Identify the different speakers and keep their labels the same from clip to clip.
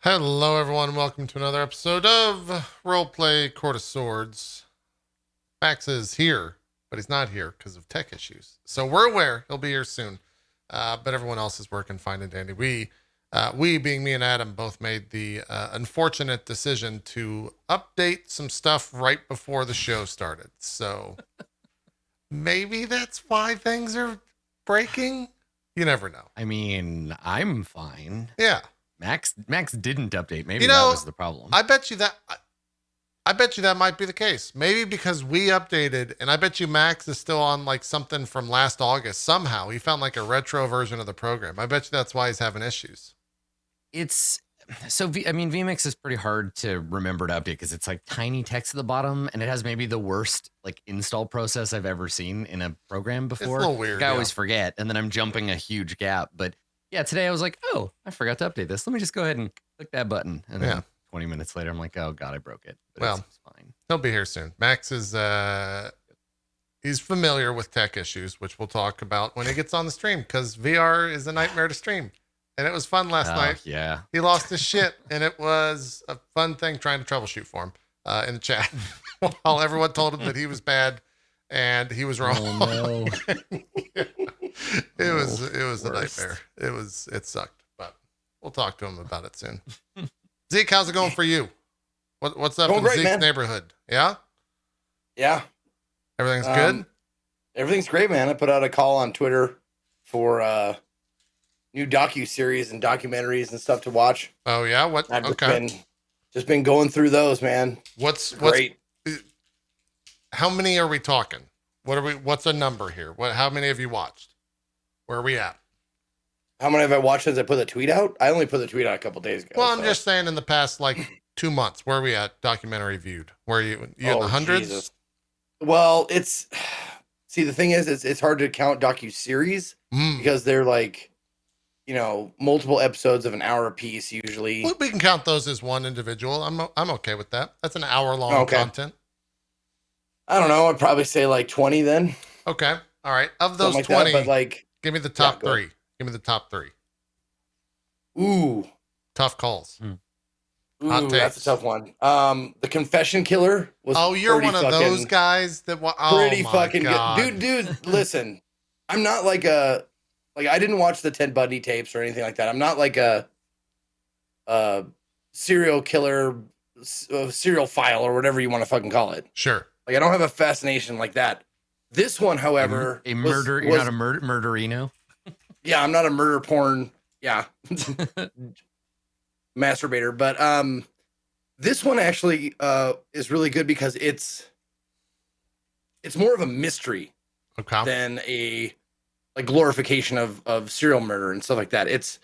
Speaker 1: Hello, everyone. Welcome to another episode of Roleplay Court of Swords. Max is here, but he's not here because of tech issues. So we're aware he'll be here soon, but everyone else is working fine and dandy. We being me and Adam, both made the unfortunate decision to update some stuff right before the show started. So maybe that's why things are breaking. You never know.
Speaker 2: I mean, I'm fine.
Speaker 1: Yeah.
Speaker 2: Max didn't update. Maybe that was the problem.
Speaker 1: I bet you that might be the case. Maybe because we updated, and I bet you Max is still on like something from last August. Somehow he found like a retro version of the program. I bet you that's why he's having issues.
Speaker 2: It's so vmix is pretty hard to remember to update because it's like tiny text at the bottom, and it has maybe the worst like install process I've ever seen in a program before.
Speaker 1: It's a little weird.
Speaker 2: I always forget, and then I'm jumping a huge gap. But yeah, today I was like, oh, I forgot to update this. Let me just go ahead and click that button. And then 20 minutes later, I'm like, oh God, I broke it. But
Speaker 1: well,
Speaker 2: it's fine.
Speaker 1: He'll be here soon. Max is, he's familiar with tech issues, which we'll talk about when he gets on the stream, because VR is a nightmare to stream. And it was fun last night.
Speaker 2: Yeah.
Speaker 1: He lost his shit, and it was a fun thing trying to troubleshoot for him in the chat while everyone told him that he was bad and he was wrong.
Speaker 2: Oh, no.
Speaker 1: It was a nightmare. It sucked, but we'll talk to him about it soon. Zeke, how's it going for you? What's up in Zeke's neighborhood? Yeah?
Speaker 3: Yeah.
Speaker 1: Everything's good?
Speaker 3: Everything's great, man. I put out a call on Twitter for new docu-series and documentaries and stuff to watch.
Speaker 1: Oh, yeah? What?
Speaker 3: I've just been going through those, man.
Speaker 1: What's
Speaker 3: great?
Speaker 1: How many are we talking? What's a number here? How many have you watched? Where are we at?
Speaker 3: How many have I watched since I put the tweet out? I only put the tweet out a couple days ago.
Speaker 1: Well, I'm just saying in the past, like 2 months, where are we at documentary viewed? Where are you in the hundreds? Jesus.
Speaker 3: Well, see, the thing is, it's hard to count docu-series because they're like, multiple episodes of an hour a piece usually.
Speaker 1: Well, we can count those as one individual. I'm okay with that. That's an hour long content.
Speaker 3: I don't know. I'd probably say like 20 then.
Speaker 1: Okay. All right. Of those
Speaker 3: like
Speaker 1: 20,
Speaker 3: that, but
Speaker 1: give me the top three. Give me the top three.
Speaker 3: Ooh.
Speaker 1: Tough calls.
Speaker 3: Ooh, that's a tough one. The Confession Killer was
Speaker 1: you're one of those guys that
Speaker 3: pretty fucking good. Dude, listen. I'm not like I didn't watch the Ted Bundy tapes or anything like that. I'm not like a serial killer, serial file or whatever you want to fucking call it.
Speaker 1: Sure.
Speaker 3: Like I don't have a fascination like that. This one, however,
Speaker 2: you're not a murderino.
Speaker 3: Yeah, I'm not a murder porn. Yeah. Masturbator, but this one actually is really good because it's more of a mystery than a glorification of serial murder and stuff like that. It's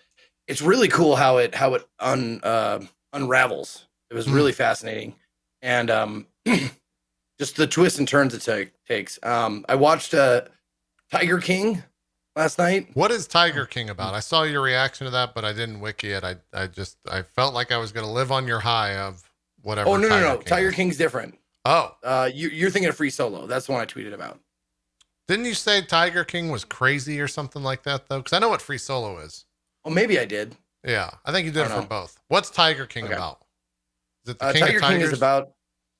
Speaker 3: really cool how it unravels. It was really fascinating, and just the twists and turns it takes. I watched Tiger King last night.
Speaker 1: What is Tiger King about? I saw your reaction to that, but I didn't wiki it. I felt like I was going to live on your high of whatever.
Speaker 3: Oh, no. Tiger King's different.
Speaker 1: Oh.
Speaker 3: You're thinking of Free Solo. That's the one I tweeted about.
Speaker 1: Didn't you say Tiger King was crazy or something like that, though? Because I know what Free Solo is.
Speaker 3: Well, maybe I did.
Speaker 1: Yeah, I think you did it for both. What's Tiger King about? Is it the King
Speaker 3: Tiger
Speaker 1: of Tigers?
Speaker 3: King is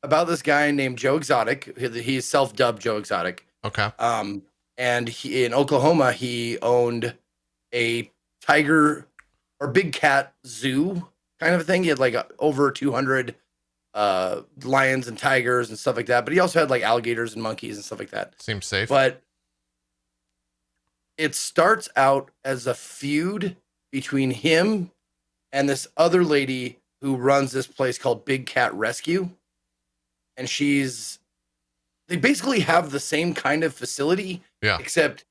Speaker 3: about this guy named Joe Exotic. He's self-dubbed Joe Exotic.
Speaker 1: Okay.
Speaker 3: And in Oklahoma, he owned a tiger or big cat zoo kind of a thing. He had like over 200 lions and tigers and stuff like that. But he also had like alligators and monkeys and stuff like that.
Speaker 1: Seems safe.
Speaker 3: But it starts out as a feud between him and this other lady who runs this place called Big Cat Rescue. And they basically have the same kind of facility.
Speaker 1: Yeah.
Speaker 3: Except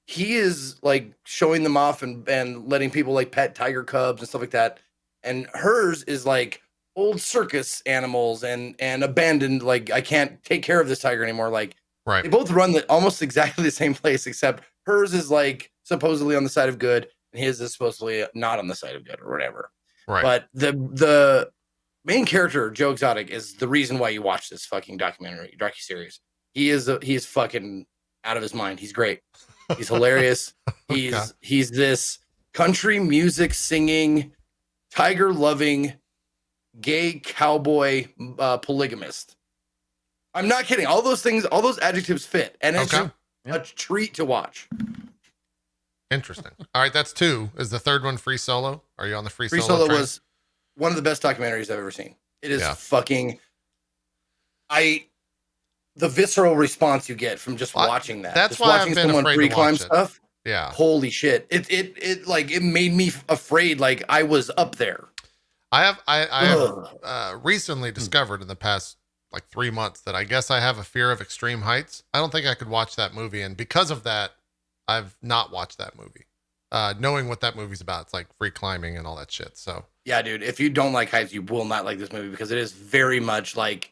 Speaker 3: he is like showing them off and letting people like pet tiger cubs and stuff like that. And hers is like old circus animals and abandoned. Like, I can't take care of this tiger anymore. Like,
Speaker 1: right.
Speaker 3: They both run almost exactly the same place, except hers is like supposedly on the side of good and his is supposedly not on the side of good or whatever.
Speaker 1: Right.
Speaker 3: But the main character, Joe Exotic, is the reason why you watch this fucking docuseries. He's fucking out of his mind. He's great. He's hilarious. He's this country music singing tiger-loving, gay cowboy polygamist. I'm not kidding. All those things, all those adjectives fit, and it's
Speaker 1: Okay.
Speaker 3: a treat to watch.
Speaker 1: Interesting. All right, that's 2. Is the third one Free Solo? Are you on the Free
Speaker 3: Free
Speaker 1: Solo
Speaker 3: Solo
Speaker 1: train?
Speaker 3: was one of the best documentaries I've ever seen. It is
Speaker 1: Yeah.
Speaker 3: fucking. The visceral response you get from just
Speaker 1: Well,
Speaker 3: watching that.
Speaker 1: that's
Speaker 3: just
Speaker 1: why I've
Speaker 3: watching
Speaker 1: been
Speaker 3: someone
Speaker 1: afraid to
Speaker 3: pre-climb
Speaker 1: watch it.
Speaker 3: stuff.
Speaker 1: Yeah.
Speaker 3: Holy shit! It made me afraid. Like I was up there.
Speaker 1: I have
Speaker 3: Ugh.
Speaker 1: recently discovered in the past like 3 months that I guess I have a fear of extreme heights. I don't think I could watch that movie, and because of that, I've not watched that movie. Knowing what that movie's about, it's like free climbing and all that shit. So
Speaker 3: Yeah, dude. If you don't like heights, you will not like this movie because it is very much like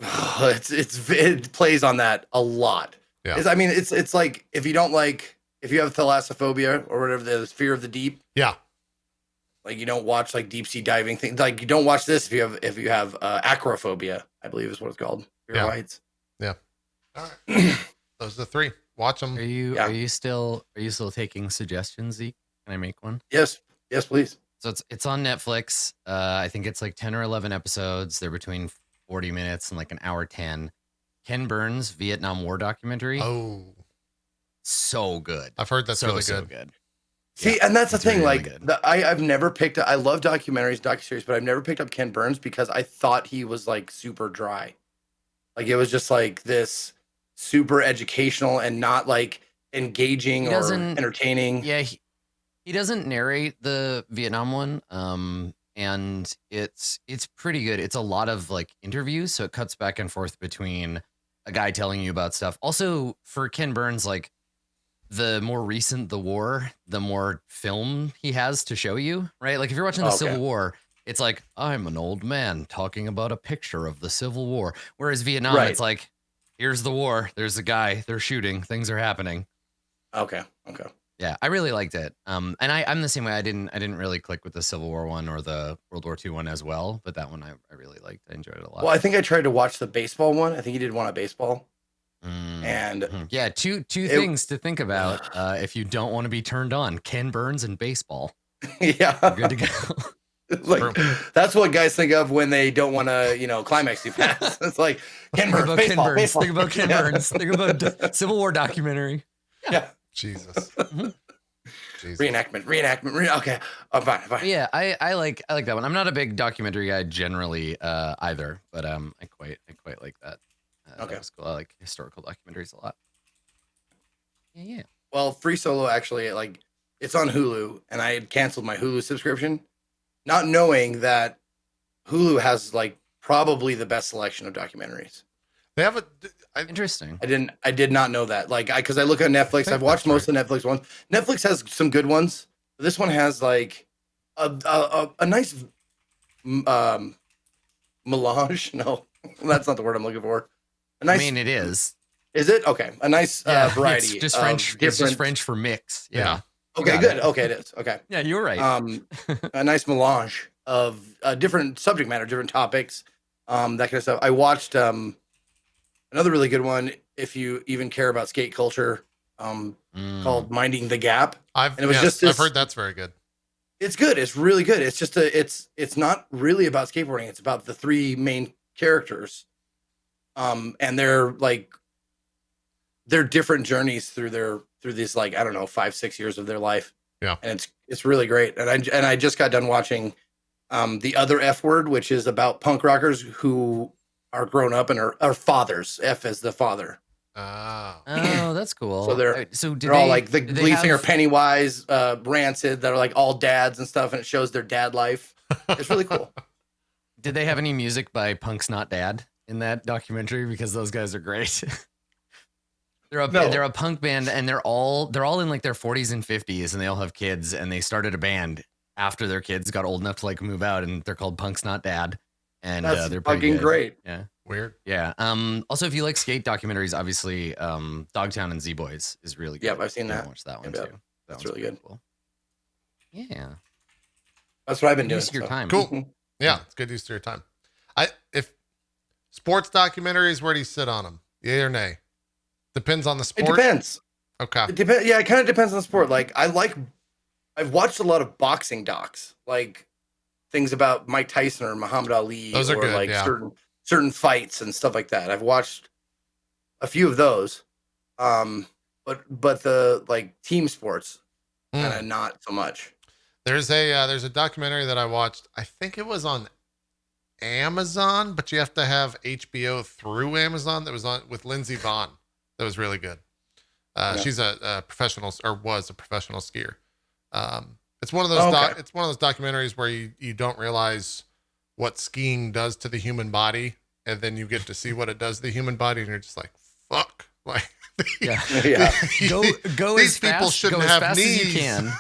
Speaker 3: it plays on that a lot.
Speaker 1: Yeah.
Speaker 3: It's like if you have thalassophobia or whatever, the fear of the deep.
Speaker 1: yeah,
Speaker 3: Like you don't watch like deep sea diving things. Like you don't watch this if you have acrophobia, I believe is what it's called. Fear of
Speaker 1: Yeah.
Speaker 3: heights.
Speaker 1: all right. Those are the 3. Watch them.
Speaker 2: Are you
Speaker 3: Yeah.
Speaker 2: are you still taking suggestions, Zeke? Can I make one?
Speaker 3: Yes, please.
Speaker 2: So it's on Netflix. I think it's like 10 or 11 episodes. They're between 40 minutes and like an hour 10. Ken Burns' Vietnam War documentary.
Speaker 1: Oh,
Speaker 2: So good.
Speaker 1: I've heard that's really
Speaker 2: So
Speaker 1: good.
Speaker 2: good.
Speaker 3: See,
Speaker 2: Yeah,
Speaker 3: and that's the
Speaker 2: it's
Speaker 3: thing.
Speaker 2: really
Speaker 3: Like,
Speaker 2: good.
Speaker 3: I've never picked up. I love documentaries, docuseries, but I've never picked up Ken Burns because I thought he was like super dry. Like it was just like this super educational and not like engaging
Speaker 2: He
Speaker 3: or
Speaker 2: doesn't-
Speaker 3: entertaining.
Speaker 2: Yeah, he doesn't narrate the Vietnam one. And it's pretty good. It's a lot of like interviews, so it cuts back and forth between a guy telling you about stuff. Also, for Ken Burns, like the more recent the war, the more film he has to show you, right? Like if you're watching the
Speaker 3: Okay.
Speaker 2: Civil War, it's like I'm an old man talking about a picture of the Civil War. Whereas Vietnam,
Speaker 3: Right.
Speaker 2: it's like here's the war, there's a guy, they're shooting, things are happening.
Speaker 3: Okay.
Speaker 2: Yeah, I really liked it. And I'm the same way. I didn't really click with the Civil War one or the World War II one as well, but that one I really liked. I enjoyed it a lot.
Speaker 3: Well, I think I tried to watch the baseball one. I think he did one on baseball,
Speaker 2: Mm.
Speaker 3: and
Speaker 2: Mhm. Yeah, two things to think about if you don't want to be turned on: Ken Burns and baseball.
Speaker 3: yeah,
Speaker 2: You're good to go.
Speaker 3: like that's what guys think of when they don't want to, climax too fast. It's like Ken
Speaker 2: Think
Speaker 3: Burns,
Speaker 2: about
Speaker 3: baseball,
Speaker 2: Ken Burns.
Speaker 3: baseball.
Speaker 2: Think about Ken
Speaker 3: Yeah.
Speaker 2: Burns. Think about Civil War documentary.
Speaker 3: Yeah,
Speaker 1: Jesus.
Speaker 2: Mhm.
Speaker 1: Jesus.
Speaker 3: reenactment. Okay, I'm fine.
Speaker 2: But yeah, I like that one. I'm not a big documentary guy generally either, but I quite like that.
Speaker 3: Okay.
Speaker 2: That was cool. I like historical documentaries a lot. Yeah.
Speaker 3: Well, Free Solo actually, like, it's on Hulu, and I had canceled my Hulu subscription, not knowing that Hulu has like probably the best selection of documentaries.
Speaker 1: They have
Speaker 2: Interesting.
Speaker 3: I did not know that. Like, because I look at Netflix,
Speaker 1: think
Speaker 3: I've watched
Speaker 1: that's
Speaker 3: most of the Netflix ones. Netflix has some good ones. But this one has like a nice melange. No, that's not the word I'm looking for. A nice.
Speaker 2: I mean, it is.
Speaker 3: Is it okay? A nice variety.
Speaker 2: It's just
Speaker 3: of
Speaker 2: French. It's just
Speaker 3: different-
Speaker 2: French for mix. Yeah.
Speaker 3: Okay,
Speaker 2: got
Speaker 3: good.
Speaker 2: it.
Speaker 3: Okay, it is. Okay.
Speaker 2: Yeah, you're right.
Speaker 3: A nice melange of different subject matter, different topics, that kind of stuff. I watched another really good one, if you even care about skate culture, called Minding the Gap.
Speaker 1: I've
Speaker 3: And it was just this-
Speaker 1: I've heard that's very good.
Speaker 3: It's good. It's really good. It's just it's not really about skateboarding. It's about the 3 main characters, and they're different journeys through these, like, I don't know, 5-6 years of their life.
Speaker 1: Yeah.
Speaker 3: And it's really great. And I just got done watching The Other F Word, which is about punk rockers who are grown up and are fathers. F as the father.
Speaker 1: Ah.
Speaker 2: Oh, that's cool.
Speaker 3: So they're-
Speaker 2: so did
Speaker 3: They're all
Speaker 2: they-
Speaker 3: like the
Speaker 2: did they
Speaker 3: lead singer
Speaker 2: have-
Speaker 3: Pennywise, Rancid, that are like all dads and stuff, and it shows their dad life. It's really cool.
Speaker 2: Did they have any music by Punk's Not Dad in that documentary? Because those guys are great.
Speaker 3: No.
Speaker 2: They're a punk band, and they're all in like their 40s and 50s, and they all have kids, and they started a band after their kids got old enough to like move out, and they're called Punk's Not Dad. And
Speaker 3: That's
Speaker 2: they're pretty
Speaker 3: fucking
Speaker 2: good.
Speaker 3: great.
Speaker 2: Yeah.
Speaker 1: Weird.
Speaker 2: Yeah. Also, if you like skate documentaries, obviously, Dogtown and Z Boys is really good.
Speaker 3: Yep, I've seen
Speaker 2: You
Speaker 3: that.
Speaker 2: watch that one
Speaker 3: Yep,
Speaker 2: too.
Speaker 3: yep.
Speaker 2: That
Speaker 3: That's
Speaker 2: one's
Speaker 3: really
Speaker 2: pretty
Speaker 3: good.
Speaker 2: Cool. Yeah.
Speaker 3: That's what I've been doing.
Speaker 2: Use your
Speaker 3: so.
Speaker 2: time.
Speaker 1: Cool. Yeah, it's good use of your time. If sports documentaries, where do you sit on them? Yay or nay? Depends on the
Speaker 3: It
Speaker 1: sport.
Speaker 3: depends.
Speaker 1: Okay.
Speaker 3: It depends. Yeah, it kind of depends on the sport. Like, I like I've watched a lot of boxing docs, like things about Mike Tyson or Muhammad Ali,
Speaker 1: Those are
Speaker 3: or
Speaker 1: good,
Speaker 3: like
Speaker 1: yeah.
Speaker 3: certain fights and stuff like that. I've watched a few of those. But the like team sports kind of not so much.
Speaker 1: There's a documentary that I watched. I think it was on Amazon, but you have to have HBO through Amazon. That was on with Lindsey Vonn. That was really good. She's a professional, or was a professional skier. It's one of those it's one of those documentaries where you don't realize what skiing does to the human body, and then you get to see what it does to the human body, and you're just like, fuck. Like,
Speaker 3: Yeah.
Speaker 2: Go
Speaker 1: These
Speaker 2: as
Speaker 1: people
Speaker 2: fast,
Speaker 1: shouldn't
Speaker 2: go as
Speaker 1: have
Speaker 2: fast
Speaker 1: knees.
Speaker 2: as you can.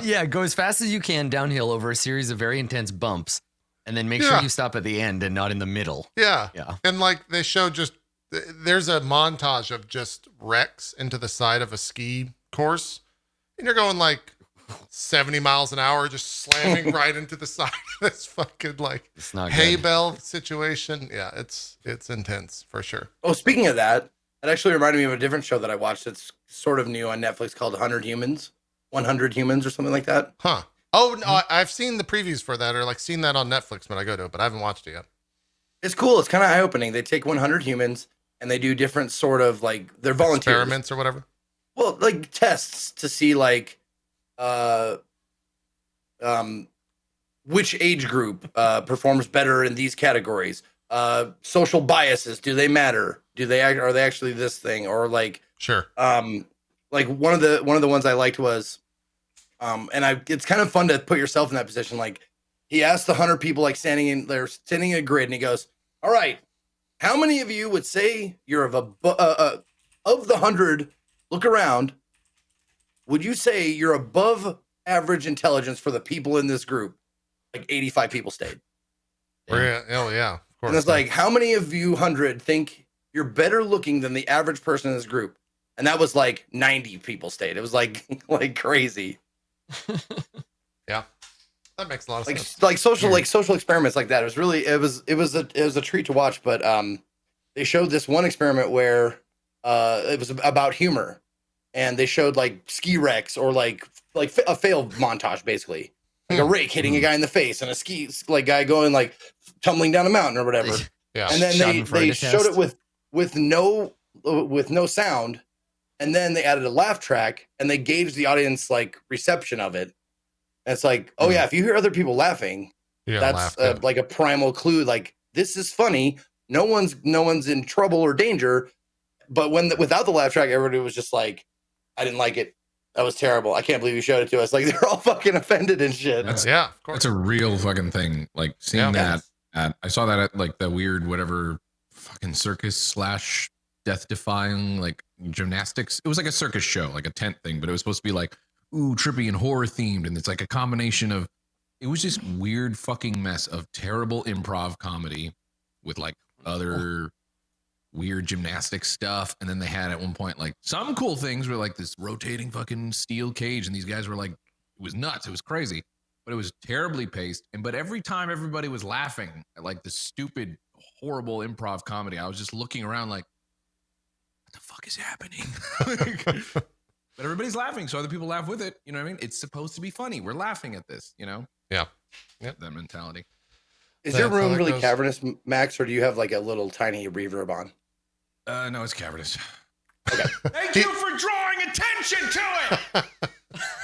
Speaker 2: Yeah, go as fast as you can downhill over a series of very intense bumps, and then make sure you stop at the end and not in the middle.
Speaker 1: Yeah.
Speaker 2: Yeah.
Speaker 1: And like they show there's a montage of just wrecks into the side of a ski course, and you're going like 70 miles an hour, just slamming right into the side of this fucking like
Speaker 2: It's not
Speaker 1: hay
Speaker 2: good.
Speaker 1: bale situation. Yeah, it's intense for sure.
Speaker 3: Oh, speaking of that, it actually reminded me of a different show that I watched that's sort of new on Netflix called 100 Humans or something like that.
Speaker 1: Huh. Oh, no, I've seen the previews for that, or like seen that on Netflix when I go to it, but I haven't watched it yet.
Speaker 3: It's cool. It's kind of eye-opening. They take 100 humans and they do different sort of like they're volunteers.
Speaker 1: Experiments or whatever.
Speaker 3: Well, like tests to see like which age group performs better in these categories. Social biases, do they matter? Are they actually this thing? Or like
Speaker 1: Sure.
Speaker 3: like one of the ones I liked was it's kind of fun to put yourself in that position. Like he asked the 100 people like standing in a grid, and he goes, all right, how many of you would say you're of the 100, look around, would you say you're above average intelligence for the people in this group? Like 85 people stayed.
Speaker 1: Yeah. Oh yeah, of course.
Speaker 3: And it's like, how many of you 100 think you're better looking than the average person in this group? And that was like 90 people stayed. It was like crazy.
Speaker 1: Yeah, that makes a lot of sense.
Speaker 3: Like social experiments like that. It was a treat to watch. But they showed this one experiment where it was about humor, and they showed like ski wrecks or like a fail montage, basically like a rake hitting a guy in the face and a ski like guy going like tumbling down a mountain or whatever.
Speaker 1: Yeah.
Speaker 3: And then they showed it with no sound, and then they added a laugh track and they gauged the audience like reception of it. And it's like, oh yeah, if you hear other people laughing, that's like a primal clue. Like this is funny. No one's in trouble or danger. But without the laugh track, everybody was just like, I didn't like it. That was terrible. I can't believe you showed it to us. Like they're all fucking offended and shit.
Speaker 1: Of course.
Speaker 4: That's a real fucking thing. Like seeing that I saw that at like the weird whatever fucking circus / death defying like gymnastics. It was like a circus show, like a tent thing, but it was supposed to be like trippy and horror themed, and it's like a combination of it was just weird fucking mess of terrible improv comedy with like other weird gymnastics stuff. And then they had at one point like some cool things were like this rotating fucking steel cage, and these guys were like, it was nuts, it was crazy, but it was terribly paced. But every time everybody was laughing at like the stupid horrible improv comedy, I was just looking around like, what the fuck is happening? But everybody's laughing, so other people laugh with it. You know what I mean? It's supposed to be funny. We're laughing at this, you know?
Speaker 1: Yeah. Yep.
Speaker 4: That mentality.
Speaker 3: Is your room really cavernous, Max, or do you have like a little tiny reverb on?
Speaker 4: No, it's cavernous.
Speaker 3: Okay.
Speaker 4: Thank you for drawing attention to it.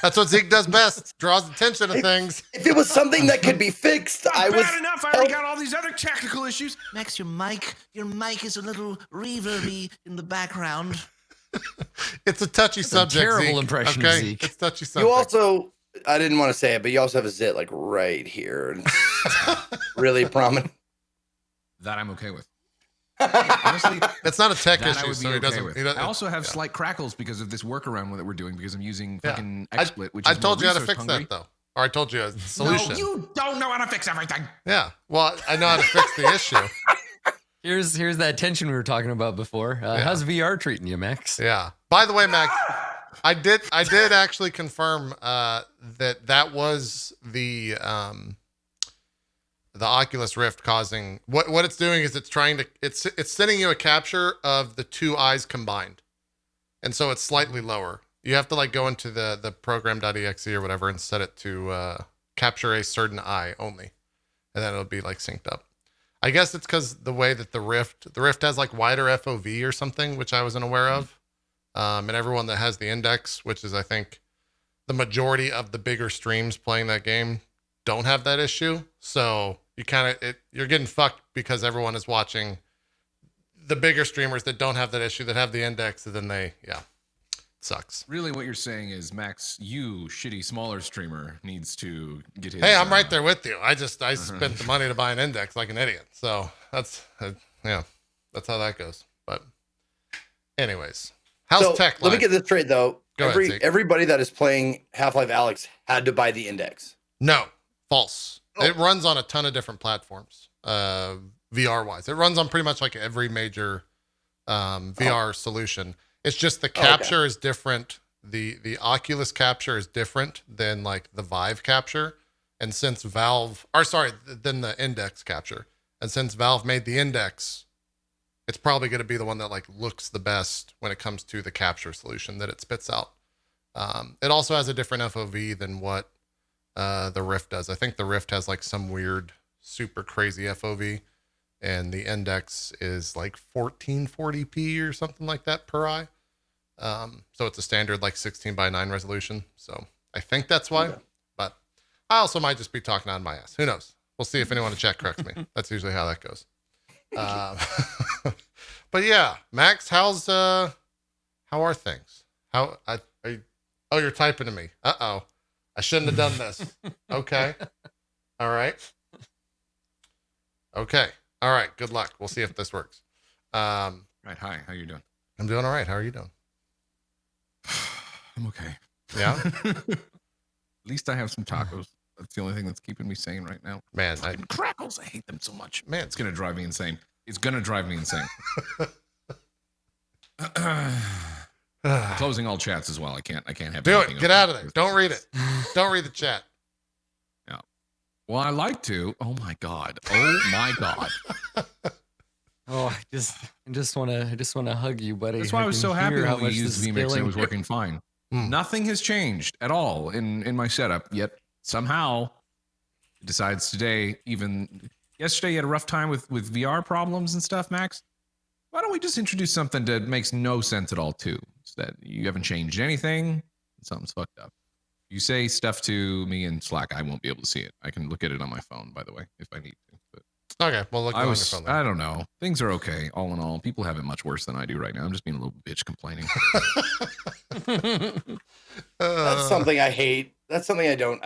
Speaker 1: That's what Zeke does best. Draws attention to things.
Speaker 3: If it was something that could be fixed, I was
Speaker 4: bad enough. I already got all these other technical issues.
Speaker 5: Max, your mic is a little reverby in the background.
Speaker 1: It's a touchy subject.
Speaker 2: Terrible
Speaker 1: Zeke,
Speaker 2: impression of
Speaker 1: okay?
Speaker 2: Zeke.
Speaker 1: It's touchy subject.
Speaker 3: You also, I didn't want to say it, but you also have a zit like right here. And really prominent.
Speaker 4: That I'm okay with. Honestly,
Speaker 1: it's not a tech
Speaker 4: that I
Speaker 1: issue,
Speaker 4: would
Speaker 1: so
Speaker 4: be
Speaker 1: he
Speaker 4: okay
Speaker 1: doesn't.
Speaker 4: with.
Speaker 1: He doesn't
Speaker 4: I also have slight crackles because of this workaround that we're doing because I'm using fucking
Speaker 1: I
Speaker 4: XSplit, which
Speaker 1: I
Speaker 4: is
Speaker 1: told you
Speaker 4: more
Speaker 1: how to fix
Speaker 4: resource hungry.
Speaker 1: that, though. Or I told you a solution.
Speaker 4: No, you don't know how to fix everything.
Speaker 1: Yeah. Well, I know how to fix the issue.
Speaker 2: Here's that tension we were talking about before. How's VR treating you, Max?
Speaker 1: Yeah. By the way, Max, I did actually confirm that was the Oculus Rift causing what it's doing is it's sending you a capture of the two eyes combined, and so it's slightly lower. You have to like go into the program.exe or whatever and set it to capture a certain eye only, and then it'll be like synced up. I guess it's because the way that the Rift has like wider FOV or something, which I wasn't aware of. And everyone that has the index, which is I think the majority of the bigger streams playing that game, don't have that issue. So you you're getting fucked because everyone is watching the bigger streamers that don't have that issue, that have the index, and then sucks.
Speaker 4: Really, what you're saying is, Max, you shitty smaller streamer needs to get his.
Speaker 1: Hey, I'm right there with you. I spent the money to buy an index like an idiot. So that's that's how that goes. But anyways, how's tech?
Speaker 3: Let me get this straight though.
Speaker 1: Go ahead,
Speaker 3: Everybody that is playing Half-Life Alyx had to buy the index.
Speaker 1: No, false.
Speaker 3: Oh.
Speaker 1: It runs on a ton of different platforms. VR wise, it runs on pretty much like every major VR solution. It's just the capture is different. The Oculus capture is different than like the Vive capture. And since than the index capture. And since Valve made the index, it's probably going to be the one that like looks the best when it comes to the capture solution that it spits out. It also has a different FOV than what the Rift does. I think the Rift has like some weird, super crazy FOV. And the index is like 1440p or something like that per eye. So it's a standard like 16:9 resolution. So I think that's why. Okay. But I also might just be talking out of my ass. Who knows? We'll see if anyone in chat corrects me. That's usually how that goes. But yeah, Max, how are things? You're typing to me. I shouldn't have done this. Okay. All right. Okay. All right. Good luck. We'll see if this works.
Speaker 4: Right. Hi. How you doing?
Speaker 1: I'm doing all right. How are you doing?
Speaker 4: I'm okay.
Speaker 1: Yeah.
Speaker 4: At least I have some tacos. That's the only thing that's keeping me sane right now.
Speaker 1: Man,
Speaker 4: crackles. I hate them so much.
Speaker 1: Man,
Speaker 4: it's gonna drive me insane. It's gonna drive me insane. Closing all chats as well. I can't have.
Speaker 1: Do it. Get out of there. Don't read it. Don't read the chat.
Speaker 4: Yeah. Well, I like to. Oh my god. Oh my god.
Speaker 2: Oh, I just want to hug you, buddy.
Speaker 4: That's why I was so happy when we used vMix and it was working fine. Nothing has changed at all in my setup, yet somehow it decides today, even yesterday you had a rough time with VR problems and stuff, Max. Why don't we just introduce something that makes no sense at all too? So that you haven't changed anything, something's fucked up. You say stuff to me in Slack, I won't be able to see it. I can look at it on my phone, by the way, if I need to. But
Speaker 1: okay, well, look on your phone.
Speaker 4: I don't know. Things are okay, all in all. People have it much worse than I do right now. I'm just being a little bitch complaining.
Speaker 3: That's something I hate. That's something I don't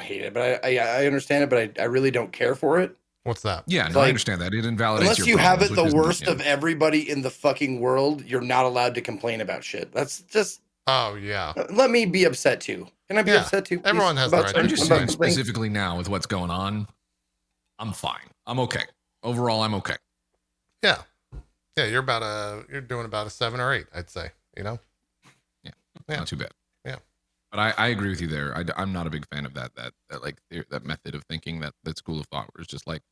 Speaker 3: hate it, but I understand it, but I really don't care for it.
Speaker 1: What's that?
Speaker 4: Yeah, no, I understand that. It invalidates
Speaker 3: unless
Speaker 4: your
Speaker 3: you have
Speaker 4: problems,
Speaker 3: it the worst of everybody in the fucking world, you're not allowed to complain about shit. That's just...
Speaker 1: Oh, yeah.
Speaker 3: Let me be upset too. Can I be upset too? Please?
Speaker 1: Everyone has the right.
Speaker 4: I'm just saying specifically now with what's going on, I'm fine. I'm okay. Overall, I'm okay.
Speaker 1: Yeah. Yeah, you're doing about a 7 or 8, I'd say, you know?
Speaker 4: Yeah. Not too bad.
Speaker 1: Yeah.
Speaker 4: But I agree with you there. I'm not a big fan of that method of thinking, that school of thought where it's just like,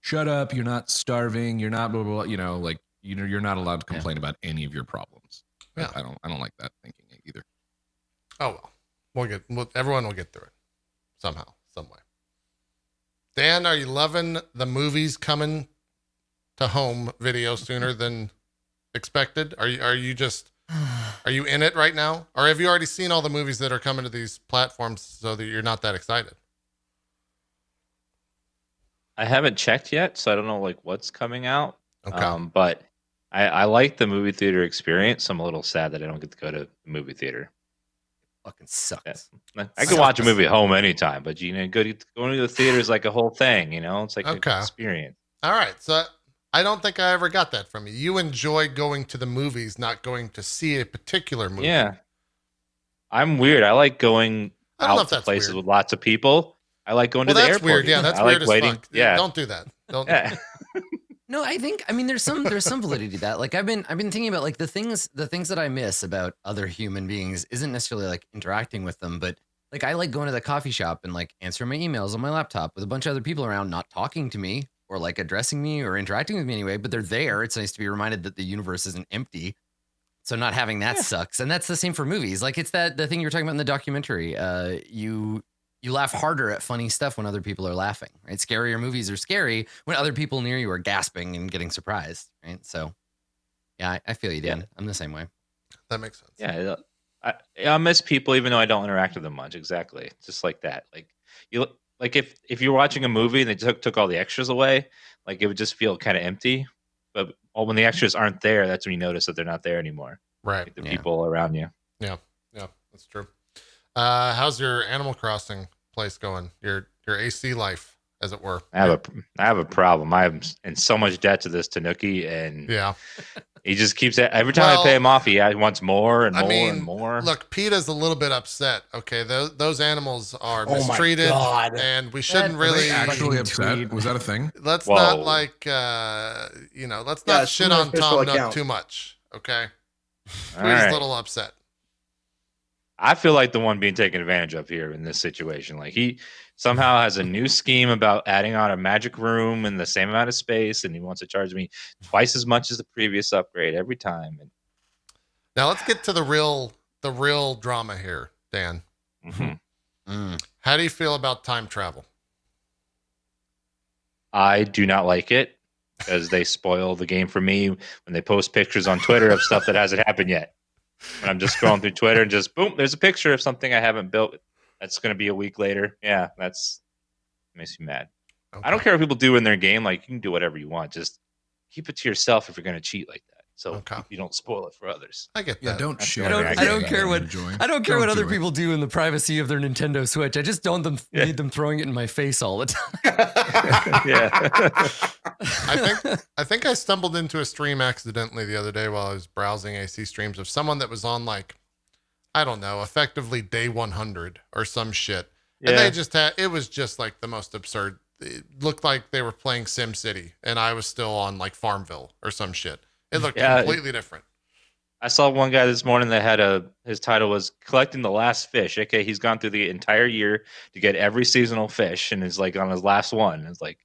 Speaker 4: shut up, you're not starving, you're not blah, blah, blah, you're not allowed to complain about any of your problems. Yeah. I don't like that thinking either.
Speaker 1: Oh well. Everyone will get through it somehow, some way. Dan, are you loving the movies coming to home video sooner than expected? Are you in it right now? Or have you already seen all the movies that are coming to these platforms so that you're not that excited?
Speaker 6: I haven't checked yet, so I don't know like what's coming out.
Speaker 1: Okay.
Speaker 6: But I like the movie theater experience. So I'm a little sad that I don't get to go to the movie theater.
Speaker 2: Fucking sucks.
Speaker 6: Yeah. I can watch a movie at home anytime, but going to the theater is like a whole thing, It's like an experience.
Speaker 1: All right. So I don't think I ever got that from you. You enjoy going to the movies, not going to see a particular movie.
Speaker 6: Yeah. I'm weird. I like going out to places
Speaker 1: weird.
Speaker 6: With lots of people. I like going to the airport.
Speaker 1: Weird. Yeah, that's
Speaker 6: I
Speaker 1: weird
Speaker 6: like
Speaker 1: as
Speaker 6: waiting.
Speaker 1: fuck.
Speaker 6: Yeah.
Speaker 1: Don't do that. Don't.
Speaker 6: Yeah.
Speaker 2: No, there's some validity to that. Like I've been thinking about like the things that I miss about other human beings isn't necessarily like interacting with them, but like I like going to the coffee shop and like answering my emails on my laptop with a bunch of other people around, not talking to me or like addressing me or interacting with me anyway, but they're there. It's nice to be reminded that the universe isn't empty. So not having that sucks. And that's the same for movies. Like it's the thing you were talking about in the documentary. You laugh harder at funny stuff when other people are laughing, right? Scarier movies are scary when other people near you are gasping and getting surprised, right? So yeah, I feel you, Dan.
Speaker 6: Yeah.
Speaker 2: I'm the same way.
Speaker 1: That makes sense.
Speaker 6: Yeah, I miss people even though I don't interact with them much. Exactly, just like that. Like if you're watching a movie and they took all the extras away, like it would just feel kind of empty. But when the extras aren't there, that's when you notice that they're not there anymore.
Speaker 1: Right.
Speaker 6: Like the people around you.
Speaker 1: Yeah, that's true. How's your Animal Crossing place going? Your AC life, as it were.
Speaker 6: I have a problem. I'm in so much debt to this Tanuki, and
Speaker 1: Yeah.
Speaker 6: he just keeps it. Every time I pay him off, he wants more and more and more.
Speaker 1: Look, PETA's a little bit upset. Okay, those animals are
Speaker 3: Oh my
Speaker 1: mistreated,
Speaker 3: God.
Speaker 1: and we shouldn't
Speaker 2: Are
Speaker 1: really
Speaker 2: they
Speaker 4: Actually upset?
Speaker 2: tweet.
Speaker 4: Was that a thing?
Speaker 1: let's
Speaker 6: Whoa.
Speaker 1: not let's
Speaker 3: Yeah,
Speaker 1: not
Speaker 3: it's
Speaker 1: shit
Speaker 3: from
Speaker 1: on
Speaker 3: their
Speaker 1: Tom
Speaker 3: official
Speaker 1: Nook
Speaker 3: account.
Speaker 1: too much. Okay,
Speaker 6: All
Speaker 1: he's
Speaker 6: right.
Speaker 1: a little upset.
Speaker 6: I feel like the one being taken advantage of here in this situation. Like he somehow has a new scheme about adding on a magic room in the same amount of space, and he wants to charge me twice as much as the previous upgrade every time. And
Speaker 1: Now let's get to the real drama here, Dan. How do you feel about time travel?
Speaker 6: I do not like it because they spoil the game for me when they post pictures on Twitter of stuff that hasn't happened yet. When I'm just scrolling through Twitter and just boom, there's a picture of something I haven't built. That's going to be a week later. Yeah, makes me mad.
Speaker 1: Okay.
Speaker 6: I don't care what people do in their game. Like you can do whatever you want. Just keep it to yourself if you're going to cheat like that. So
Speaker 1: Okay.
Speaker 6: you don't spoil it for others.
Speaker 1: I get that.
Speaker 4: Yeah, don't
Speaker 6: That's
Speaker 4: share.
Speaker 6: the only
Speaker 2: I
Speaker 6: thing
Speaker 2: don't care what
Speaker 4: Enjoy.
Speaker 2: I don't care
Speaker 4: Don't
Speaker 2: what other
Speaker 4: do it.
Speaker 2: people do in the privacy of their Nintendo Switch. I just don't need them throwing it in my face all the time.
Speaker 6: Yeah.
Speaker 1: I think I stumbled into a stream accidentally the other day while I was browsing AC streams of someone that was on like, I don't know, effectively day 100 or some shit. And they just it was just like the most absurd. It looked like they were playing Sim City and I was still on like Farmville or some shit. It looked completely different.
Speaker 6: I saw one guy this morning that had his title was collecting the last fish. Okay, he's gone through the entire year to get every seasonal fish and is like on his last one. It's like,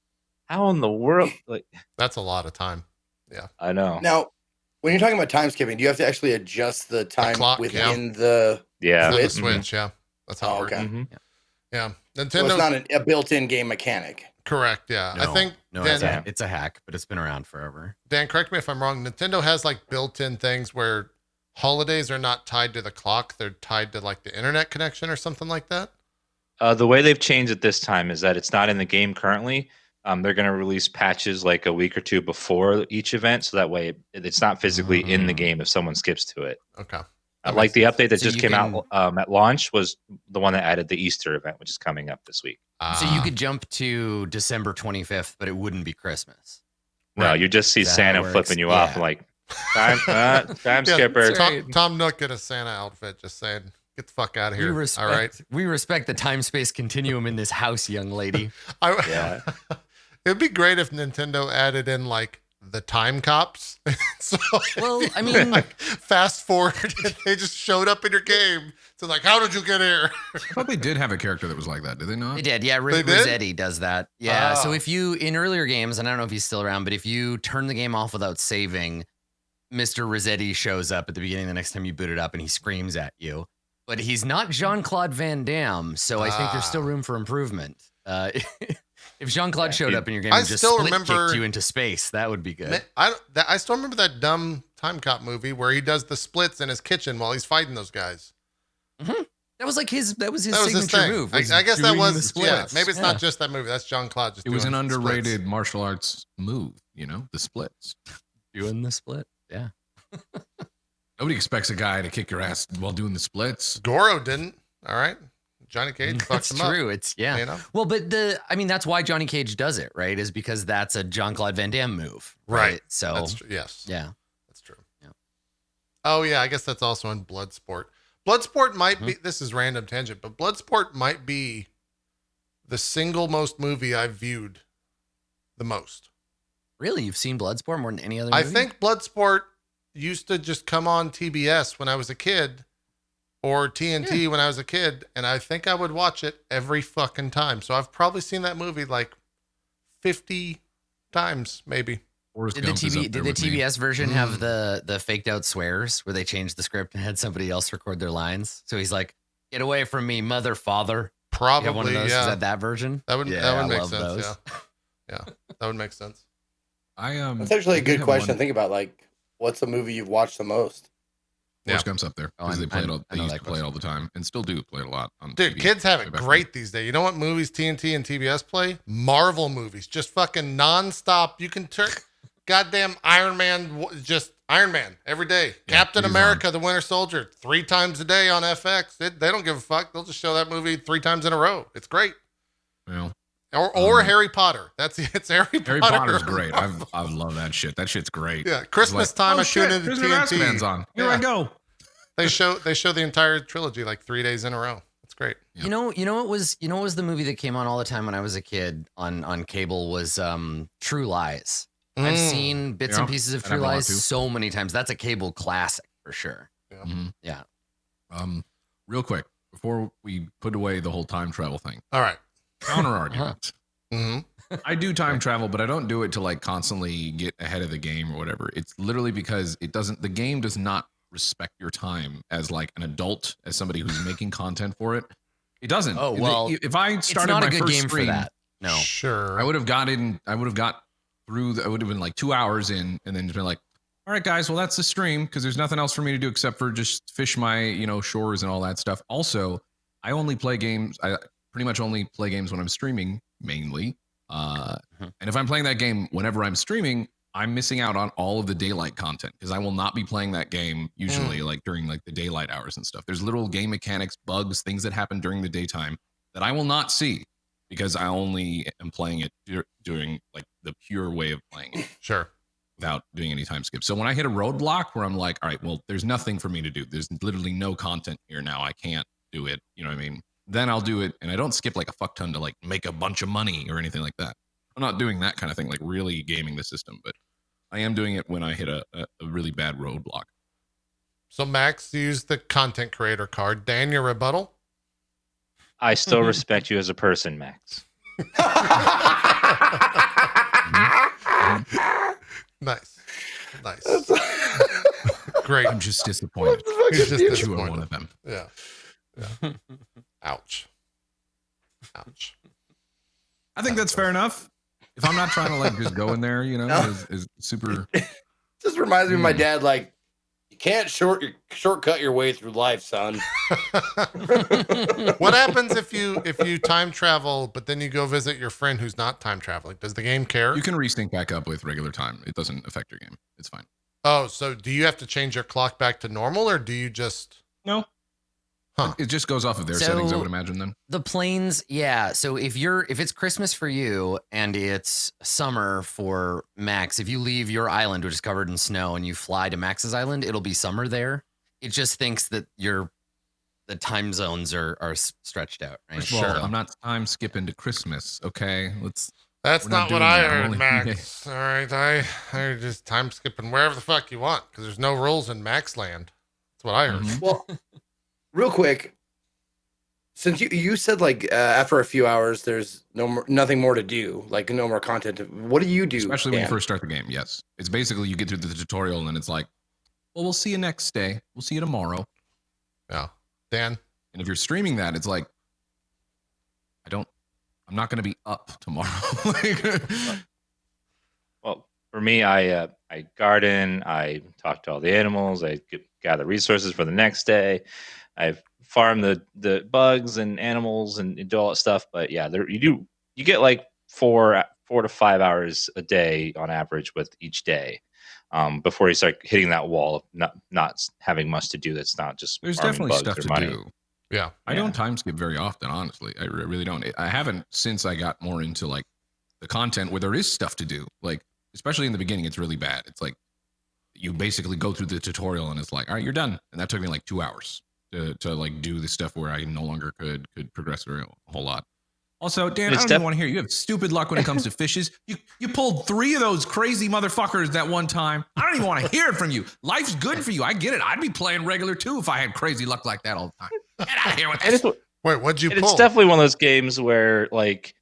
Speaker 6: how in the world? Like,
Speaker 1: That's a lot of time.
Speaker 6: I know.
Speaker 3: Now, when you're talking about time skipping, do you have to actually adjust the time
Speaker 1: clock,
Speaker 3: within the?
Speaker 6: Yeah.
Speaker 1: Within the
Speaker 3: Switch?
Speaker 1: Switch, yeah. That's how
Speaker 3: Oh,
Speaker 1: it works.
Speaker 3: okay.
Speaker 6: Mhm.
Speaker 1: Yeah.
Speaker 3: So
Speaker 1: Nintendo,
Speaker 3: it's not a built-in game mechanic.
Speaker 1: correct, yeah. I think,
Speaker 2: no,
Speaker 1: Dan,
Speaker 2: it's a hack, but it's been around forever.
Speaker 1: Dan, correct me if I'm wrong. Nintendo has like built-in things where holidays are not tied to the clock. They're tied to like the internet connection or something like that.
Speaker 6: The way they've changed it this time is that it's not in the game currently. They're going to release patches like a week or two before each event, so that way it's not physically in the game if someone skips to it.
Speaker 1: Okay.
Speaker 6: Like the update that
Speaker 2: So
Speaker 6: just
Speaker 2: you
Speaker 6: came
Speaker 2: can-
Speaker 6: out at launch was the one that added the Easter event, which is coming up this week.
Speaker 2: So you could jump to December 25th, but it wouldn't be Christmas.
Speaker 6: No, you just see
Speaker 2: Is that how
Speaker 6: Santa
Speaker 2: it works?
Speaker 6: flipping you off
Speaker 2: Yeah.
Speaker 6: like time skipper.
Speaker 2: that's right.
Speaker 1: Tom Nook in a Santa outfit, just saying, get the fuck out of here. All right.
Speaker 2: We respect the time-space continuum in this house, young lady.
Speaker 6: Yeah.
Speaker 1: It'd be great if Nintendo added in like the time cops. So
Speaker 2: Well, I
Speaker 1: if you,
Speaker 2: mean-
Speaker 1: like, fast forward and they just showed up in your game. So like, how did you get here?
Speaker 4: I thought they did have a character that was like that. Did they not?
Speaker 2: They did, yeah.
Speaker 1: They did?
Speaker 2: Rossetti does that. Yeah. So
Speaker 1: Oh.
Speaker 2: if you, in earlier games, and I don't know if he's still around, but if you turn the game off without saving, Mr. Rossetti shows up at the beginning the next time you boot it up and he screams at you. But he's not Jean-Claude Van Damme, so I think there's still room for improvement. If Jean-Claude showed up in your game
Speaker 1: I
Speaker 2: and just
Speaker 1: still
Speaker 2: split
Speaker 1: remember-
Speaker 2: kicked you into space, that would be good.
Speaker 1: I still remember that dumb time cop movie where he does the splits in his kitchen while he's fighting those guys.
Speaker 2: That was like his
Speaker 1: That was his
Speaker 2: signature
Speaker 1: thing.
Speaker 2: move.
Speaker 1: I
Speaker 2: was
Speaker 1: guess that
Speaker 2: doing
Speaker 1: was
Speaker 2: the
Speaker 1: yeah.
Speaker 2: splits.
Speaker 1: Maybe it's
Speaker 2: Yeah.
Speaker 1: not just that movie. That's John Claude. Just
Speaker 4: It was an
Speaker 1: doing
Speaker 4: underrated
Speaker 1: splits.
Speaker 4: martial arts move, the splits.
Speaker 2: doing the split. Yeah.
Speaker 4: Nobody expects a guy to kick your ass while doing the splits.
Speaker 1: Goro didn't. All right, Johnny Cage fucked
Speaker 2: That's
Speaker 1: him up.
Speaker 2: true. It's yeah.
Speaker 1: You know?
Speaker 2: Well, but that's why Johnny Cage does it, right? Is because that's a Jean-Claude Van Damme move.
Speaker 1: Right.
Speaker 2: So
Speaker 1: That's true. Yes.
Speaker 2: yeah.
Speaker 1: That's true.
Speaker 2: Yeah.
Speaker 1: Oh yeah, I guess that's also in Bloodsport. Bloodsport might be. This is random tangent, but Bloodsport might be the single most movie I've viewed the most.
Speaker 2: Really? You've seen Bloodsport more than any other
Speaker 1: I
Speaker 2: movie?
Speaker 1: think Bloodsport used to just come on TBS when I was a kid, or TNT when I was a kid, and I think I would watch it every fucking time. So I've probably seen that movie like 50 times, maybe.
Speaker 4: Forrest
Speaker 2: Did the
Speaker 4: Gump is up
Speaker 2: Did
Speaker 4: there
Speaker 2: the
Speaker 4: with me.
Speaker 2: TBS version have the faked out swears where they changed the script and had somebody else record their lines? So he's like, "Get away from me, mother father." You have one of
Speaker 1: Probably,
Speaker 2: those?
Speaker 1: yeah.
Speaker 2: Is that version?
Speaker 1: That would
Speaker 2: I
Speaker 1: make
Speaker 2: love
Speaker 1: sense.
Speaker 2: those.
Speaker 1: Yeah, that would make sense.
Speaker 3: That's actually
Speaker 4: I
Speaker 3: a
Speaker 4: did
Speaker 3: good
Speaker 4: have
Speaker 3: question.
Speaker 4: one-
Speaker 3: Think about like, what's the movie you've watched the most?
Speaker 4: Forrest Gump's up there
Speaker 2: Oh,
Speaker 4: because they play it.
Speaker 2: I
Speaker 4: They
Speaker 2: know
Speaker 4: used
Speaker 2: that
Speaker 4: to play it all the time and still do play it a lot on
Speaker 1: Dude,
Speaker 4: TV.
Speaker 1: kids have
Speaker 4: way
Speaker 1: it
Speaker 4: back
Speaker 1: great these days. You know what movies TNT and TBS play? Marvel movies, just fucking nonstop. You can turn goddamn Iron Man, just Iron Man every day.
Speaker 4: Yeah,
Speaker 1: Captain
Speaker 4: he's
Speaker 1: America, the Winter Soldier, 3 times a day on FX. They don't give a fuck. They'll just show that movie 3 times in a row. It's great.
Speaker 4: Well,
Speaker 1: Or Harry Potter. It's Harry Potter.
Speaker 4: Harry Potter's great. I love that shit. That shit's great.
Speaker 1: Yeah, Christmas time I tune into
Speaker 4: Prisoner of Azkaban's
Speaker 1: TNT.
Speaker 4: on. Here
Speaker 1: Yeah.
Speaker 4: I go.
Speaker 1: They show the entire trilogy like 3 days in a row. It's great.
Speaker 4: Yep.
Speaker 2: You know what was the movie that came on all the time when I was a kid on cable was True Lies. I've seen bits and
Speaker 4: Yeah,
Speaker 2: pieces of
Speaker 4: that
Speaker 2: True
Speaker 4: happened a lot
Speaker 2: Lies
Speaker 4: too.
Speaker 2: so many times. That's a cable classic for sure.
Speaker 4: Mhm.
Speaker 2: Yeah.
Speaker 4: Real quick before we put away the whole time travel thing,
Speaker 1: All right.
Speaker 4: counter argument.
Speaker 1: Mm-hmm.
Speaker 4: I do time travel, but I don't do it to like constantly get ahead of the game or whatever. It's literally because the game does not respect your time as like an adult, as somebody who's making content for it. It doesn't.
Speaker 2: Oh, well,
Speaker 4: if I
Speaker 2: It's
Speaker 4: started
Speaker 2: not
Speaker 4: my
Speaker 2: a good
Speaker 4: first
Speaker 2: game
Speaker 4: stream,
Speaker 2: for that. No.
Speaker 1: Sure.
Speaker 4: I would have got through. I would have been like 2 hours in, and then just been like, all right, guys, well, that's the stream because there's nothing else for me to do except for just fish my, shores and all that stuff. Also, I only play games. I pretty much only play games when I'm streaming mainly. And if I'm playing that game whenever I'm streaming, I'm missing out on all of the daylight content because I will not be playing that game usually like during like the daylight hours and stuff. There's little game mechanics, bugs, things that happen during the daytime that I will not see because I only am playing it during like the pure way of playing it.
Speaker 1: Sure.
Speaker 4: Without doing any time skip. So when I hit a roadblock where I'm like, all right, well, there's nothing for me to do. There's literally no content here now. I can't do it. You know what I mean? Then I'll do it. And I don't skip like a fuck ton to like make a bunch of money or anything like that. I'm not doing that kind of thing, like really gaming the system, but I am doing it when I hit a really bad roadblock.
Speaker 1: So Max used the content creator card. Dan, your rebuttal?
Speaker 6: I still respect you as a person, Max.
Speaker 1: Nice. Great.
Speaker 4: I'm just disappointed.
Speaker 1: He's just
Speaker 4: You are
Speaker 1: disappointed.
Speaker 4: one of them.
Speaker 1: Yeah. Ouch.
Speaker 4: I think that's fair enough. If I'm not trying to like just go in there,
Speaker 3: No.
Speaker 4: is super.
Speaker 3: Just reminds me of my dad. Like, you can't shortcut your way through life, son.
Speaker 1: What happens if you time travel, but then you go visit your friend who's not time traveling? Does the game care?
Speaker 4: You can resync back up with regular time. It doesn't affect your game. It's fine.
Speaker 1: Oh, so do you have to change your clock back to normal, or do you just?
Speaker 4: No.
Speaker 1: Huh.
Speaker 4: It just goes off of their
Speaker 2: So-
Speaker 4: settings, I would imagine then.
Speaker 2: The planes, yeah. So if it's Christmas for you and it's summer for Max, if you leave your island, which is covered in snow, and you fly to Max's island, it'll be summer there. It just thinks that the time zones are stretched out, right?
Speaker 4: First of all,
Speaker 1: Sure.
Speaker 4: I'm not time skipping to Christmas. Okay,
Speaker 1: That's
Speaker 4: We're not
Speaker 1: not what
Speaker 4: doing
Speaker 1: I
Speaker 4: that.
Speaker 1: heard,
Speaker 4: Only-
Speaker 1: Max. All right, I just time skipping wherever the fuck you want because there's no rules in Max land. That's what I heard.
Speaker 4: Mhm.
Speaker 3: Well, real quick, since you said like after a few hours, there's nothing more to do, like no more content. What do you do?
Speaker 4: Especially when you
Speaker 3: Dan?
Speaker 4: first start the game. Yes, it's basically you get through the tutorial and then it's like, well, we'll see you next day. We'll see you tomorrow.
Speaker 1: Yeah, Dan.
Speaker 4: And if you're streaming that, it's like, I'm not going to be up tomorrow. Like,
Speaker 6: Well, for me, I garden. I talk to all the animals. I gather resources for the next day. I farm the bugs and animals and do all that stuff. But yeah, you get like 4 to 5 hours a day on average with each day before you start hitting that wall of not having much to do. That's not just
Speaker 4: There's
Speaker 6: farming
Speaker 4: definitely
Speaker 6: bugs
Speaker 4: stuff
Speaker 6: or
Speaker 4: to
Speaker 6: money.
Speaker 4: do.
Speaker 1: Yeah,
Speaker 4: I don't time skip very often, honestly. I really don't. I haven't since I got more into like the content where there is stuff to do. Like, especially in the beginning, it's really bad. It's like you basically go through the tutorial and it's like, all right, you're done. And that took me like 2 hours to like do the stuff where I no longer could progress very a whole lot. Also, Dan,
Speaker 6: It's
Speaker 4: I don't even want to hear you have stupid luck when it comes to fishes. You pulled 3 of those crazy motherfuckers that one time. I don't even want to hear it from you. Life's good for you. I get it. I'd be playing regular too if I had crazy luck like that all the time. Get out of here with
Speaker 6: And
Speaker 4: this.
Speaker 1: Wait, what'd you
Speaker 6: And
Speaker 1: pull?
Speaker 6: it's definitely one of those games where like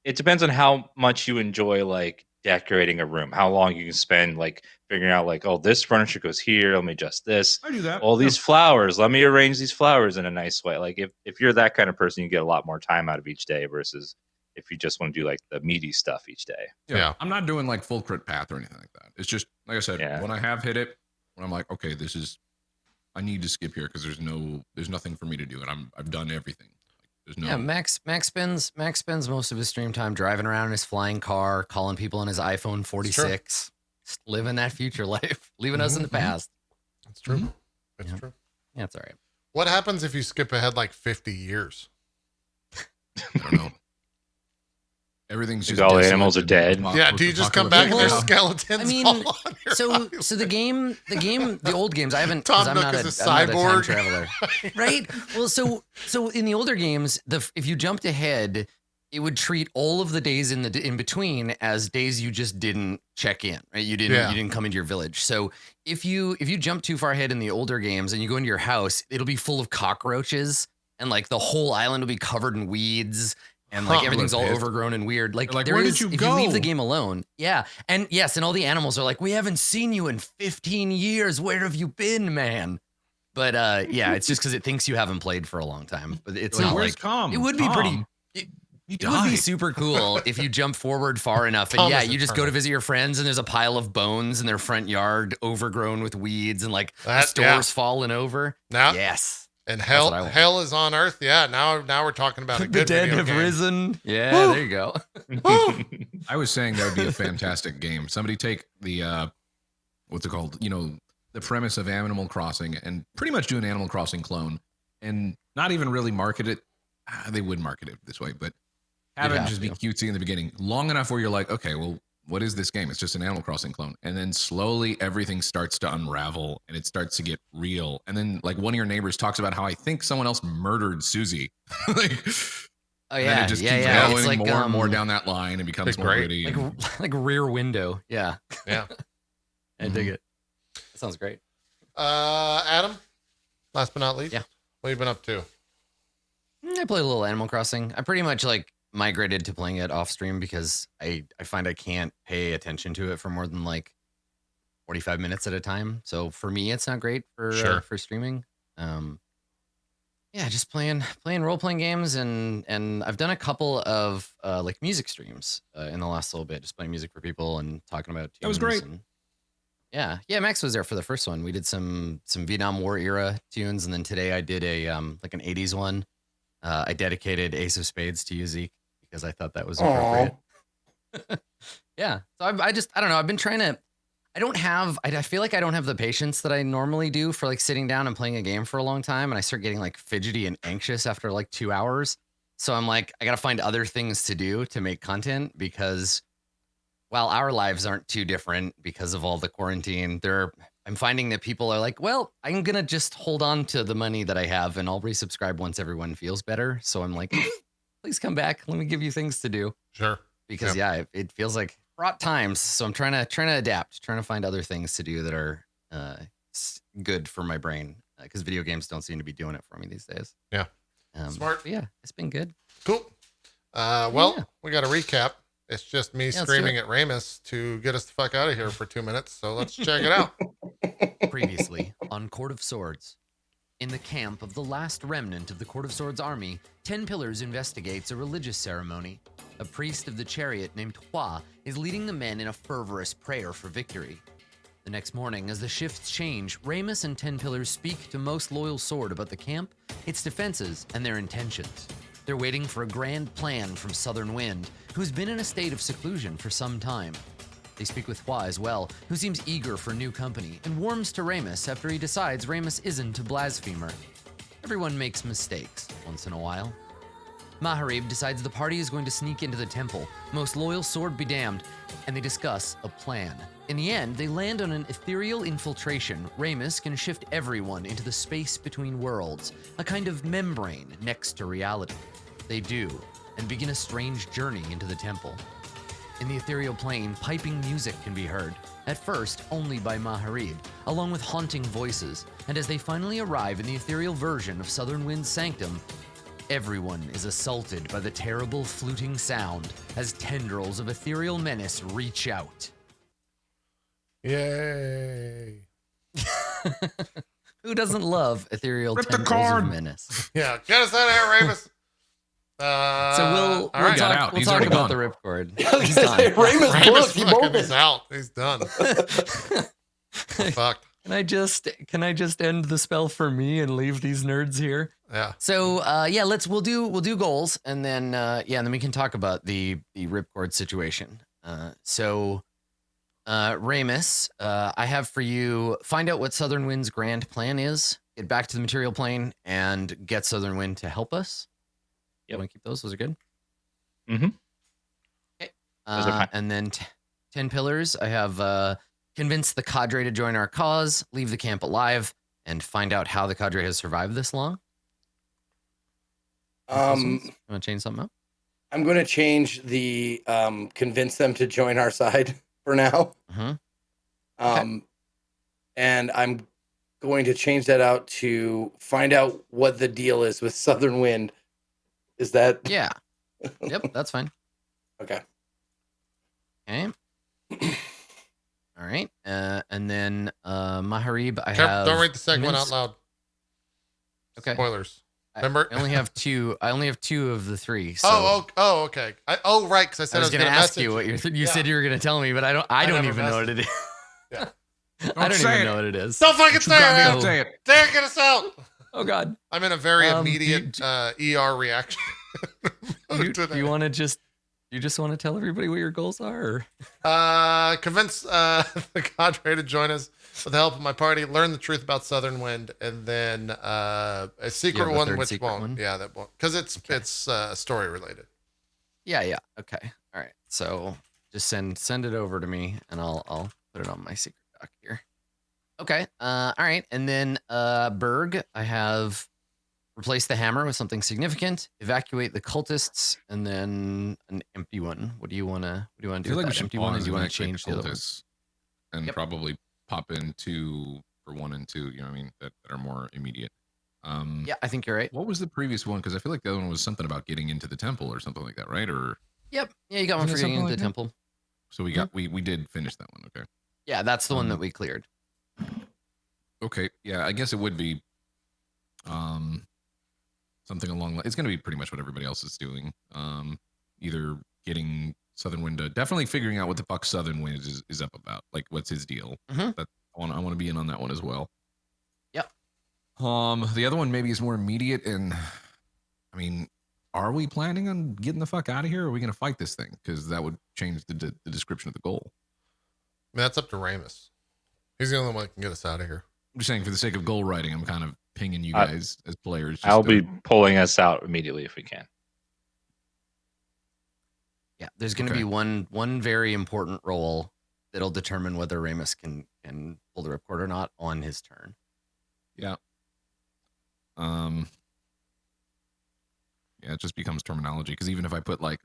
Speaker 6: it depends on how much you enjoy like decorating a room. How long you can spend like figuring out like, oh, this furniture goes here. Let me adjust this.
Speaker 4: I do that.
Speaker 6: All these flowers. Let me arrange these flowers in a nice way. Like if you're that kind of person, you get a lot more time out of each day versus if you just want to do like the meaty stuff each day.
Speaker 1: Yeah.
Speaker 4: I'm not doing like full crit path or anything like that. It's just like I said, when I have hit it, when I'm like, okay, I need to skip here because there's nothing for me to do, and I've done everything. Like, there's no.
Speaker 2: Yeah, Max spends most of his stream time driving around in his flying car, calling people on his iPhone 46, just living that future life, leaving us in the past.
Speaker 1: That's true. It's true.
Speaker 2: Yeah, it's all right.
Speaker 1: What happens if you skip ahead like 50 years?
Speaker 4: I don't know. Everything's just
Speaker 6: all the animals are dead.
Speaker 1: Yeah, do you just come back and there's skeletons?
Speaker 2: I mean,
Speaker 1: all on your
Speaker 2: so
Speaker 1: highway?
Speaker 2: the old games, I haven't.
Speaker 1: Tom
Speaker 2: 'cause I'm
Speaker 1: Nook
Speaker 2: not
Speaker 1: is a
Speaker 2: I'm not
Speaker 1: cyborg.
Speaker 2: time traveler, right? Well, so in the older games, if you jumped ahead, it would treat all of the days in between as days you just didn't check in, right? You didn't come into your village. So if you jump too far ahead in the older games and you go into your house, it'll be full of cockroaches and like the whole island will be covered in weeds. And like everything's all overgrown and weird. Like,
Speaker 4: where did you
Speaker 2: if
Speaker 4: go?
Speaker 2: you leave the game alone, and yes, and all the animals are like, we haven't seen you in 15 years. Where have you been, man? But it's just because it thinks you haven't played for a long time. But it's not
Speaker 4: where's
Speaker 2: like
Speaker 4: Tom?
Speaker 2: it would be pretty.
Speaker 4: Tom?
Speaker 2: It would be super cool if you jump forward far enough, and
Speaker 1: Tom is
Speaker 2: you just go
Speaker 1: eternal.
Speaker 2: to visit your friends, and there's a pile of bones in their front yard, overgrown with weeds, and like the
Speaker 1: That-
Speaker 2: store's falling over.
Speaker 1: Now,
Speaker 2: Yes.
Speaker 1: and
Speaker 2: what I want.
Speaker 1: hell is on earth. Yeah, now we're talking about a
Speaker 2: The
Speaker 1: good
Speaker 2: dead
Speaker 1: video
Speaker 2: have
Speaker 1: game.
Speaker 2: risen. Yeah,
Speaker 1: Woo.
Speaker 2: there you go.
Speaker 4: I was saying that would be a fantastic game. Somebody take the what's it called? The premise of Animal Crossing and pretty much do an Animal Crossing clone and not even really market it. They would market it this way, but have
Speaker 2: You'd
Speaker 4: it
Speaker 2: have
Speaker 4: just be
Speaker 2: to.
Speaker 4: cutesy in the beginning, long enough where you're like, okay, well, what is this game? It's just an Animal Crossing clone. And then slowly everything starts to unravel and it starts to get real. And then like one of your neighbors talks about how I think someone else murdered Susie. like,
Speaker 2: Oh
Speaker 4: and
Speaker 2: yeah,
Speaker 4: then it just keeps
Speaker 2: yeah.
Speaker 4: going
Speaker 2: It's like
Speaker 4: more and more down that line and becomes
Speaker 1: It's
Speaker 4: more
Speaker 1: great.
Speaker 4: gritty. and-
Speaker 2: like Rear Window. Yeah,
Speaker 1: Yeah.
Speaker 2: I dig it. That sounds great.
Speaker 1: Adam, last but not least.
Speaker 2: Yeah.
Speaker 1: What have you been up to?
Speaker 2: I play a little Animal Crossing. I pretty much like migrated to playing it off stream because I find I can't pay attention to it for more than like 45 minutes at a time. So for me, it's not great for streaming. Just playing role playing games and I've done a couple of like music streams in the last little bit, just playing music for people and talking about tunes.
Speaker 4: That was great.
Speaker 2: And, yeah, Max was there for the first one. We did some Vietnam War era tunes, and then today I did a like an 80s one. I dedicated Ace of Spades to you, Zeke, because I thought that was appropriate. Yeah. So I don't know. I've been trying to, I feel like I don't have the patience that I normally do for like sitting down and playing a game for a long time. And I start getting like fidgety and anxious after like 2 hours. So I'm like, I got to find other things to do to make content because while our lives aren't too different because of all the quarantine, I'm finding that people are like, well, I'm going to just hold on to the money that I have and I'll resubscribe once everyone feels better. So I'm like, please come back. Let me give you things to do.
Speaker 1: Sure.
Speaker 2: Because it feels like fraught times. So I'm trying to adapt, trying to find other things to do that are good for my brain because video games don't seem to be doing it for me these days.
Speaker 1: Yeah.
Speaker 2: Smart. But yeah, it's been good.
Speaker 1: Cool. We got to recap. It's just me screaming at Ramus to get us the fuck out of here for 2 minutes. So let's check it out.
Speaker 2: Previously on Court of Swords. In the camp of the last remnant of the Court of Swords army, 10 Pillars investigates a religious ceremony. A priest of the chariot named Hua is leading the men in a fervorous prayer for victory. The next morning, as the shifts change, Ramus and 10 Pillars speak to Most Loyal Sword about the camp, its defenses, and their intentions. They're waiting for a grand plan from Southern Wind, who's been in a state of seclusion for some time. They speak with Hua as well, who seems eager for new company and warms to Ramus after he decides Ramus isn't a blasphemer. Everyone makes mistakes once in a while. Maharib decides the party is going to sneak into the temple, Most Loyal Sword be damned, and they discuss a plan. In the end, they land on an ethereal infiltration. Ramus can shift everyone into the space between worlds, a kind of membrane next to reality. They do, and begin a strange journey into the temple. In the ethereal plane, piping music can be heard, at first only by Maharib, along with haunting voices, and as they finally arrive in the ethereal version of Southern Wind's sanctum, Everyone is assaulted by the terrible fluting sound as tendrils of ethereal menace reach out.
Speaker 1: Yay.
Speaker 2: Who doesn't love ethereal
Speaker 4: Rip the
Speaker 2: tendrils
Speaker 4: cord.
Speaker 2: of menace?
Speaker 1: Yeah, get us out of here, Ramus.
Speaker 2: So we'll
Speaker 1: all right.
Speaker 4: got out.
Speaker 2: we'll
Speaker 4: He's
Speaker 2: talk
Speaker 4: already
Speaker 2: about
Speaker 4: gone.
Speaker 2: the ripcord.
Speaker 3: I was
Speaker 2: He's
Speaker 3: gonna say,
Speaker 2: done.
Speaker 3: Ramus
Speaker 1: Ramus
Speaker 3: booked. He
Speaker 1: fucking
Speaker 3: bolted.
Speaker 1: is out. He's done. Fucked.
Speaker 2: Can I just end the spell for me and leave these nerds here?
Speaker 1: Yeah.
Speaker 2: So we'll do goals and then and then we can talk about the ripcord situation. Ramus, I have for you, find out what Southern Wind's grand plan is, get back to the material plane, and get Southern Wind to help us. You
Speaker 6: Yep.
Speaker 2: want to keep those? Those are good.
Speaker 6: Mhm.
Speaker 2: Okay.
Speaker 6: Those are fine.
Speaker 2: And then 10 pillars. I have convince the cadre to join our cause, leave the camp alive, and find out how the cadre has survived this long. You want to change something up?
Speaker 3: I'm going to change the convince them to join our side for now.
Speaker 2: Okay.
Speaker 3: And I'm going to change that out to find out what the deal is with Southern Wind. Is that
Speaker 2: Yeah. Yep, that's fine.
Speaker 3: okay?
Speaker 2: Okay. All right. And then Maharib, I
Speaker 1: Careful,
Speaker 2: have.
Speaker 1: don't read the second one out
Speaker 2: convinced-
Speaker 1: loud.
Speaker 2: Okay.
Speaker 1: Spoilers.
Speaker 2: I
Speaker 1: Remember?
Speaker 2: only have two. I only have two of the three. So
Speaker 1: Okay. Right, because I said
Speaker 2: I was going to
Speaker 1: gonna
Speaker 2: ask
Speaker 1: message
Speaker 2: you what you
Speaker 1: Yeah.
Speaker 2: said you were going to tell me, but I don't
Speaker 1: never
Speaker 2: even know what it is.
Speaker 1: Yeah.
Speaker 2: I don't
Speaker 4: say
Speaker 2: even
Speaker 4: it.
Speaker 2: know what it is.
Speaker 1: Don't fucking say
Speaker 4: Goddamn
Speaker 1: it.
Speaker 4: say it.
Speaker 1: Dare get us out.
Speaker 2: Oh God.
Speaker 1: I'm in a very
Speaker 2: Do
Speaker 1: immediate ER reaction.
Speaker 2: Do
Speaker 1: today.
Speaker 2: you want to just want to tell everybody what your goals are? Or?
Speaker 1: Convince the cadre to join us with the help of my party, learn the truth about Southern Wind, and then a secret
Speaker 2: have a
Speaker 1: one
Speaker 2: third
Speaker 1: which
Speaker 2: secret
Speaker 1: won't.
Speaker 2: one?
Speaker 1: Yeah, that won't. Because it's story related.
Speaker 2: Yeah. Okay. All right. So just send it over to me, and I'll put it on my secret doc here. Okay. All right. And then Berg, I have replace the hammer with something significant, evacuate the cultists, and then an empty one. What do you wanna do
Speaker 4: I
Speaker 2: with
Speaker 4: feel like we
Speaker 2: that
Speaker 4: should
Speaker 2: empty one? And
Speaker 4: pause
Speaker 2: do you
Speaker 4: and
Speaker 2: want to
Speaker 4: actually
Speaker 2: change the other one?
Speaker 4: cultists and
Speaker 2: Yep.
Speaker 4: probably pop in 2 for 1 and 2. You know what I mean? That are more immediate.
Speaker 2: Yeah, I think you're right.
Speaker 4: What was the previous one? Because I feel like the other one was something about getting into the temple or something like that, right? Or
Speaker 2: Yep. Yeah, you got one
Speaker 4: Isn't
Speaker 2: for
Speaker 4: it
Speaker 2: getting
Speaker 4: something
Speaker 2: into
Speaker 4: like
Speaker 2: the
Speaker 4: that?
Speaker 2: temple.
Speaker 4: so we got we did finish that one. Okay.
Speaker 2: Yeah, that's the one that
Speaker 4: Um,
Speaker 2: we cleared.
Speaker 4: Okay. Yeah, I guess it would be something along it's going to be pretty much what everybody else is doing. Either getting Southern Wind to definitely figuring out what the fuck Southern Wind is up about. Like what's his deal?
Speaker 2: Mhm.
Speaker 4: That I want to be in on that one as well.
Speaker 2: Yep.
Speaker 4: The other one maybe is more immediate, and I mean, are we planning on getting the fuck out of here, or are we going to fight this thing? Because that would change the description of the goal.
Speaker 1: I mean, that's up to Ramus. He's the only one that can get us out of here.
Speaker 4: I'm just saying, for the sake of goal writing, I'm kind of pinging you
Speaker 6: I-
Speaker 4: guys as players. just
Speaker 6: I'll
Speaker 4: to-
Speaker 6: be pulling us out immediately if we can.
Speaker 2: Yeah, there's going to
Speaker 4: Okay.
Speaker 2: be one very important roll that'll determine whether Ramus can pull the ripcord or not on his turn.
Speaker 4: Yeah, it just becomes terminology, because even if I put like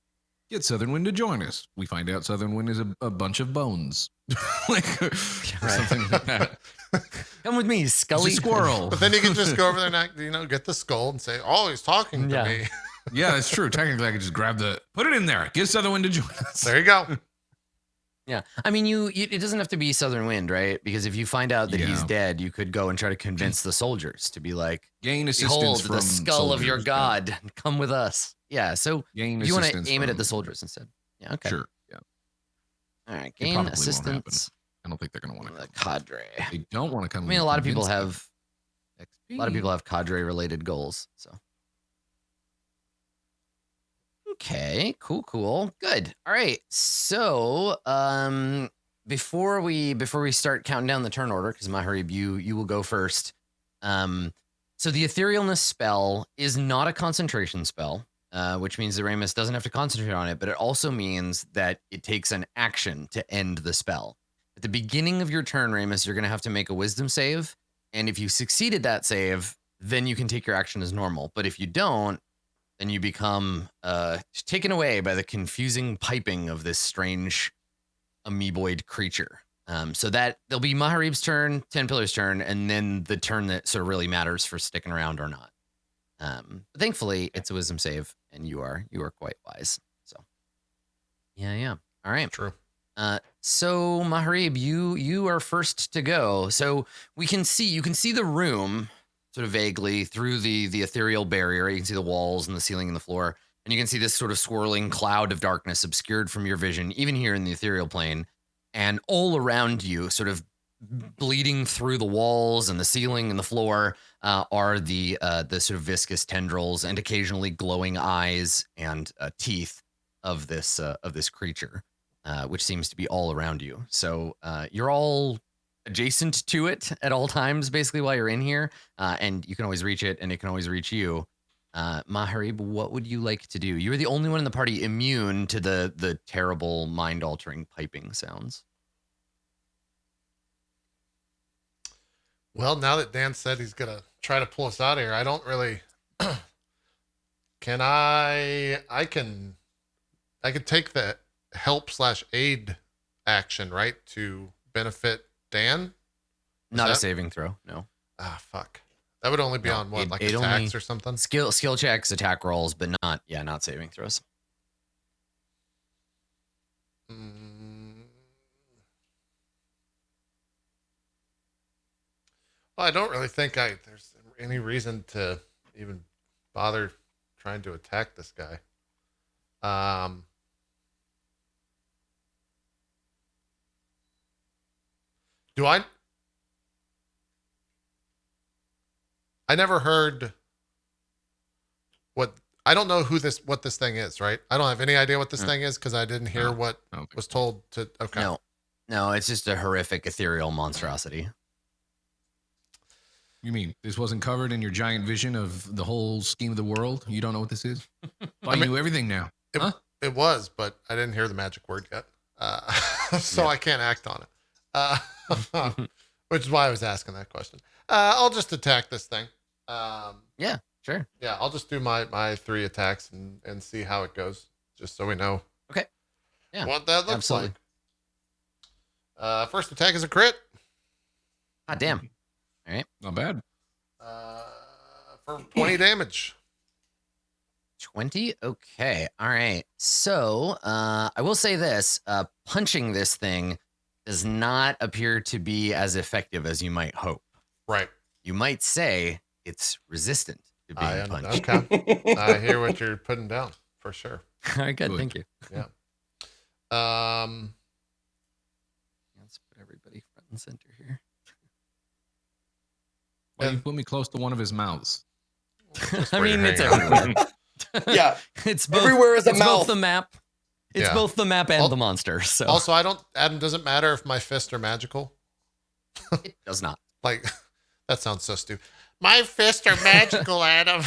Speaker 4: get Southern Wind to join us, we find out Southern Wind is a bunch of bones, like or something like that.
Speaker 2: Come with me,
Speaker 4: It's
Speaker 2: Scully.
Speaker 4: a squirrel.
Speaker 1: But then you can just go over there and get the skull and say, "Oh, he's talking to
Speaker 2: Yeah.
Speaker 1: me."
Speaker 4: Yeah, that's true. Technically, I could just grab put it in there. Get Southern Wind to join us.
Speaker 1: There you go.
Speaker 2: Yeah, I mean, it doesn't have to be Southern Wind, right? Because if you find out that he's
Speaker 4: Yeah.
Speaker 2: dead, you could go and try to convince the soldiers to be like,
Speaker 4: Gain assistance
Speaker 2: "Behold,
Speaker 4: from
Speaker 2: the skull of your
Speaker 4: soldiers,
Speaker 2: god, come with us." Yeah, so
Speaker 4: yeah. Gain
Speaker 2: if you want to
Speaker 4: assistance
Speaker 2: aim it at
Speaker 4: from-
Speaker 2: the soldiers instead. Yeah, okay.
Speaker 4: Sure. Yeah.
Speaker 2: All right,
Speaker 4: It
Speaker 2: gain
Speaker 4: probably won't
Speaker 2: assistance.
Speaker 4: I don't think they're gonna want
Speaker 2: from
Speaker 4: to
Speaker 2: the cadre.
Speaker 4: They don't want to come.
Speaker 2: I mean, a lot of people
Speaker 4: convince
Speaker 2: have
Speaker 4: them.
Speaker 2: a lot of people have cadre related goals. So okay, cool, good. All right, so before we start counting down the turn order, because Maharib, you will go first. So the etherealness spell is not a concentration spell, which means that Ramus doesn't have to concentrate on it, but it also means that it takes an action to end the spell. At the beginning of your turn, Ramus, you're going to have to make a wisdom save. And if you succeeded that save, then you can take your action as normal. But if you don't, then you become taken away by the confusing piping of this strange amoeboid creature. So that there'll be Maharib's turn, 10 Pillars' turn, and then the turn that sort of really matters for sticking around or not. But thankfully, it's a wisdom save, and you are quite wise. So, yeah. All right.
Speaker 1: True.
Speaker 2: So Maharib, you are first to go. So you can see the room sort of vaguely through the ethereal barrier. You can see the walls and the ceiling and the floor, and you can see this sort of swirling cloud of darkness obscured from your vision, even here in the ethereal plane. And all around you, sort of bleeding through the walls and the ceiling and the floor, are the sort of viscous tendrils and occasionally glowing eyes and teeth of this creature. Which seems to be all around you. So you're all adjacent to it at all times, basically, while you're in here. And you can always reach it, and it can always reach you. Maharib, what would you like to do? You're the only one in the party immune to the terrible, mind-altering piping sounds.
Speaker 1: Well, now that Dan said he's going to try to pull us out of here, I don't really... I can take the help/aid action, right, to benefit Dan?
Speaker 2: Not a saving throw, no.
Speaker 1: Ah, fuck. That would only be on what, like attacks or something?
Speaker 2: Skill checks, attack rolls, but not saving throws.
Speaker 1: Well, I don't really think there's any reason to even bother trying to attack this guy. Do I never heard I don't know what this thing is, right? I don't have any idea what this thing is because I didn't hear what was told to. Okay.
Speaker 2: No, it's just a horrific ethereal monstrosity.
Speaker 4: You mean this wasn't covered in your giant vision of the whole scheme of the world? You don't know what this is? I knew everything now.
Speaker 1: It was, but I didn't hear the magic word yet. So I can't act on it. Which is why I was asking that question. I'll just attack this thing.
Speaker 2: Yeah, sure.
Speaker 1: Yeah, I'll just do my 3 attacks and see how it goes, just so we know.
Speaker 2: Okay. Yeah.
Speaker 1: What that looks like. First attack is a crit.
Speaker 2: Ah, damn. All right.
Speaker 4: Not bad.
Speaker 1: For 20 damage.
Speaker 2: 20? Okay. All right. So I will say this. Punching this thing does not appear to be as effective as you might hope.
Speaker 1: Right.
Speaker 2: You might say it's resistant to being punched.
Speaker 1: Okay. I hear what you're putting down, for sure.
Speaker 2: All right, good. Thank you.
Speaker 1: Yeah.
Speaker 2: Let's put everybody front and center here.
Speaker 4: Well, you put me close to one of his mouths.
Speaker 2: I mean, it's everywhere.
Speaker 3: Yeah.
Speaker 2: It's both,
Speaker 3: everywhere is a mouth.
Speaker 2: Both the map. It's both the map and the monster. So
Speaker 1: also, Adam, does it matter if my fists are magical?
Speaker 2: It does not.
Speaker 1: Like, that sounds so stupid. My fists are magical, Adam.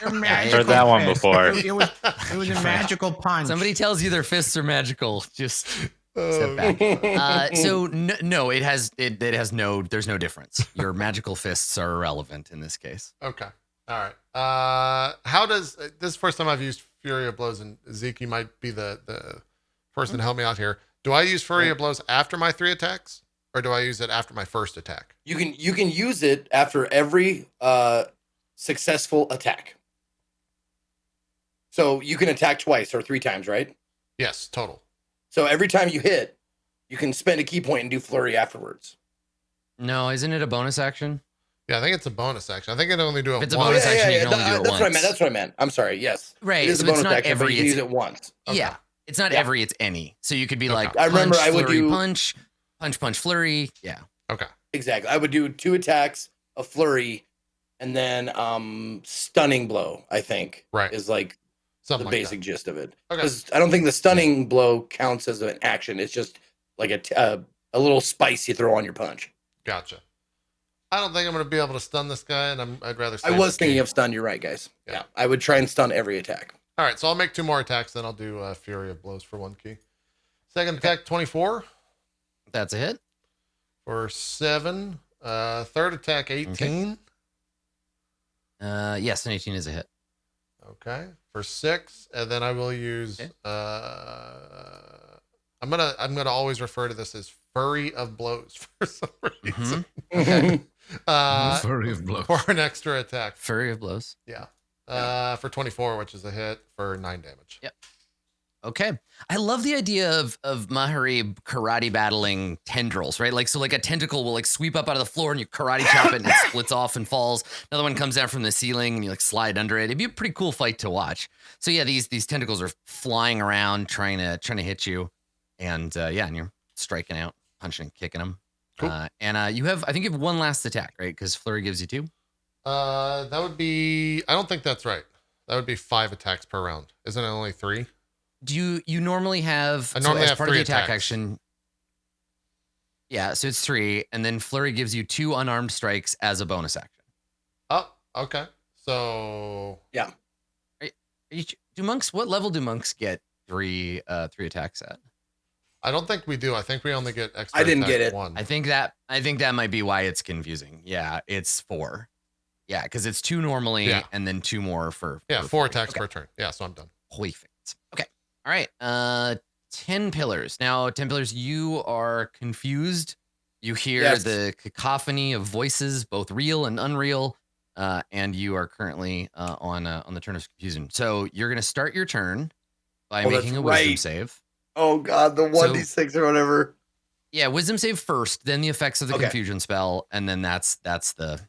Speaker 6: I've heard that one before.
Speaker 5: It was a magical punch.
Speaker 2: Somebody tells you their fists are magical, just step back. So no, there's no difference. Your magical fists are irrelevant in this case.
Speaker 1: Okay. All right. How does this is the first time I've used Fury of Blows, and Zeke, you might be the person to help me out here. Do I use Fury of Blows after my 3 attacks, or do I use it after my first attack?
Speaker 3: You can use it after every successful attack. So you can attack twice or 3 times, right?
Speaker 1: Yes, total.
Speaker 3: So every time you hit, you can spend a key point and do flurry afterwards.
Speaker 2: No, isn't it a bonus action?
Speaker 1: Yeah, I think it's a bonus action. I think it only do it
Speaker 2: If it's a
Speaker 1: once.
Speaker 2: bonus action, you can only do it
Speaker 3: That's
Speaker 2: once.
Speaker 3: what I meant. That's what I meant. I'm sorry. Yes.
Speaker 2: Right.
Speaker 3: It is a
Speaker 2: So
Speaker 3: bonus action, but you can use
Speaker 2: it's-
Speaker 3: it once.
Speaker 2: Yeah. It's not every, it's any. So you could be like,
Speaker 3: I remember
Speaker 2: punch,
Speaker 3: I would
Speaker 2: flurry,
Speaker 3: do-
Speaker 2: punch, flurry. Yeah.
Speaker 1: Okay.
Speaker 3: Exactly. I would do 2 attacks, a flurry, and then stunning blow, I think.
Speaker 1: Right.
Speaker 3: Is like
Speaker 1: Something
Speaker 3: the
Speaker 1: like
Speaker 3: basic gist of it.
Speaker 1: Okay.
Speaker 3: Because I don't think the stunning blow counts as an action. It's just like a little spice you throw on your punch.
Speaker 1: Gotcha. I don't think I'm going to be able to stun this guy, and I'd rather.
Speaker 3: I was thinking of stun. You're right, guys. Yeah. I would try and stun every attack.
Speaker 1: All right, so I'll make 2 more attacks, then I'll do Fury of Blows for 1 key. Second attack, 24
Speaker 2: That's a hit.
Speaker 1: for 7. Third attack, 18.
Speaker 2: Yes, an 18 is a hit.
Speaker 1: Okay, for 6, and then I will use.
Speaker 2: Okay.
Speaker 1: I'm gonna always refer to this as Fury of Blows for some reason.
Speaker 2: Okay.
Speaker 4: Flurry of blows.
Speaker 1: For an extra attack.
Speaker 2: Flurry of blows.
Speaker 1: Yeah. For 24, which is a hit for 9 damage.
Speaker 2: Yep. Okay. I love the idea of Mahari karate battling tendrils, right? Like, so like a tentacle will like sweep up out of the floor and you karate chop it and it splits off and falls. Another one comes down from the ceiling and you like slide under it. It'd be a pretty cool fight to watch. So yeah, these tentacles are flying around trying to hit you. And and you're striking out, punching and kicking them.
Speaker 1: Cool.
Speaker 2: And you have, I think you have one last attack, right? Because Flurry gives you 2.
Speaker 1: That would be, I don't think that's right. That would be 5 attacks per round. Isn't it only 3?
Speaker 2: Do you normally have,
Speaker 1: I normally
Speaker 2: as
Speaker 1: have
Speaker 2: part of
Speaker 1: 3
Speaker 2: the attack
Speaker 1: attacks.
Speaker 2: action? Yeah, so it's 3, and then Flurry gives you 2 unarmed strikes as a bonus action.
Speaker 1: Oh, okay. So
Speaker 2: Do monks? What level do monks get 3 attacks at?
Speaker 1: I don't think we do. I think we only get extra.
Speaker 3: I didn't
Speaker 1: attack
Speaker 3: get it.
Speaker 1: 1.
Speaker 2: I think that might be why it's confusing. Yeah, it's 4. Yeah, because it's 2 normally,
Speaker 1: Yeah.
Speaker 2: and then 2 more for
Speaker 1: 4 attacks
Speaker 2: Okay.
Speaker 1: per turn. Yeah, so I'm done.
Speaker 2: Perfect. Okay. All right. 10 pillars. Now, 10 pillars, you are confused. You hear
Speaker 3: Yes.
Speaker 2: the cacophony of voices, both real and unreal, and you are currently on the turn of confusion. So you're gonna start your turn by
Speaker 3: Oh, that's
Speaker 2: making a wisdom
Speaker 3: right.
Speaker 2: save.
Speaker 3: Oh God, the 1d6 or whatever.
Speaker 2: Yeah, wisdom save first, then the effects of the
Speaker 3: Okay.
Speaker 2: confusion spell, and then that's the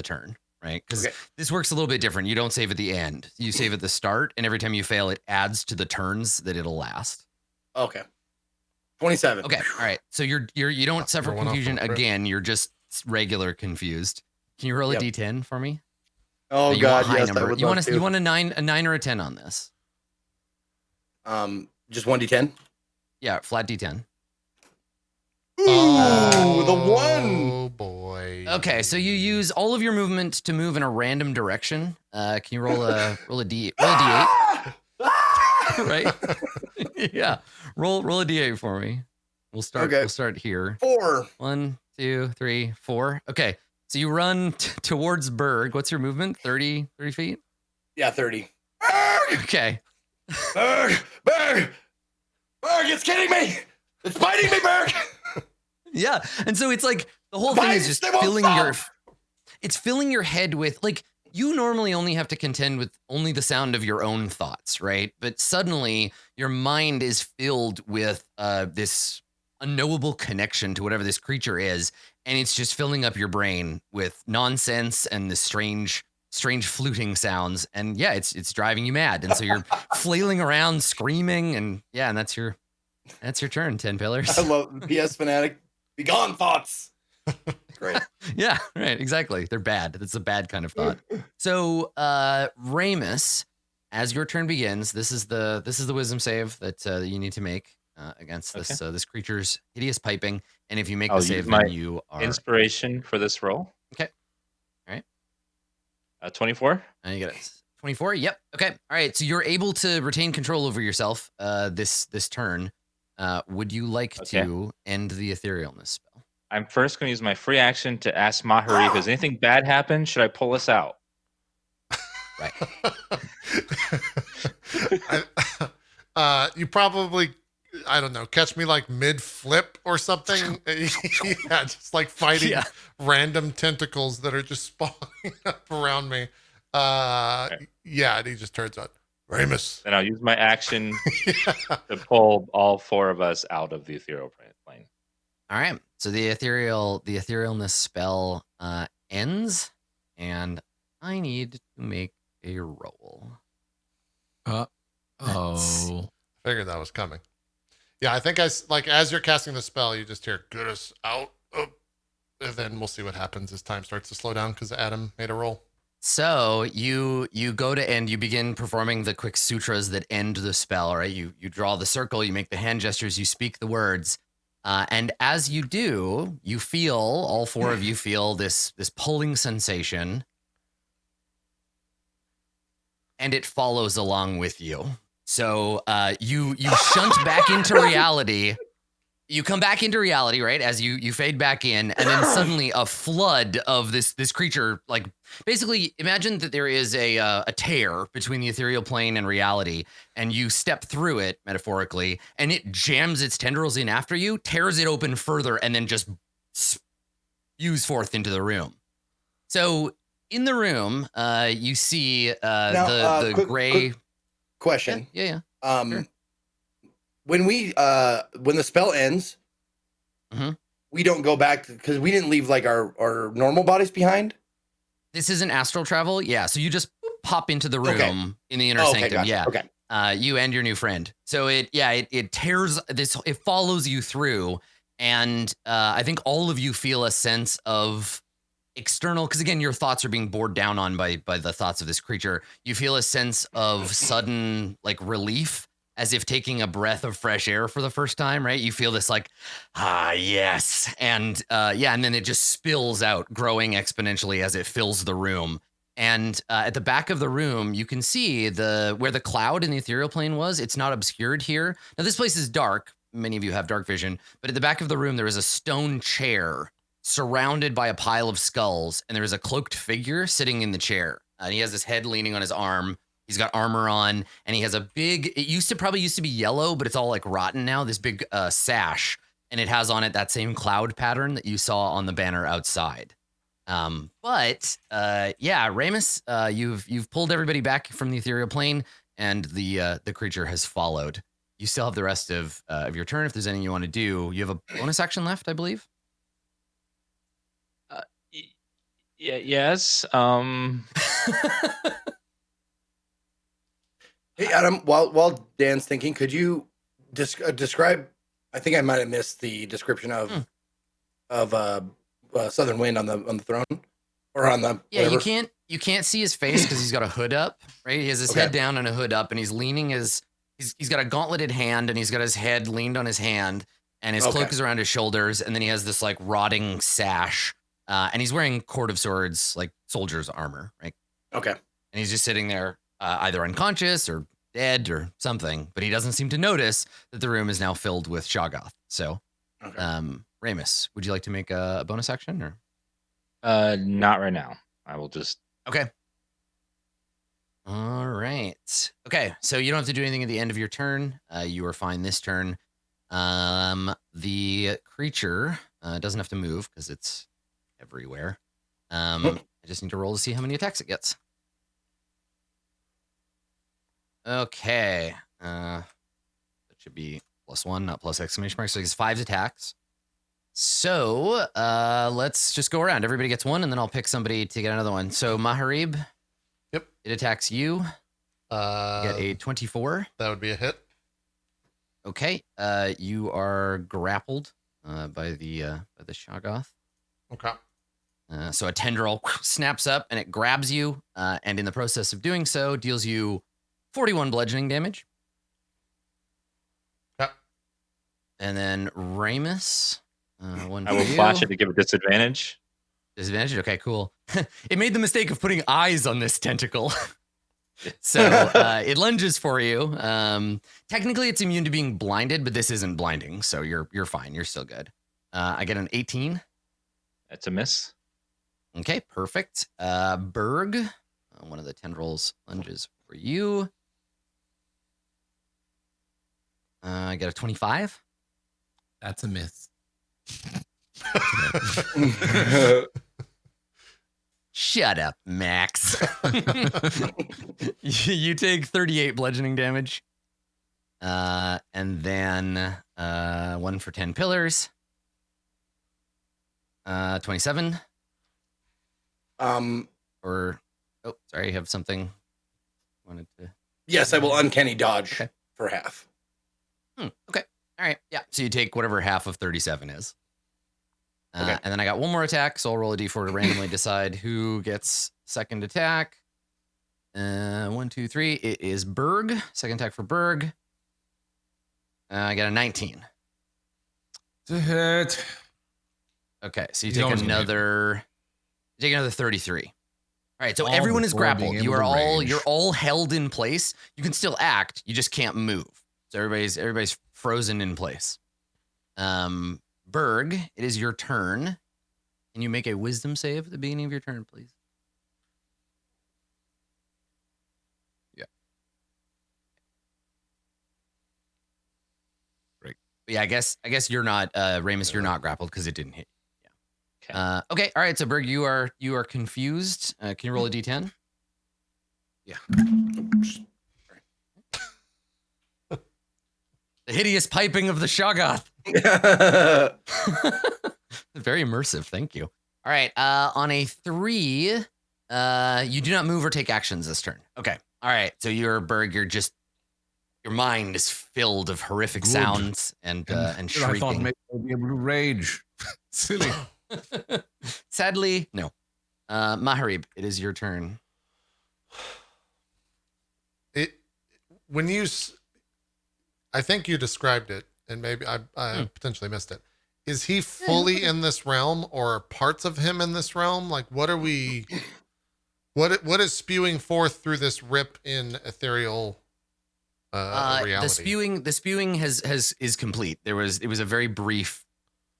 Speaker 2: turn, right? Because
Speaker 3: Okay.
Speaker 2: this works a little bit different. You don't save at the end. You save at the start, and every time you fail, it adds to the turns that it'll last.
Speaker 3: Okay. 27.
Speaker 2: Okay, all right. So you don't suffer
Speaker 1: You're one off
Speaker 2: confusion
Speaker 1: from a crit.
Speaker 2: again. You're just regular confused. Can you roll a
Speaker 3: Yep.
Speaker 2: d10 for me?
Speaker 3: Oh
Speaker 2: You
Speaker 3: God,
Speaker 2: want high
Speaker 3: yes,
Speaker 2: number.
Speaker 3: I would
Speaker 2: You
Speaker 3: love
Speaker 2: want
Speaker 3: to.
Speaker 2: you want a 9 or a 10 on this?
Speaker 3: Just 1d10.
Speaker 2: Yeah, flat d10.
Speaker 3: Ooh, the 1.
Speaker 1: Oh boy.
Speaker 2: Okay, so you use all of your movement to move in a random direction. Can you roll a d8?
Speaker 3: Ah! Ah!
Speaker 2: Right? Yeah. Roll a d8 for me. We'll start.
Speaker 3: Okay.
Speaker 2: We'll start here.
Speaker 3: 4.
Speaker 2: 1, 2, 3, 4. Okay. So you run towards Berg. What's your movement? 30 feet?
Speaker 3: Yeah, 30. Berg!
Speaker 2: Okay.
Speaker 3: Berg! Berg! Berg, it's kidding me! It's biting me, Berg!
Speaker 2: Yeah. And so it's like the whole thing is just
Speaker 3: They won't
Speaker 2: filling
Speaker 3: stop!
Speaker 2: it's filling your head with like you normally only have to contend with only the sound of your own thoughts, right? But suddenly your mind is filled with this unknowable connection to whatever this creature is, and it's just filling up your brain with nonsense and the strange fluting sounds, and yeah, it's driving you mad, and so you're flailing around screaming, and yeah, and that's your turn. 10 pillars.
Speaker 3: I love PS Fanatic. Be gone, thoughts. Great.
Speaker 2: Yeah, right, exactly. They're bad. That's a bad kind of thought. So, Ramus, as your turn begins, this is the wisdom save that you need to make against this creature's hideous piping. And if you make the
Speaker 6: I'll
Speaker 2: save,
Speaker 6: use my
Speaker 2: then you are
Speaker 6: Inspiration for this roll.
Speaker 2: Okay. All right.
Speaker 6: 24.
Speaker 2: And you get it. 24. Yep. Okay. All right. So you're able to retain control over yourself this turn. Would you like to end the etherealness spell?
Speaker 6: I'm first going to use my free action to ask Mahari if there's anything bad happen. Should I pull us out?
Speaker 2: Right.
Speaker 1: You probably, I don't know, catch me like mid flip or something. Yeah, just like fighting
Speaker 2: Yeah.
Speaker 1: random tentacles that are just spawning up around me. Yeah, and he just turns on Ramus.
Speaker 6: Then I'll use my action
Speaker 1: Yeah.
Speaker 6: to pull all 4 of us out of the ethereal plane.
Speaker 2: All right. So the etherealness spell ends, and I need to make a roll.
Speaker 4: Oh.
Speaker 1: Figured that was coming. Yeah, I think as you're casting the spell, you just hear "get us out," and then we'll see what happens as time starts to slow down because Adam made a roll.
Speaker 2: So you go to end. You begin performing the quick sutras that end the spell. Right. You draw the circle. You make the hand gestures. You speak the words. And as you do, you feel, all 4 of you feel this pulling sensation, and it follows along with you. So you shunt back into reality. You come back into reality, right? As you fade back in, and then suddenly a flood of this creature, like basically imagine that there is a tear between the ethereal plane and reality, and you step through it metaphorically, and it jams its tendrils in after you, tears it open further, and then just spews forth into the room. So in the room, you see
Speaker 3: Now,
Speaker 2: the
Speaker 3: quick
Speaker 2: gray
Speaker 3: question.
Speaker 2: Yeah. Sure.
Speaker 3: When the spell ends,
Speaker 2: Mhm.
Speaker 3: we don't go back because we didn't leave like our normal bodies behind.
Speaker 2: This isn't astral travel. Yeah. So you just pop into the room
Speaker 3: Okay.
Speaker 2: in the inner
Speaker 3: Oh, okay,
Speaker 2: sanctum.
Speaker 3: gotcha.
Speaker 2: Yeah.
Speaker 3: Okay.
Speaker 2: You and your new friend. So it tears this, it follows you through. And I think all of you feel a sense of external, because again, your thoughts are being bored down on by the thoughts of this creature. You feel a sense of sudden like relief, as if taking a breath of fresh air for the first time, right? You feel this like, yes. And and then it just spills out, growing exponentially as it fills the room. And at the back of the room, you can see where the cloud in the ethereal plane was. It's not obscured here. Now, this place is dark. Many of you have dark vision, but at the back of the room, there is a stone chair surrounded by a pile of skulls, and there is a cloaked figure sitting in the chair. And he has his head leaning on his arm. He's got armor on, and he has a big, it probably used to be yellow, but it's all like rotten now, this big sash, and it has on it that same cloud pattern that you saw on the banner outside. Ramus, you've pulled everybody back from the ethereal plane, and the creature has followed. You still have the rest of your turn. If there's anything you want to do, you have a bonus action left, I believe.
Speaker 6: Yes.
Speaker 3: Hey Adam, while Dan's thinking, could you describe? I think I might have missed the description of Southern Wind on the throne or on the whatever.
Speaker 2: You can't see his face because he's got a hood up, right? He has his head down and a hood up, and he's leaning he's got a gauntleted hand, and he's got his head leaned on his hand, and his cloak is around his shoulders, and then he has this like rotting sash, and he's wearing Court of Swords, like soldier's armor, right?
Speaker 3: Okay.
Speaker 2: And he's just sitting there, either unconscious or dead or something, but he doesn't seem to notice that the room is now filled with Shoggoth. So, Ramus, would you like to make a bonus action or?
Speaker 6: Not right now. I will just.
Speaker 2: Okay. All right. Okay. So you don't have to do anything at the end of your turn. You are fine this turn. The creature doesn't have to move because it's everywhere. I just need to roll to see how many attacks it gets. Okay. That should be +1, not plus exclamation mark. So it gets 5 attacks. So let's just go around. Everybody gets 1, and then I'll pick somebody to get another one. So Maharib.
Speaker 1: Yep.
Speaker 2: It attacks you. You get a 24.
Speaker 1: That would be a hit.
Speaker 2: Okay. You are grappled by the Shoggoth.
Speaker 1: Okay.
Speaker 2: So a tendril snaps up and it grabs you, and in the process of doing so, deals you 41 bludgeoning damage.
Speaker 1: Okay.
Speaker 2: And then Ramus, one for
Speaker 6: I will
Speaker 2: you.
Speaker 6: flash it to give it disadvantage.
Speaker 2: Disadvantage? Okay, cool. It made the mistake of putting eyes on this tentacle. So it lunges for you. Technically, it's immune to being blinded, but this isn't blinding, so you're fine. You're still good. I get an 18.
Speaker 6: That's a miss.
Speaker 2: Okay, perfect. Berg, one of the tendrils lunges for you. I get a 25.
Speaker 4: That's a miss.
Speaker 2: Shut up, Max. You take 38 bludgeoning damage. And then 1 for 10 pillars. 27. Or sorry, you have something wanted to.
Speaker 3: Yes, I will uncanny dodge for half.
Speaker 2: Okay. All right. Yeah. So you take whatever half of 37 is.
Speaker 3: Okay.
Speaker 2: And then I got one more attack, so I'll roll a d4 to randomly decide who gets second attack. 1, 2, 3. It is Berg. Second attack for Berg. I got a 19.
Speaker 4: It's a hit.
Speaker 2: Okay, so you
Speaker 4: He's
Speaker 2: take
Speaker 4: always gonna
Speaker 2: another 33. All right, so
Speaker 4: All
Speaker 2: everyone is
Speaker 4: before
Speaker 2: grappled.
Speaker 4: being
Speaker 2: You
Speaker 4: able
Speaker 2: are
Speaker 4: to
Speaker 2: all
Speaker 4: rage.
Speaker 2: you're all held in place. You can still act, you just can't move. So everybody's frozen in place. Berg, it is your turn. Can you make a wisdom save at the beginning of your turn, please?
Speaker 4: Yeah.
Speaker 2: Great. Yeah, I guess you're not Ramus, you're not grappled because it didn't hit. Okay. All right. So Berg, you are confused. Can you roll a d10?
Speaker 4: Yeah.
Speaker 2: The hideous piping of the Shoggoth. Very immersive. Thank you. All right. On a 3, you do not move or take actions this turn. Okay. All right. So you're Berg. Your mind is filled of horrific
Speaker 4: Good.
Speaker 2: sounds and
Speaker 4: I thought
Speaker 2: shrieking.
Speaker 4: maybe I'd be able to rage. Silly.
Speaker 2: Sadly, no. Maharib, it is your turn.
Speaker 1: I think you described it, and maybe I potentially missed it. Is he fully in this realm, or are parts of him in this realm? Like, what are we? What is spewing forth through this rip in ethereal reality?
Speaker 2: The spewing is complete. It was a very brief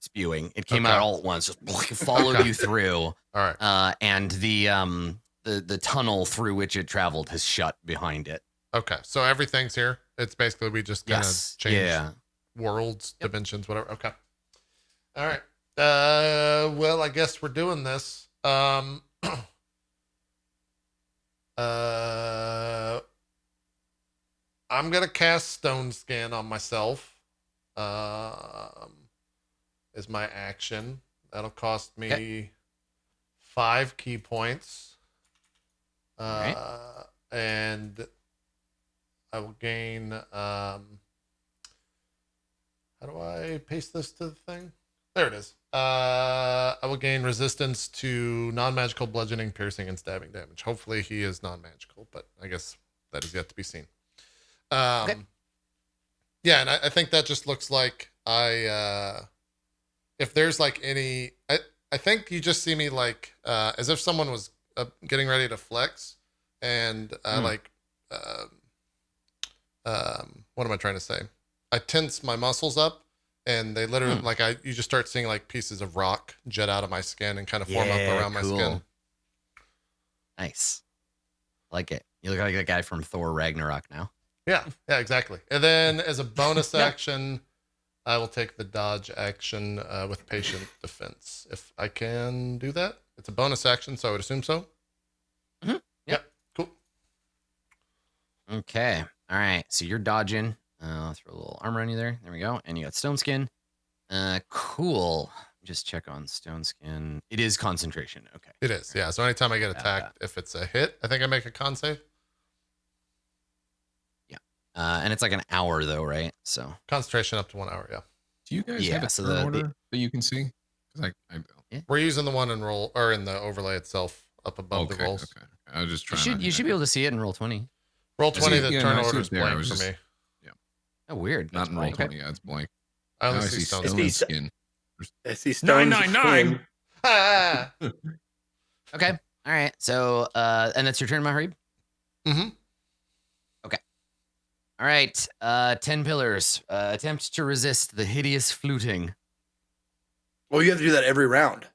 Speaker 2: spewing. It came out all at once, just followed you through.
Speaker 1: All right.
Speaker 2: And the tunnel through which it traveled has shut behind it.
Speaker 1: Okay, so everything's here. It's basically we just kind of change worlds, dimensions, whatever. Okay. All right. Well, I guess we're doing this. I'm gonna cast Stone Skin on myself. Is my action. That'll cost me 5 key points. And I will gain, how do I paste this to the thing? There it is. I will gain resistance to non-magical bludgeoning, piercing, and stabbing damage. Hopefully he is non-magical, but I guess that is yet to be seen. Yeah, and I think that just looks like if there's like any, I think you just see me like, as if someone was getting ready to flex, and what am I trying to say? I tense my muscles up, and they literally you just start seeing like pieces of rock jet out of my skin and kind of form up around my skin.
Speaker 2: Nice. Like it. You look like a guy from Thor Ragnarok now.
Speaker 1: Yeah, exactly. And then as a bonus action, I will take the dodge action with patient defense. If I can do that. It's a bonus action, so I would assume so.
Speaker 2: Mm-hmm.
Speaker 1: Yep. Cool.
Speaker 2: Okay. All right. So you're dodging. I'll throw a little armor on you there. There we go. And you got Stone Skin. Cool. Just check on Stone Skin. It is concentration. Okay.
Speaker 1: It is. Yeah. So anytime I get attacked, if it's a hit, I think I make a con save.
Speaker 2: And it's like an hour though, right? So
Speaker 1: concentration up to 1 hour. Yeah.
Speaker 4: Do you guys have a turn order that you can see?
Speaker 1: We're using the one in roll or in the overlay itself up above the rolls.
Speaker 4: Okay. I was just trying.
Speaker 2: You should be able to see it in roll 20.
Speaker 1: Roll 20. The turn order is blank for me.
Speaker 4: Yeah.
Speaker 2: Oh, weird.
Speaker 4: Not in roll 20. Yeah, it's blank.
Speaker 1: I only see Stone
Speaker 3: Skin. I see Stone
Speaker 4: 999.
Speaker 2: Okay. All right. So, and that's your turn, Maharib?
Speaker 1: Mm-hmm.
Speaker 2: Okay. All right. 10 pillars. Attempt to resist the hideous fluting.
Speaker 3: Well, you have to do that every round.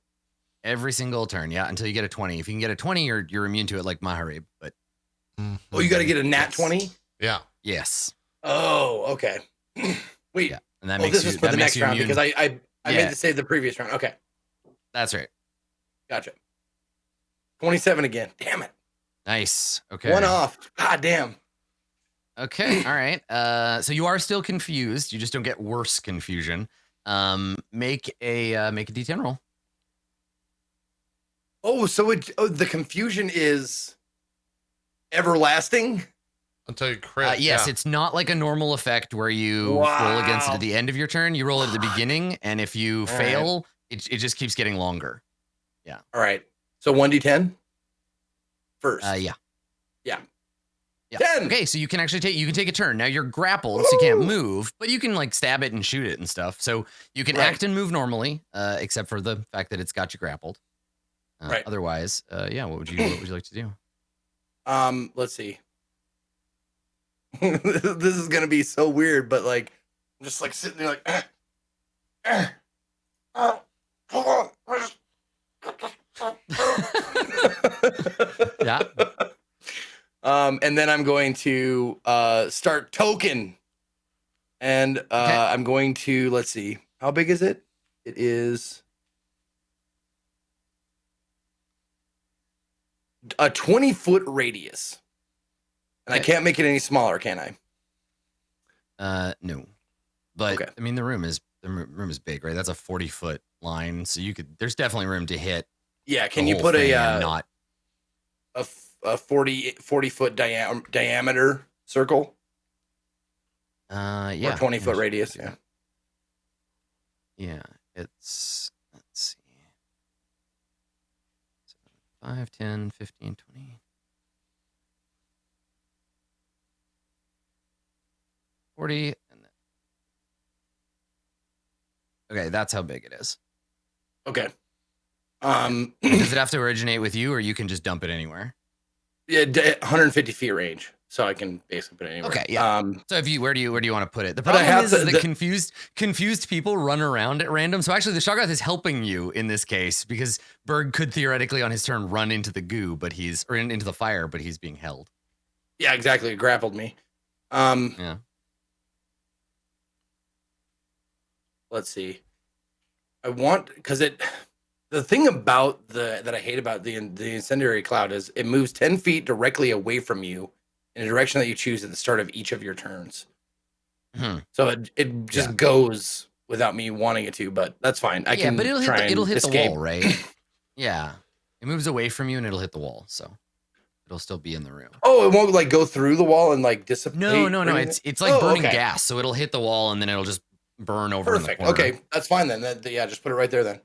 Speaker 2: Every single turn, yeah, until you get a 20. If you can get a 20, you're immune to it like Maharib, but...
Speaker 3: Oh, you got to get a nat 20?
Speaker 1: Yeah.
Speaker 2: Yes.
Speaker 3: Oh, okay. Wait.
Speaker 2: Yeah. And that makes
Speaker 3: this is for the next round
Speaker 2: immune.
Speaker 3: because I meant to save the previous round. Okay.
Speaker 2: That's right.
Speaker 3: Gotcha. 27 again. Damn it.
Speaker 2: Nice. Okay.
Speaker 3: 1 off. God damn.
Speaker 2: Okay. All right. So you are still confused. You just don't get worse confusion. Make a D10 roll.
Speaker 3: Oh, so the confusion is everlasting?
Speaker 1: Until you crit.
Speaker 2: Yes, it's not like a normal effect where you roll against it at the end of your turn. You roll it at the beginning, and if you fail, it just keeps getting longer. Yeah.
Speaker 3: All right. So 1d10 first.
Speaker 2: Yeah.
Speaker 3: 10.
Speaker 2: Okay, so you can actually take a turn. Now you're grappled, so you can't move, but you can like stab it and shoot it and stuff. So you can act and move normally, except for the fact that it's got you grappled. Otherwise, what would you like to do?
Speaker 3: Let's see. This is gonna be so weird, but like, I'm just like sitting there like,
Speaker 2: Yeah.
Speaker 3: And then I'm going to start token, and I'm going to, let's see, how big is it? It is a 20-foot radius. And I can't make it any smaller, can I?
Speaker 2: No. But
Speaker 3: Okay.
Speaker 2: I mean, the room is big, right? That's a 40-foot line, so there's definitely room to hit.
Speaker 3: Yeah, can
Speaker 2: the
Speaker 3: you
Speaker 2: whole
Speaker 3: put
Speaker 2: thing
Speaker 3: a
Speaker 2: and not
Speaker 3: a 40-foot diameter circle?
Speaker 2: Yeah.
Speaker 3: Or 20-foot
Speaker 2: sure.
Speaker 3: radius, yeah.
Speaker 2: Yeah, let's see. 5, 10, 15, 20. 40. And then... Okay, that's how big it is.
Speaker 3: Okay.
Speaker 2: Does it have to originate with you, or you can just dump it anywhere?
Speaker 3: Yeah, 150 feet range, so I can basically put it anywhere.
Speaker 2: Okay, yeah. So where do you want to put it? The
Speaker 3: But I
Speaker 2: problem
Speaker 3: have
Speaker 2: is
Speaker 3: to-
Speaker 2: that confused people run around at random. So actually, the Shoggoth is helping you in this case because Berg could theoretically on his turn run into the goo, but into the fire, but he's being held.
Speaker 3: Yeah, exactly. It grappled me.
Speaker 2: Yeah.
Speaker 3: Let's see. I want because the thing about that I hate about the incendiary cloud is it moves 10 feet directly away from you in a direction that you choose at the start of each of your turns. So it just goes without me wanting it to, but that's fine. I can
Speaker 2: but it'll hit
Speaker 3: escape.
Speaker 2: the wall, right? Yeah. It moves away from you and it'll hit the wall, so it'll still be in the room.
Speaker 3: Oh, it won't like go through the wall and like dissipate.
Speaker 2: No. It's like burning gas, so it'll hit the wall and then it'll just burn over.
Speaker 3: Perfect.
Speaker 2: In the corner.
Speaker 3: Okay, that's fine then. Yeah, just put it right there then.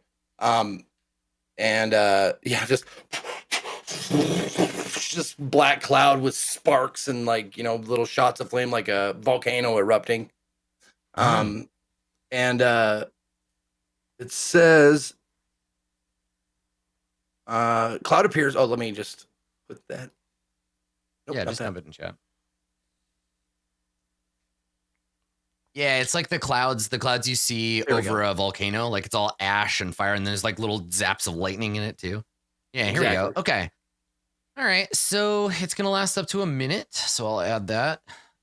Speaker 3: Just black cloud with sparks and like little shots of flame, like a volcano erupting. And it says cloud appears. Oh, let me just put that. Nope,
Speaker 2: Yeah,
Speaker 3: not
Speaker 2: just
Speaker 3: that.
Speaker 2: dump it in chat. Yeah, it's like the clouds you see
Speaker 3: There we
Speaker 2: over a volcano. Like it's all ash and fire, and there's like little zaps of lightning in it too. Yeah, here we go.
Speaker 3: Exactly.
Speaker 2: Okay. All right, so it's gonna last up to a minute, so I'll add that.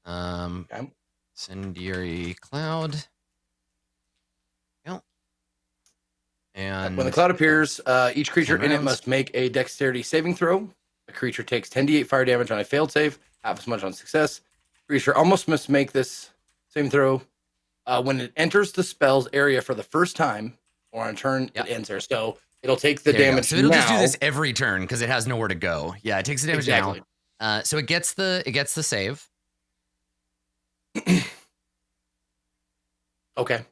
Speaker 3: Okay.
Speaker 2: Incendiary cloud. Yep. And
Speaker 3: When the cloud appears, each creature
Speaker 2: 10
Speaker 3: in it
Speaker 2: rounds.
Speaker 3: must make a dexterity saving throw. The creature takes 10d8 fire damage on a failed save, half as much on success. Creature almost must make this saving throw when it enters the spell's area for the first time, or on turn
Speaker 2: Yep.
Speaker 3: it ends there. So it'll take the
Speaker 2: There you go.
Speaker 3: damage.
Speaker 2: So it'll just do
Speaker 3: now.
Speaker 2: this every turn because it has nowhere to go. Yeah, it takes the damage
Speaker 3: Exactly.
Speaker 2: now. So it gets the save.
Speaker 3: Okay.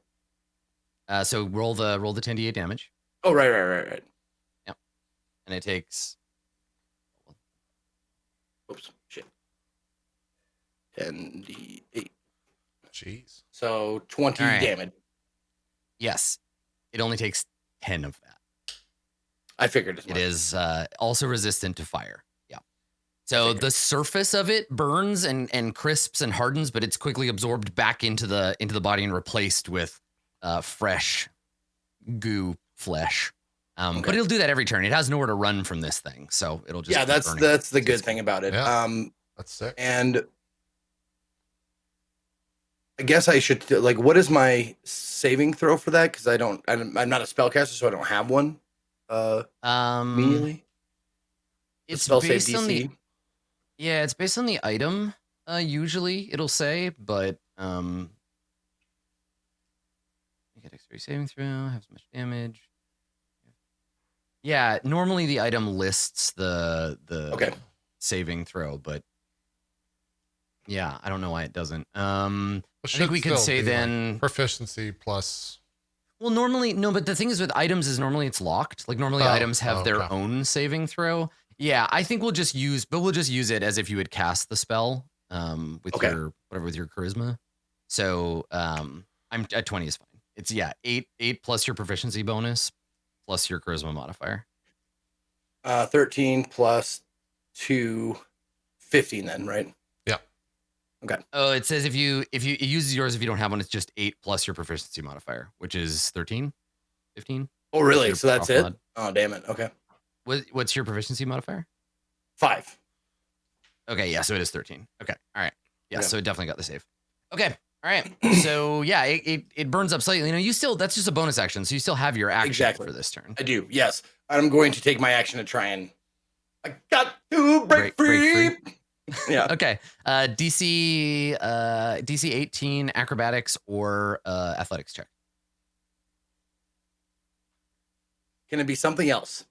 Speaker 2: So roll the 10d8 damage,
Speaker 3: Oh, right.
Speaker 2: and it takes.
Speaker 3: Oops. Shit. 10d8.
Speaker 1: Jeez.
Speaker 3: So 20
Speaker 2: All right.
Speaker 3: damage.
Speaker 2: Yes, it only takes 10 of that.
Speaker 3: I figured as much.
Speaker 2: It is also resistant to fire. Yeah. So the surface of it burns and crisps and hardens, but it's quickly absorbed back into the body and replaced with fresh goo flesh. But it'll do that every turn. It has nowhere to run from this thing, so it'll just keep burning.
Speaker 3: that's the good thing about it.
Speaker 1: Yeah. That's sick.
Speaker 3: And I guess I should what is my saving throw for that? Because I'm not a spellcaster, so I don't have one. Immediately. The
Speaker 2: It's
Speaker 3: spell save
Speaker 2: based on the
Speaker 3: DC.
Speaker 2: it's based on the item. Usually it'll say, but you get dexterity saving throw, have so much damage. Yeah, normally the item lists the
Speaker 3: Okay.
Speaker 2: saving throw, but yeah, I don't know why it doesn't.
Speaker 1: Well,
Speaker 2: I
Speaker 1: should
Speaker 2: think we could
Speaker 1: still
Speaker 2: say
Speaker 1: be, like,
Speaker 2: then.
Speaker 1: proficiency plus.
Speaker 2: Well, normally no, but the thing is with items is normally it's locked. Like normally
Speaker 1: Oh,
Speaker 2: items have their
Speaker 1: okay.
Speaker 2: own saving throw. Yeah, I think we'll just use it as if you had cast the spell with
Speaker 3: Okay.
Speaker 2: with your charisma. So I'm at 20 is fine. It's 8 plus your proficiency bonus plus your charisma modifier.
Speaker 3: 13 plus 2, 15 then, right?
Speaker 1: Yeah.
Speaker 3: Okay.
Speaker 2: Oh, it says if you it uses yours if you don't have one, it's just 8 plus your proficiency modifier, which is 13, 15.
Speaker 3: Oh, really?
Speaker 2: Your
Speaker 3: So that's
Speaker 2: proc
Speaker 3: it?
Speaker 2: mod.
Speaker 3: Oh, damn it. Okay.
Speaker 2: What's your proficiency modifier?
Speaker 3: 5.
Speaker 2: Okay, yeah, so it is 13. Okay, all right. Yeah,
Speaker 3: Okay.
Speaker 2: so it definitely got the save. Okay, all right. So yeah, it burns up slightly. You still that's just a bonus action, so you still have your action
Speaker 3: Exactly.
Speaker 2: for this turn.
Speaker 3: I do. Yes. I'm going to take my action to try and I got to break free. Yeah.
Speaker 2: Okay. DC 18 acrobatics or athletics check.
Speaker 3: Can it be something else?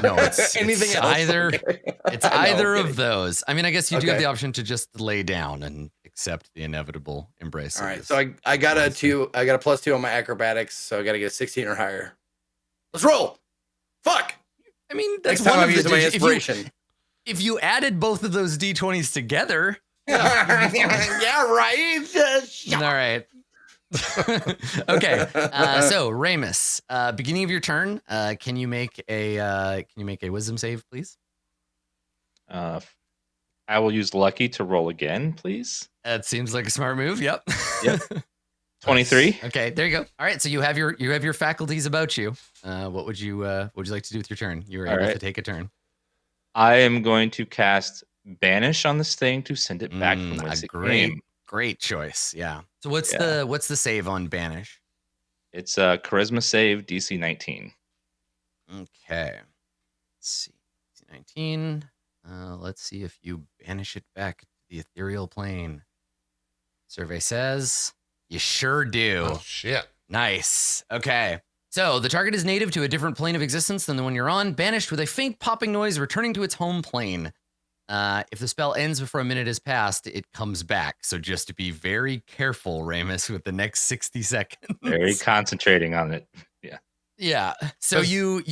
Speaker 2: No, it's
Speaker 3: Anything
Speaker 2: it's
Speaker 3: else?
Speaker 2: either
Speaker 3: Okay.
Speaker 2: it's
Speaker 3: No,
Speaker 2: either
Speaker 3: kidding.
Speaker 2: of those. I mean, I guess you do have
Speaker 3: Okay.
Speaker 2: the option to just lay down and accept the inevitable embrace.
Speaker 3: All
Speaker 2: of
Speaker 3: right.
Speaker 2: this
Speaker 3: So I got a
Speaker 2: monster.
Speaker 3: 2. I got a +2 on my acrobatics, so I got to get a 16 or higher. Let's roll. Fuck.
Speaker 2: I mean, that's
Speaker 3: Next time
Speaker 2: one
Speaker 3: I'm
Speaker 2: of the
Speaker 3: using my
Speaker 2: dig-
Speaker 3: inspiration.
Speaker 2: if you added both of those d20s together,
Speaker 3: Yeah, right.
Speaker 2: all right. Okay. So Ramus, beginning of your turn, can you make a wisdom save, please?
Speaker 6: I will use lucky to roll again, please.
Speaker 2: That seems like a smart move. Yep.
Speaker 6: Yep. 23.
Speaker 2: Okay, there you go. All right, so you have your faculties about you. What would you like to do with your turn? You were
Speaker 6: All
Speaker 2: able to
Speaker 6: right.
Speaker 2: take a turn.
Speaker 6: I am going to cast Banish on this thing to send it back from whence
Speaker 2: A
Speaker 6: it came.
Speaker 2: great choice. Yeah. So what's
Speaker 6: Yeah.
Speaker 2: the save on Banish?
Speaker 6: It's a charisma save, DC 19.
Speaker 2: Okay. Let's see. 19. Let's see if you banish it back to the ethereal plane. Survey says you sure do.
Speaker 1: Oh shit.
Speaker 2: Nice. Okay. So the target is native to a different plane of existence than the one you're on, banished with a faint popping noise, returning to its home plane. If the spell ends before a minute has passed, it comes back. So just to be very careful, Ramus, with the next 60 seconds.
Speaker 6: Very concentrating on it. Yeah.
Speaker 2: Yeah. So you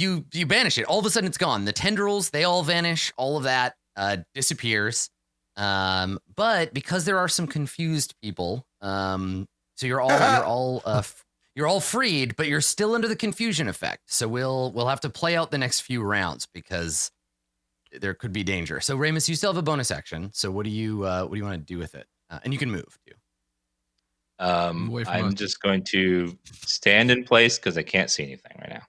Speaker 2: banish it. All of a sudden it's gone. The tendrils, they all vanish. All of that disappears. But because there are some confused people, so you're all freed, but you're still under the confusion effect. So we'll have to play out the next few rounds because there could be danger. So Ramus, you still have a bonus action. So what do you want to do with it? And you can move too.
Speaker 4: Away from
Speaker 6: I'm
Speaker 4: us.
Speaker 6: just going to stand in place because I can't see anything right now.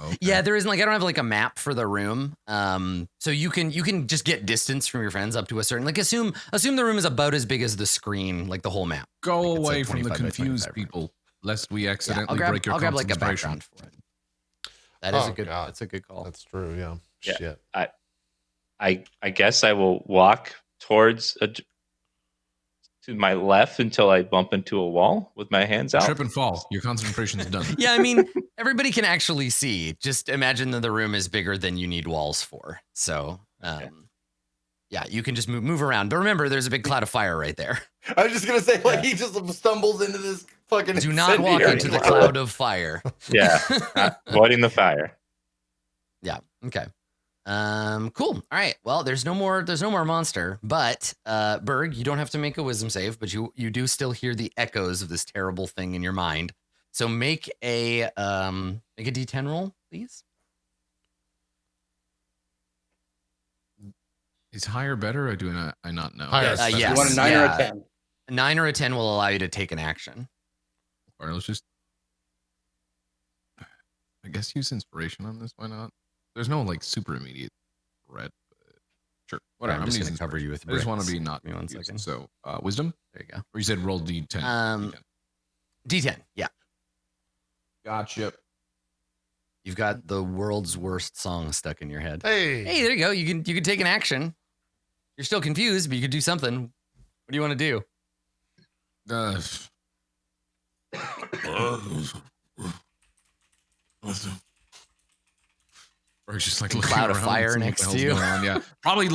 Speaker 4: Okay.
Speaker 2: Yeah, there isn't I don't have a map for the room. So you can just get distance from your friends up to a certain assume the room is about as big as the screen, like the whole map.
Speaker 4: Go
Speaker 2: Like, it's
Speaker 4: away
Speaker 2: a
Speaker 4: from the
Speaker 2: 25 by 25
Speaker 4: confused
Speaker 2: room.
Speaker 4: people, lest we accidentally
Speaker 2: I'll
Speaker 4: break your
Speaker 2: grab like a
Speaker 4: concentration.
Speaker 2: background for it. That is
Speaker 1: Oh,
Speaker 2: a good.
Speaker 1: God.
Speaker 2: That's a good call.
Speaker 1: That's true. Yeah.
Speaker 6: Yeah.
Speaker 1: Shit.
Speaker 6: I guess I will walk towards to my left until I bump into a wall with my hands out.
Speaker 4: Trip and fall. Your concentration's done.
Speaker 2: Yeah, I mean, everybody can actually see. Just imagine that the room is bigger than you need walls for. So, yeah, you can just move around. But remember, there's a big cloud of fire right there.
Speaker 3: I was just gonna say, he just stumbles into this fucking.
Speaker 2: Do not walk
Speaker 3: incendiary
Speaker 2: into the
Speaker 3: cloud.
Speaker 2: cloud of fire.
Speaker 6: Yeah, avoiding the fire.
Speaker 2: Yeah. Okay. Cool. All right. Well, there's no more monster, but Berg, you don't have to make a wisdom save, but you do still hear the echoes of this terrible thing in your mind. So make a D10 roll, please.
Speaker 4: Is higher better, or do I not know?
Speaker 1: Higher.
Speaker 3: Yes.
Speaker 2: Yes.
Speaker 3: You want a 9 or a 10?
Speaker 2: 9 or a 10 will allow you to take an action.
Speaker 4: All right, let's just. I guess use inspiration on this. Why not? There's no super immediate threat. But sure. Whatever.
Speaker 2: I'm just
Speaker 4: gonna
Speaker 2: going to cover you with
Speaker 4: I just want to
Speaker 2: bricks.
Speaker 4: be not.
Speaker 2: Give me 1
Speaker 4: confused.
Speaker 2: second.
Speaker 4: So wisdom,
Speaker 2: There you go.
Speaker 4: or you said roll d10.
Speaker 2: D10. Yeah.
Speaker 4: Gotcha.
Speaker 2: You've got the world's worst song stuck in your head.
Speaker 1: Hey.
Speaker 2: Hey, there you go. You can take an action. You're still confused, but you could do something. What do you want to do?
Speaker 4: Or it's just looking
Speaker 2: Cloud of
Speaker 4: around
Speaker 2: fire
Speaker 4: and seeing what
Speaker 2: next
Speaker 4: the
Speaker 2: to
Speaker 4: hell's
Speaker 2: you.
Speaker 4: going on. Yeah, probably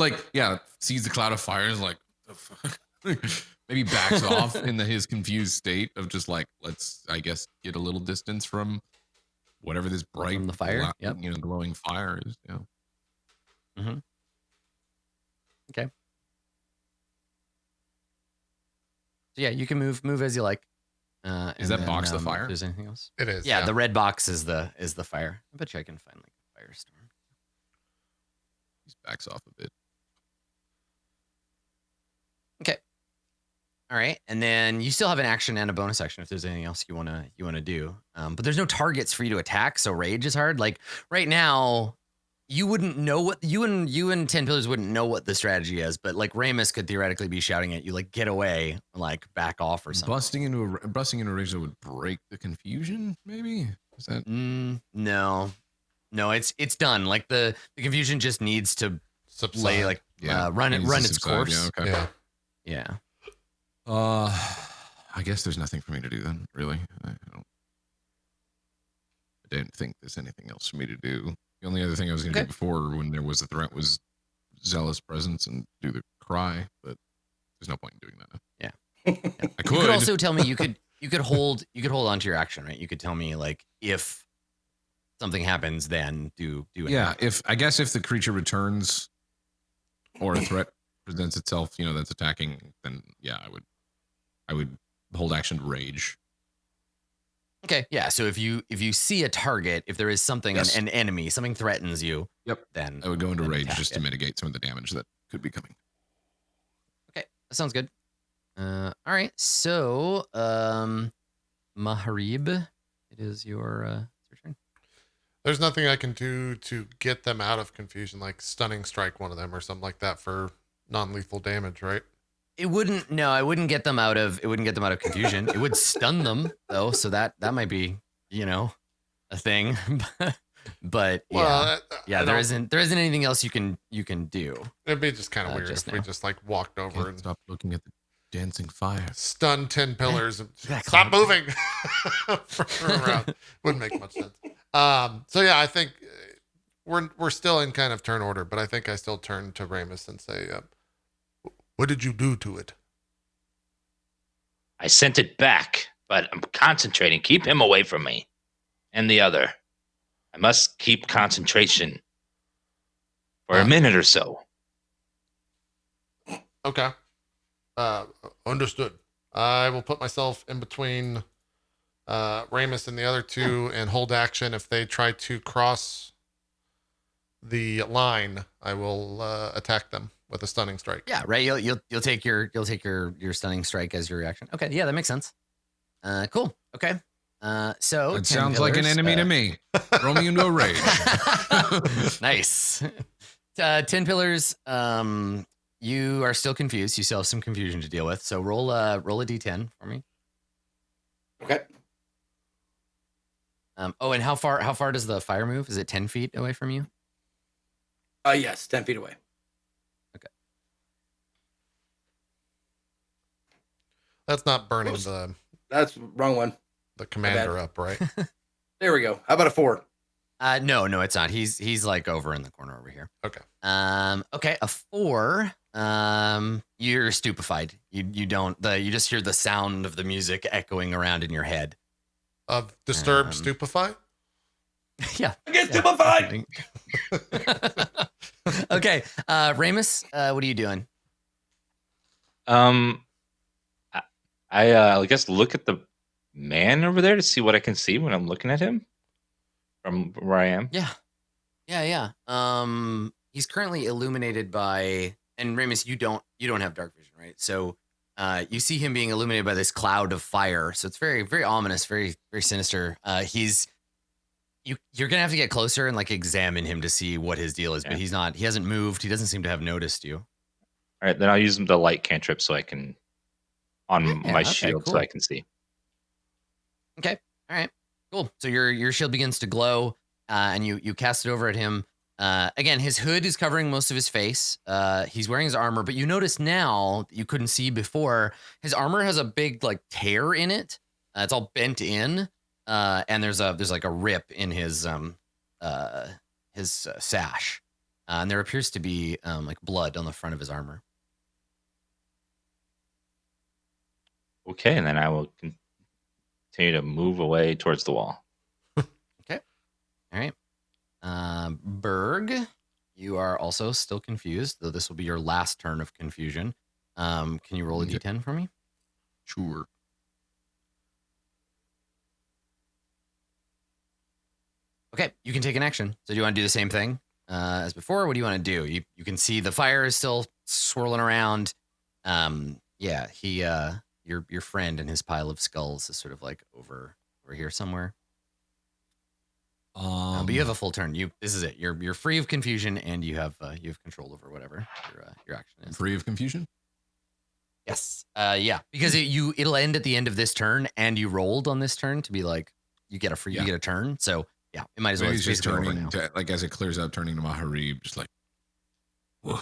Speaker 4: sees the cloud of fire and is like, the fuck? Maybe backs off in his confused state of just let's I guess get a little distance from whatever this bright
Speaker 2: From the fire? Yep.
Speaker 4: glowing fire is. Yeah.
Speaker 2: Okay. So yeah, you can move as you like.
Speaker 4: Is that box the fire?
Speaker 2: If there's anything else?
Speaker 1: It is.
Speaker 2: Yeah, the red box is the fire. I bet you I can find a firestorm.
Speaker 4: He backs off a bit.
Speaker 2: Okay. All right, and then you still have an action and a bonus action if there's anything else you wanna do. But there's no targets for you to attack, so rage is hard. Like right now, you wouldn't know what you and 10 Pillars wouldn't know what the strategy is, but Ramus could theoretically be shouting at you, get away, back off or something.
Speaker 4: Busting into a rage that would break the confusion. Maybe is that?
Speaker 2: No, no, it's done. Like the confusion just needs to
Speaker 1: Subside.
Speaker 2: run
Speaker 4: Needs to
Speaker 2: its
Speaker 4: subside,
Speaker 2: course.
Speaker 4: Yeah, okay.
Speaker 1: Yeah.
Speaker 4: I guess there's nothing for me to do then, really. I don't think there's anything else for me to do. The only other thing I was going to do before when there was a threat was zealous presence and do the cry, but there's no point in doing that.
Speaker 2: Yeah.
Speaker 4: I could.
Speaker 2: You could also tell me you could hold on to your action, right? You could tell me like if something happens, then do it.
Speaker 4: Yeah, if the creature returns or a threat presents itself, that's attacking, then yeah, I would hold action to rage.
Speaker 2: Okay, yeah. So if you see a target, if there is something, an enemy, something threatens you, then
Speaker 4: I would go into rage just to mitigate some of the damage that could be coming.
Speaker 2: Okay, that sounds good. All right, so Maharib, it is your turn.
Speaker 1: There's nothing I can do to get them out of confusion, like stunning strike one of them or something like that for non-lethal damage, right?
Speaker 2: It wouldn't get them out of confusion. It would stun them though, so that might be, a thing. But there isn't anything else you can do.
Speaker 1: It'd be just kind of weird if we just like walked over and
Speaker 4: stop looking at the dancing fire.
Speaker 1: Stun 10 pillars and
Speaker 2: exactly.
Speaker 1: Stop moving. Around. Wouldn't make much sense. So yeah, I think we're still in kind of turn order, but I think I still turn to Ramus and say, what did you do to it?
Speaker 6: I sent it back, but I'm concentrating. Keep him away from me. And the other. I must keep concentration for a minute or so.
Speaker 1: Okay. Understood. I will put myself in between Ramus and the other two and hold action. If they try to cross the line, I will attack them with a stunning strike.
Speaker 2: Yeah, right. You'll take your stunning strike as your reaction. Okay, yeah, that makes sense. Cool. Okay. So
Speaker 4: it sounds like an enemy to me. Throw me into a rage.
Speaker 2: Nice. 10 pillars. You are still confused. You still have some confusion to deal with. So roll a d10 for me.
Speaker 3: Okay.
Speaker 2: And how far does the fire move? Is it 10 feet away from you?
Speaker 3: Yes, 10 feet away.
Speaker 2: Okay.
Speaker 1: That's not burning
Speaker 3: That's wrong one.
Speaker 1: the commander up, right?
Speaker 3: There we go. How about a 4?
Speaker 2: No, it's not. He's like over in the corner over here.
Speaker 1: Okay.
Speaker 2: Okay, a 4. You're stupefied. You just hear the sound of the music echoing around in your head.
Speaker 1: Of disturbed, stupefy?
Speaker 2: Yeah.
Speaker 3: I get stupefied.
Speaker 2: Okay. Ramus, what are you doing?
Speaker 6: I guess look at the man over there to see what I can see when I'm looking at him from where I am.
Speaker 2: Yeah. He's currently illuminated by, and Ramus, you don't have dark vision, right? So you see him being illuminated by this cloud of fire. So it's very, very ominous, very, very sinister. You're gonna have to get closer and like examine him to see what his deal is, but he hasn't moved. He doesn't seem to have noticed you.
Speaker 6: All right, then I'll use the light cantrip so I can my shield so I can see.
Speaker 2: Okay. All right. Cool. So your shield begins to glow, and you cast it over at him. Again, his hood is covering most of his face. He's wearing his armor, but you notice now that you couldn't see before, his armor has a big like tear in it. It's all bent in, and there's like a rip in his sash, and there appears to be like blood on the front of his armor.
Speaker 6: Okay, and then I will continue to move away towards the wall.
Speaker 2: Okay. All right. Berg, you are also still confused, though this will be your last turn of confusion. Can you roll a d10 for me?
Speaker 4: Sure.
Speaker 2: Okay, you can take an action. So do you want to do the same thing as before? What do you want to do? You can see the fire is still swirling around. Your friend and his pile of skulls is sort of like over here somewhere. But you have a full turn. This is it. You're free of confusion, and you have control over whatever your action is.
Speaker 4: Free of confusion?
Speaker 2: Yes. Yeah. Because it'll end at the end of this turn, and you rolled on this turn to be like you get a turn. So Yeah, it might as well.
Speaker 4: Maybe
Speaker 2: It's
Speaker 4: he's just
Speaker 2: basically over
Speaker 4: turning
Speaker 2: now.
Speaker 4: to, like, as it clears out, turning to Maharib, just like, what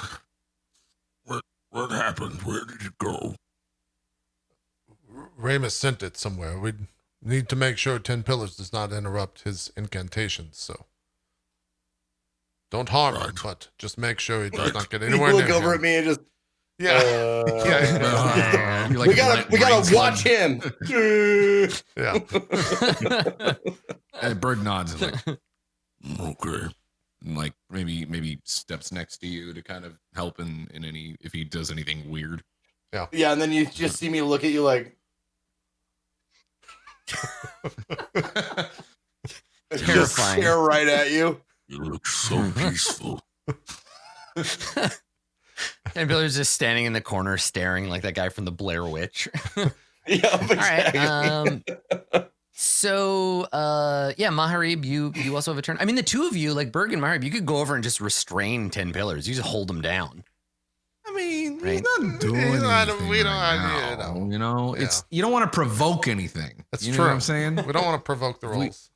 Speaker 4: happened? Where did it go?
Speaker 1: Ramus sent it somewhere. We need to make sure 10 Pillars does not interrupt his incantations, so don't harm him, but just make sure he does not get
Speaker 3: You
Speaker 1: anywhere
Speaker 3: look
Speaker 1: near
Speaker 3: over
Speaker 1: him.
Speaker 3: at me and just.
Speaker 1: Yeah.
Speaker 4: You're like
Speaker 3: we gotta watch him.
Speaker 1: Yeah.
Speaker 4: Bird nods and like, okay. And like maybe steps next to you to kind of help in any if he does anything weird.
Speaker 3: Yeah, and then you just see me look at you like just
Speaker 2: Terrifying.
Speaker 3: stare right at you.
Speaker 4: You look so peaceful.
Speaker 2: And Biller's just standing in the corner staring like that guy from the Blair Witch.
Speaker 3: Yeah,
Speaker 2: All right.
Speaker 3: exactly.
Speaker 2: So Maharib, you also have a turn. I mean, the two of you, like Berg and Maharib, you could go over and just restrain 10 Pillars. You just hold them down.
Speaker 4: I mean,
Speaker 2: Right.
Speaker 4: he's not doing
Speaker 1: He's not-
Speaker 4: anything
Speaker 1: we don't-
Speaker 4: right now,
Speaker 1: you know.
Speaker 4: you know,
Speaker 1: Yeah.
Speaker 4: it's you don't want to provoke anything.
Speaker 1: That's
Speaker 4: you
Speaker 1: true.
Speaker 4: know what I'm saying?
Speaker 1: We don't want to provoke the rolls.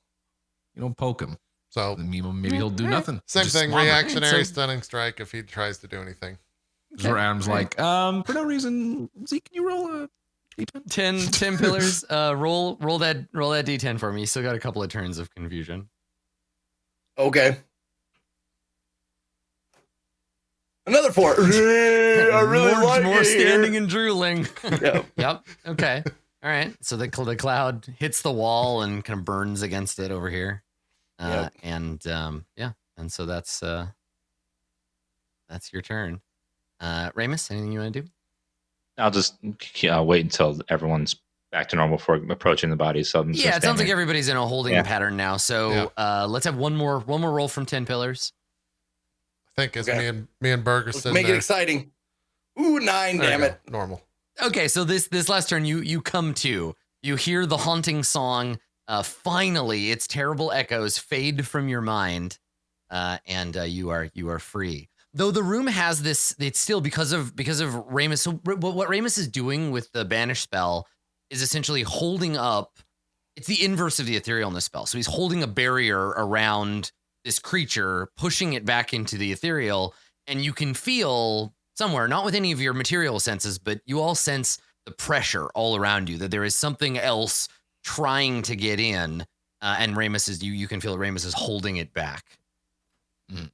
Speaker 4: You don't poke him.
Speaker 1: So,
Speaker 4: Then maybe he'll do nothing.
Speaker 1: same
Speaker 4: Just
Speaker 1: thing,
Speaker 4: slumber.
Speaker 1: reactionary
Speaker 2: So-
Speaker 1: stunning strike if he tries to do anything.
Speaker 4: So Adam's like, for no reason, Zeke, can you roll a D10?
Speaker 2: 10 Pillars. Roll that D10 for me. You still got a couple of turns of confusion.
Speaker 3: Okay. Another 4. I really like
Speaker 2: more
Speaker 3: it
Speaker 2: standing
Speaker 3: here.
Speaker 2: and drooling.
Speaker 3: Yeah.
Speaker 2: Yep. Okay. All right. So the cloud hits the wall and kind of burns against it over here.
Speaker 3: Yep.
Speaker 2: And so that's your turn. Ramus, anything you want to do?
Speaker 6: I'll just wait until everyone's back to normal before approaching the body. So I'm just
Speaker 2: Yeah,
Speaker 6: gonna
Speaker 2: it sounds
Speaker 6: stand
Speaker 2: like everybody's in a holding pattern now. So let's have one more roll from 10 Pillars.
Speaker 1: I think as
Speaker 3: Okay.
Speaker 1: me and Berger
Speaker 3: Let's
Speaker 1: sitting
Speaker 3: make it
Speaker 1: there.
Speaker 3: exciting. Ooh, 9,
Speaker 1: There you
Speaker 3: damn
Speaker 1: go.
Speaker 3: it.
Speaker 1: Normal.
Speaker 2: Okay, so this last turn, you come to. You hear the haunting song. Finally, its terrible echoes fade from your mind, and you are free. Though the room has this, it's still because of Ramus. So what Ramus is doing with the banish spell is essentially holding up. It's the inverse of the etherealness spell. So he's holding a barrier around this creature, pushing it back into the ethereal, and you can feel somewhere, not with any of your material senses, but you all sense the pressure all around you, that there is something else trying to get in, and Ramus is you can feel that Ramus is holding it back.
Speaker 4: Mm.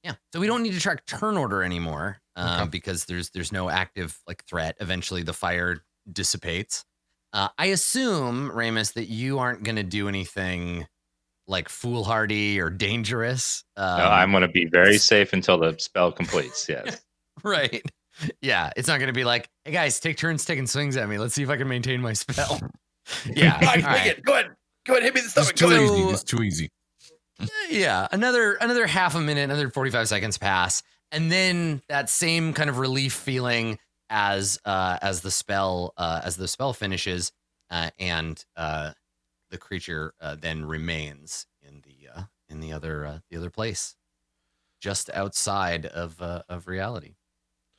Speaker 2: Yeah, so we don't need to track turn order anymore,
Speaker 1: Okay.
Speaker 2: because there's no active like threat. Eventually, the fire dissipates. I assume, Ramus, that you aren't going to do anything like foolhardy or dangerous.
Speaker 6: No, I'm going to be very safe until the spell completes. Yes.
Speaker 2: Right. Yeah, it's not going to be like, hey guys, take turns taking swings at me. Let's see if I can maintain my spell. Yeah.
Speaker 3: I can
Speaker 2: all
Speaker 3: take
Speaker 2: right.
Speaker 3: it. Go ahead, hit me in the
Speaker 4: It's
Speaker 3: stomach.
Speaker 4: too
Speaker 3: Go ahead.
Speaker 4: easy. It's too easy.
Speaker 2: Yeah, another half a minute, another 45 seconds pass, and then that same kind of relief feeling as the spell finishes, and the creature then remains in the other place, just outside of reality.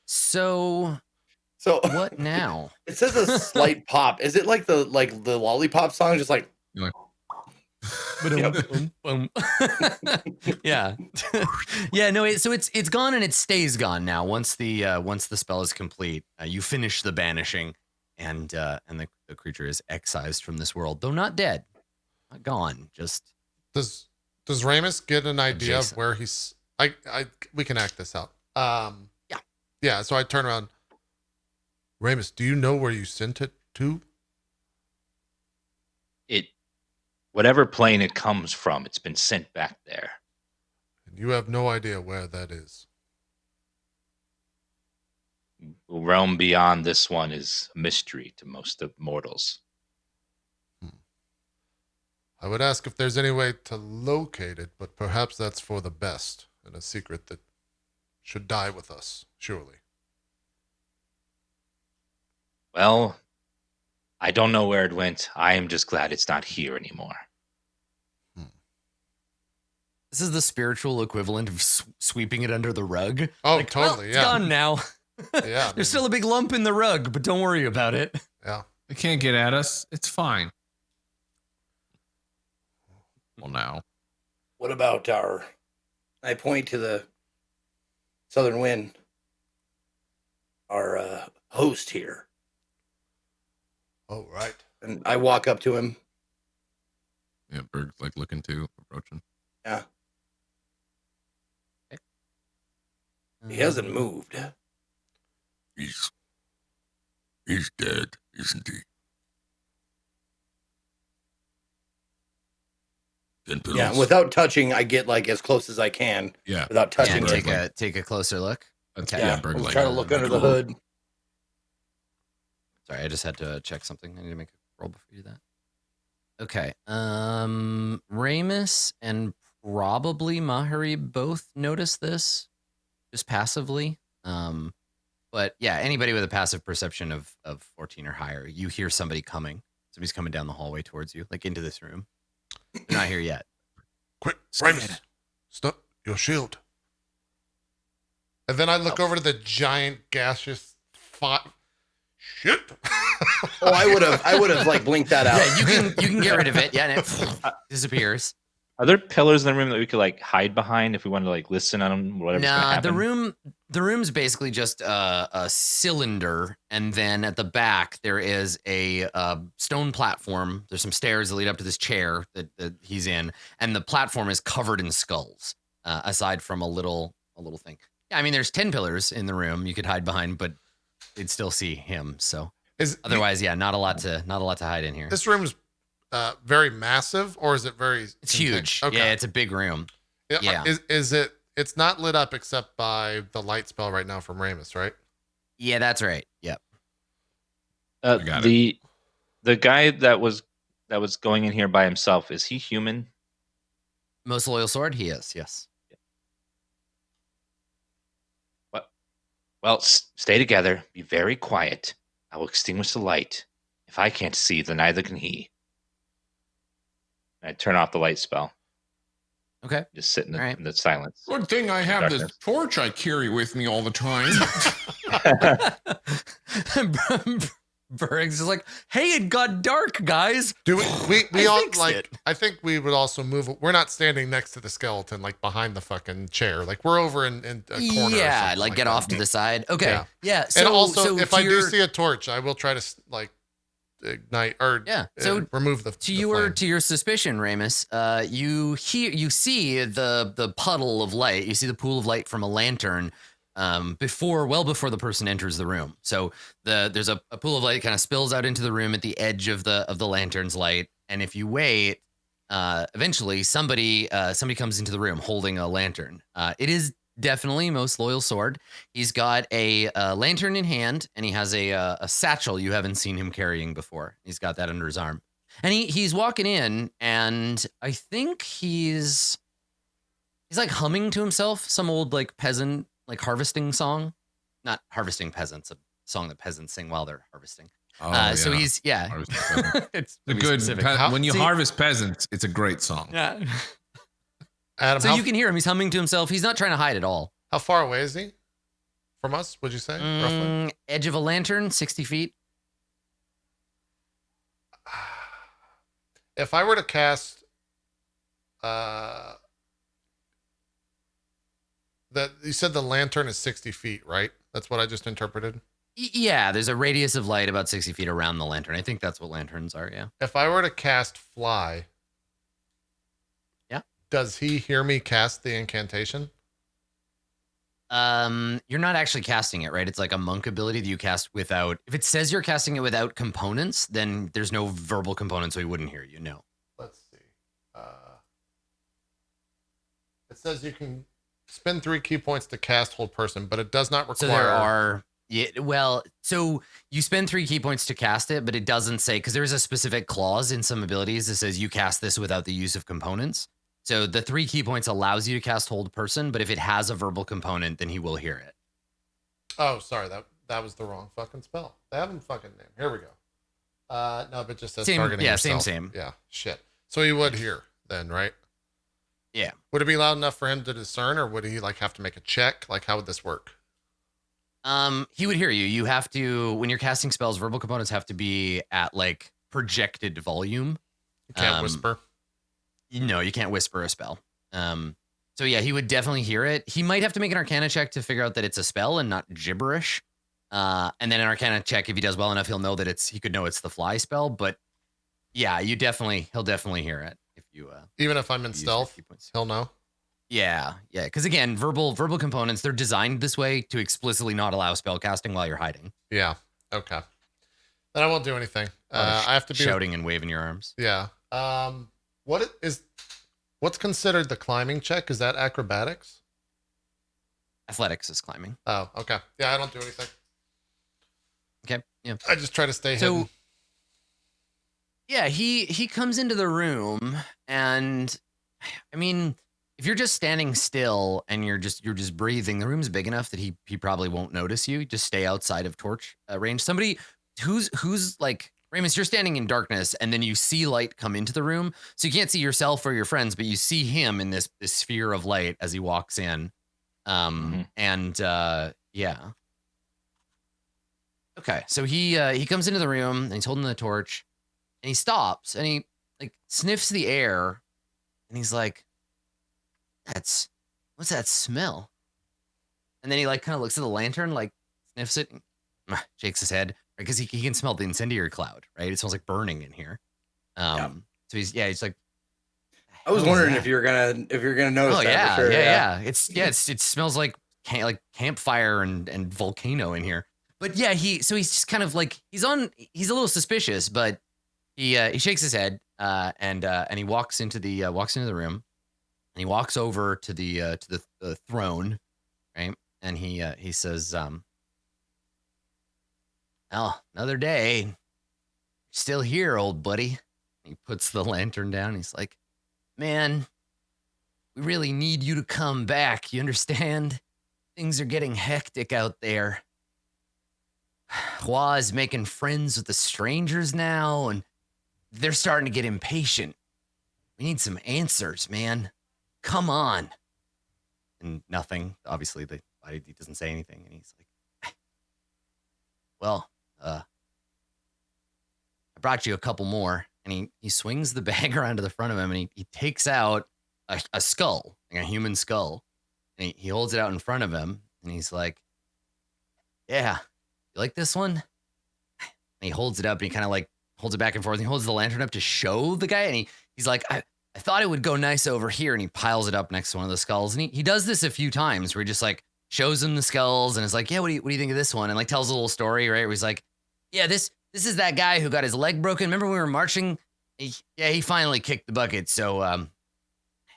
Speaker 2: So
Speaker 3: So
Speaker 2: what now?
Speaker 3: it says a slight pop. Is it like the lollipop song? Just like
Speaker 2: Boom. Yeah. Yeah, no, so it's gone and it stays gone now. Once the spell is complete, you finish the banishing, and the creature is excised from this world, though not dead. Not gone, just
Speaker 1: Does Ramus get an idea
Speaker 2: Adjacent.
Speaker 1: of where he's? We can act this out.
Speaker 2: Yeah.
Speaker 1: Yeah. So I turn around. Ramus, do you know where you sent it to?
Speaker 6: Whatever plane it comes from, it's been sent back there.
Speaker 1: And you have no idea where that is.
Speaker 6: The realm beyond this one is a mystery to most of mortals.
Speaker 1: I would ask if there's any way to locate it, but perhaps that's for the best and a secret that should die with us, surely.
Speaker 6: Well, I don't know where it went. I am just glad it's not here anymore.
Speaker 2: this is the spiritual equivalent of sweeping it under the rug.
Speaker 1: Oh,
Speaker 2: Like,
Speaker 1: totally.
Speaker 2: it's
Speaker 1: Yeah.
Speaker 2: gone now.
Speaker 1: Yeah.
Speaker 2: There's still a big lump in the rug, but don't worry about it.
Speaker 1: Yeah.
Speaker 4: It can't get at us. It's fine. Well, now.
Speaker 3: What about I point to the Southern Wind, our host here,
Speaker 1: Oh, right.
Speaker 3: and I walk up to him.
Speaker 4: Yeah, Berg's like looking to approaching.
Speaker 3: Yeah, he hasn't moved.
Speaker 4: He's dead, isn't he? 10 pills.
Speaker 3: Yeah, without touching, I get like as close as I can.
Speaker 4: Yeah.
Speaker 3: Without touching.
Speaker 2: Yeah,
Speaker 3: it.
Speaker 2: take a closer look.
Speaker 4: That's,
Speaker 2: Okay.
Speaker 3: Yeah,
Speaker 4: Berg
Speaker 3: I'm
Speaker 4: like,
Speaker 3: trying to look under the hood.
Speaker 2: Sorry, I just had to check something. I need to make a roll before you do that. Okay. Ramus and probably Mahari both notice this just passively. But yeah, anybody with a passive perception of 14 or higher, you hear somebody coming. Somebody's coming down the hallway towards you, like into this room. They're not here yet.
Speaker 1: Quick, Ramus, stop your shield. And then I look over to the giant gaseous shit.
Speaker 3: Oh, I would have like blinked that out.
Speaker 2: Yeah, you can get rid of it. Yeah, and it disappears.
Speaker 6: Are there pillars in the room that we could like hide behind if we wanted to like listen on them? Whatever's gonna
Speaker 2: Nah,
Speaker 6: happen?
Speaker 2: the room's basically just a cylinder, and then at the back there is a stone platform. There's some stairs that lead up to this chair that he's in, and the platform is covered in skulls. Aside from a little thing. Yeah, I mean, there's 10 pillars in the room you could hide behind, but they'd still see him. So otherwise, yeah, not a lot to hide in here.
Speaker 1: This room's very massive, or is it very?
Speaker 2: It's huge.
Speaker 1: Okay.
Speaker 2: Yeah, it's a big room. Yeah.
Speaker 1: Is it? It's not lit up except by the light spell right now from Ramus, right?
Speaker 2: Yeah, that's right. Yep.
Speaker 4: got
Speaker 6: The guy that was going in here by himself, is he human?
Speaker 2: Most loyal sword, he is. Yes.
Speaker 6: Well, stay together. Be very quiet. I will extinguish the light. If I can't see, then neither can he. I turn off the light spell.
Speaker 2: Okay.
Speaker 6: Just sit in the,
Speaker 2: All right.
Speaker 6: in the silence.
Speaker 4: Good thing I have
Speaker 6: Darkness.
Speaker 4: this torch I carry with me all the time.
Speaker 2: Berg's is like, hey, it got dark, guys.
Speaker 1: Do we
Speaker 2: I
Speaker 1: all
Speaker 2: fixed
Speaker 1: like?
Speaker 2: it.
Speaker 1: I think we would also move. We're not standing next to the skeleton, like behind the fucking chair. Like we're over in a corner. or
Speaker 2: Yeah,
Speaker 1: something
Speaker 2: like get
Speaker 1: that.
Speaker 2: off to the side. Okay.
Speaker 1: Yeah.
Speaker 2: Yeah. So
Speaker 1: And also,
Speaker 2: so
Speaker 1: if
Speaker 2: to
Speaker 1: I do
Speaker 2: your-
Speaker 1: see a torch, I will try to like ignite or
Speaker 2: So
Speaker 1: remove the.
Speaker 2: to your suspicion, Ramus, you see the puddle of light. You see the pool of light from a lantern. Before the person enters the room. So there's a pool of light kind of spills out into the room at the edge of the lantern's light. And if you wait, eventually somebody comes into the room holding a lantern. It is definitely Most Loyal Sword. He's got a lantern in hand, and he has a satchel you haven't seen him carrying before. He's got that under his arm. And he's walking in, and I think he's like humming to himself some old like peasant like harvesting song. Not harvesting peasants, a song that peasants sing while they're harvesting. So he's
Speaker 4: Harvesting peasants.
Speaker 2: it's
Speaker 4: The
Speaker 2: pretty
Speaker 4: good
Speaker 2: specific.
Speaker 4: when you
Speaker 2: See-
Speaker 4: harvest peasants, it's a great song.
Speaker 2: Yeah.
Speaker 1: Adam,
Speaker 2: So you can hear him. He's humming to himself. He's not trying to hide at all.
Speaker 1: how far away is he from us? Would you say roughly?
Speaker 2: Edge of a lantern, 60 feet.
Speaker 1: If I were to cast, that you said the lantern is 60 feet, right? That's what I just interpreted.
Speaker 2: Yeah, there's a radius of light about 60 feet around the lantern. I think that's what lanterns are. Yeah.
Speaker 1: If I were to cast fly,
Speaker 2: Yeah.
Speaker 1: does he hear me cast the incantation?
Speaker 2: You're not actually casting it, right? It's like a monk ability that you cast without. If it says you're casting it without components, then there's no verbal component, so he wouldn't hear you. No.
Speaker 1: Let's see. It says you can spend 3 key points to cast hold person, but it does not require.
Speaker 2: So there are. Yeah, well, so you spend 3 key points to cast it, but it doesn't say, because there's a specific clause in some abilities that says you cast this without the use of components. So the 3 key points allows you to cast hold person, but if it has a verbal component, then he will hear it.
Speaker 1: Oh, sorry, that was the wrong fucking spell. They have him fucking name. Here we go. No, but it just says
Speaker 2: Same-
Speaker 1: targeting
Speaker 2: yeah,
Speaker 1: yourself.
Speaker 2: same.
Speaker 1: Yeah, shit. So he would hear then, right?
Speaker 2: Yeah.
Speaker 1: Would it be loud enough for him to discern, or would he like have to make a check? Like, how would this work?
Speaker 2: He would hear you. You have to, when you're casting spells, verbal components have to be at like projected volume.
Speaker 1: You can't
Speaker 2: Um,
Speaker 1: whisper.
Speaker 2: No, you can't whisper a spell. So yeah, he would definitely hear it. He might have to make an Arcana check to figure out that it's a spell and not gibberish. And then an Arcana check, if he does well enough, he'll know that he could know it's the fly spell. But yeah, he'll definitely hear it if you.
Speaker 1: Even if I'm in stealth, he'll know.
Speaker 2: Yeah. Because again, verbal components, they're designed this way to explicitly not allow spell casting while you're hiding.
Speaker 1: Yeah. Okay. Then I won't do anything. I have to be
Speaker 2: shouting and waving your arms.
Speaker 1: Yeah. What's considered the climbing check? Is that acrobatics?
Speaker 2: Athletics is climbing.
Speaker 1: Oh, okay. Yeah, I don't do anything.
Speaker 2: Okay. Yeah.
Speaker 1: I just try to stay hidden.
Speaker 2: Yeah, he comes into the room, and I mean, if you're just standing still and you're just breathing, the room's big enough that he probably won't notice you. Just stay outside of torch range. Somebody who's like, Ramus, you're standing in darkness, and then you see light come into the room, so you can't see yourself or your friends, but you see him in this sphere of light as he walks in. And yeah. Okay, so he comes into the room and he's holding the torch, and he stops and he like sniffs the air, and he's like, what's that smell? And then he like kind of looks at the lantern, like sniffs it, and shakes his head, because he can smell the incendiary cloud, right? It smells like burning in here. So he's like,
Speaker 3: I was wondering if you're gonna notice.
Speaker 2: Oh
Speaker 3: that
Speaker 2: yeah,
Speaker 3: for sure.
Speaker 2: yeah. It smells like campfire and volcano in here. But yeah, he's just kind of like he's a little suspicious, but he shakes his head and he walks into the room, and he walks over to the throne, right? And he says, "Oh, another day. Still here, old buddy." He puts the lantern down. He's like, "Man, we really need you to come back. You understand? Things are getting hectic out there. Hua is making friends with the strangers now, and they're starting to get impatient. We need some answers, man. Come on." And nothing. Obviously, he doesn't say anything. And he's like, "Well, I brought you a couple more." And he swings the bag around to the front of him, and he takes out a skull, like a human skull. And he holds it out in front of him, and he's like, "Yeah, you like this one?" And he holds it up, and he kind of like holds it back and forth. And he holds the lantern up to show the guy, and he's like, I thought it would go nice over here. And he piles it up next to one of the skulls. And he does this a few times where he just like shows him the skulls and is like, "Yeah, what do you think of this one?" And like tells a little story, right? Where he's like, "Yeah, this is that guy who got his leg broken. Remember when we were marching? He finally kicked the bucket. So,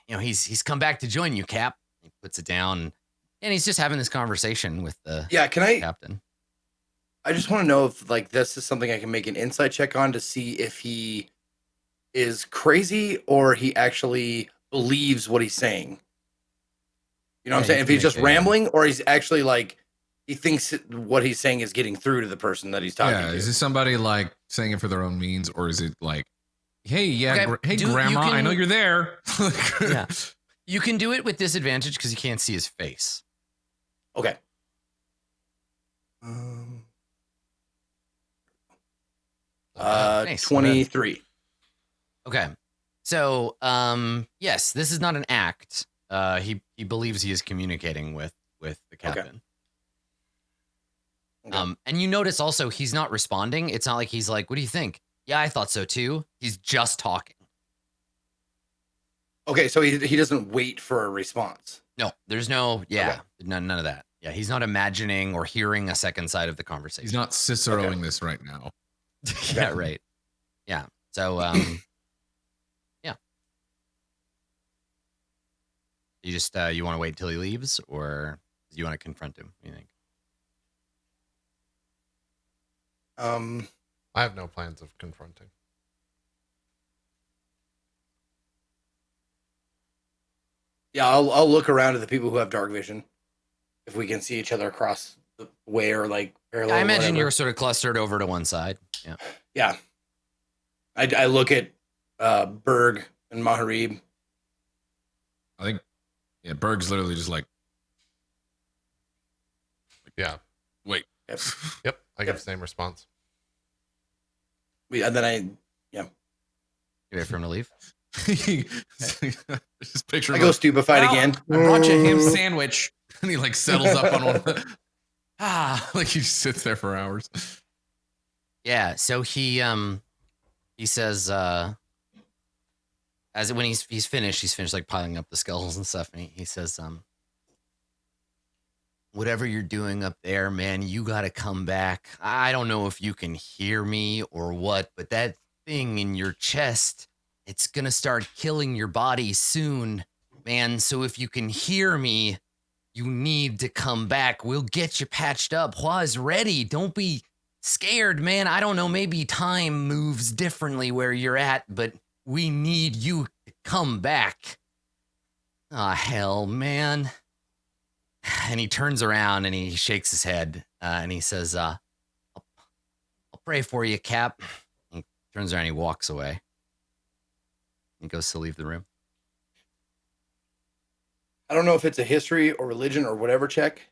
Speaker 2: he's come back to join you, Cap." He puts it down, and he's just having this conversation with the captain.
Speaker 3: I just want to know if like this is something I can make an insight check on to see if he is crazy or he actually believes what he's saying. You know what I'm saying? If he's just rambling or he's actually like, he thinks what he's saying is getting through to the person that he's talking to.
Speaker 4: Is this somebody like saying it for their own means, or is it like, hey,
Speaker 2: Okay,
Speaker 4: Grandma, I know you're there.
Speaker 2: Yeah. You can do it with disadvantage because you can't see his face.
Speaker 3: Okay.
Speaker 2: Nice.
Speaker 3: 23.
Speaker 2: Okay. So, yes, this is not an act. He believes he is communicating with the captain.
Speaker 3: Okay.
Speaker 2: And you notice also he's not responding. It's not like he's like, "What do you think?" "Yeah, I thought so too." He's just talking.
Speaker 3: Okay, so he doesn't wait for a response.
Speaker 2: No, there's no, none of that. Yeah, he's not imagining or hearing a second side of the conversation.
Speaker 4: He's not Ciceroing this right now.
Speaker 2: Yeah, right. Yeah. So, yeah. You just, you want to wait until he leaves, or do you want to confront him? What do you think?
Speaker 1: I have no plans of confronting.
Speaker 3: Yeah, I'll look around at the people who have dark vision if we can see each other across the way or like parallel.
Speaker 2: I imagine you're sort of clustered over to one side. Yeah.
Speaker 3: Yeah. I look at Berg and Maharib.
Speaker 4: I think, Berg's literally just like,
Speaker 1: Yeah.
Speaker 4: wait.
Speaker 1: Yep. I get the same response.
Speaker 3: And then
Speaker 2: You wait for him to leave?
Speaker 4: Just picture.
Speaker 3: I go stupefied again.
Speaker 4: I brought you a ham sandwich, and he like settles up on one. Like he just sits there for hours.
Speaker 2: Yeah, so he says as when he's finished like piling up the skulls and stuff, and he says whatever you're doing up there, man, you got to come back. I don't know if you can hear me or what, but that thing in your chest, it's going to start killing your body soon, man. So if you can hear me, you need to come back. We'll get you patched up. Hua's ready. Don't be scared, man. I don't know. Maybe time moves differently where you're at, but we need you to come back. Ah, hell, man. And he turns around and he shakes his head and he says, I'll pray for you, Cap. He turns around and he walks away. He goes to leave the room.
Speaker 3: I don't know if it's a history or religion or whatever check,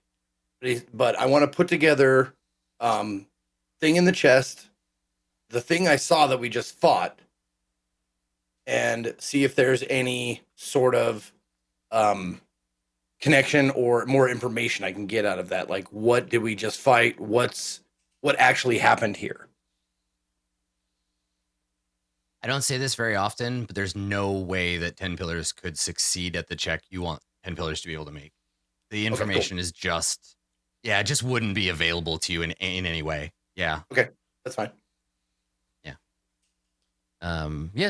Speaker 3: but I want to put together thing in the chest, the thing I saw that we just fought, and see if there's any sort of connection or more information I can get out of that. Like, what did we just fight? What actually happened here?
Speaker 2: I don't say this very often, but there's no way that 10 Pillars could succeed at the check you want 10 Pillars to be able to make. The information is just, it just wouldn't be available to you in any way. Yeah.
Speaker 3: Okay, that's fine.
Speaker 2: Yeah.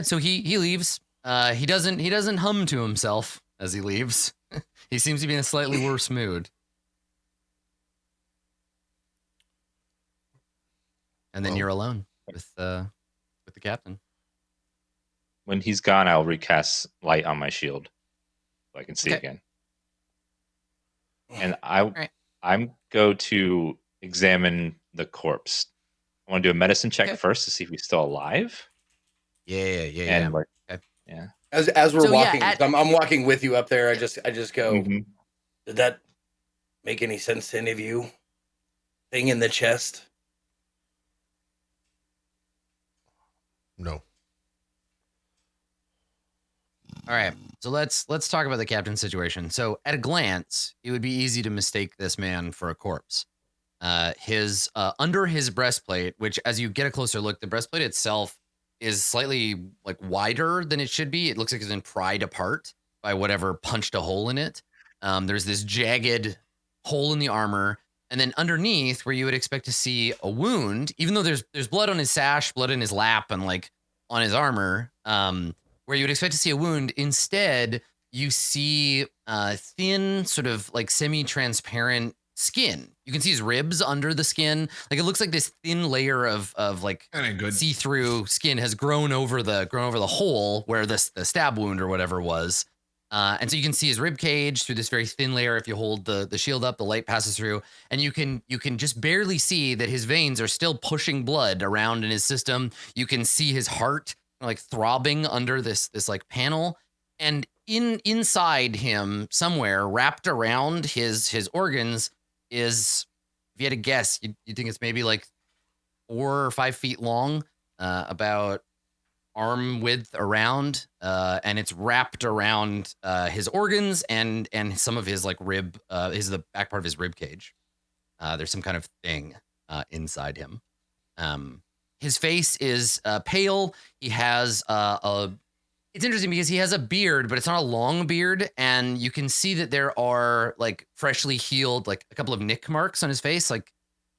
Speaker 2: So he leaves. He doesn't hum to himself as he leaves. He seems to be in a slightly worse mood. And then you're alone with the captain.
Speaker 6: When he's gone, I'll recast light on my shield so I can see again. And I'm go to examine the corpse. I want to do a medicine check first to see if he's still alive.
Speaker 2: Yeah.
Speaker 3: As we're walking, I'm walking with you up there. I just go.
Speaker 6: Mm-hmm.
Speaker 3: Did that make any sense to any of you? Thing in the chest.
Speaker 1: No.
Speaker 2: All right. So let's talk about the captain's situation. So at a glance, it would be easy to mistake this man for a corpse. His under his breastplate, which as you get a closer look, the breastplate itself is slightly like wider than it should be. It looks like it's been pried apart by whatever punched a hole in it. There's this jagged hole in the armor, and then underneath, where you would expect to see a wound, even though there's blood on his sash, blood in his lap, and like on his armor, where you would expect to see a wound, instead you see thin, sort of like semi-transparent skin. You can see his ribs under the skin. Like it looks like this thin layer of like see-through skin has grown over the hole where the stab wound or whatever was. And so you can see his rib cage through this very thin layer. If you hold the shield up, the light passes through, and you can just barely see that his veins are still pushing blood around in his system. You can see his heart like throbbing under this like panel, and inside him somewhere, wrapped around his organs, is, if you had to guess, you'd think it's maybe like 4 or 5 feet long, about arm width around, and it's wrapped around his organs and some of his like rib, the back part of his rib cage. There's some kind of thing inside him. His face is pale. He has it's interesting because he has a beard, but it's not a long beard, and you can see that there are like freshly healed, like a couple of nick marks on his face, like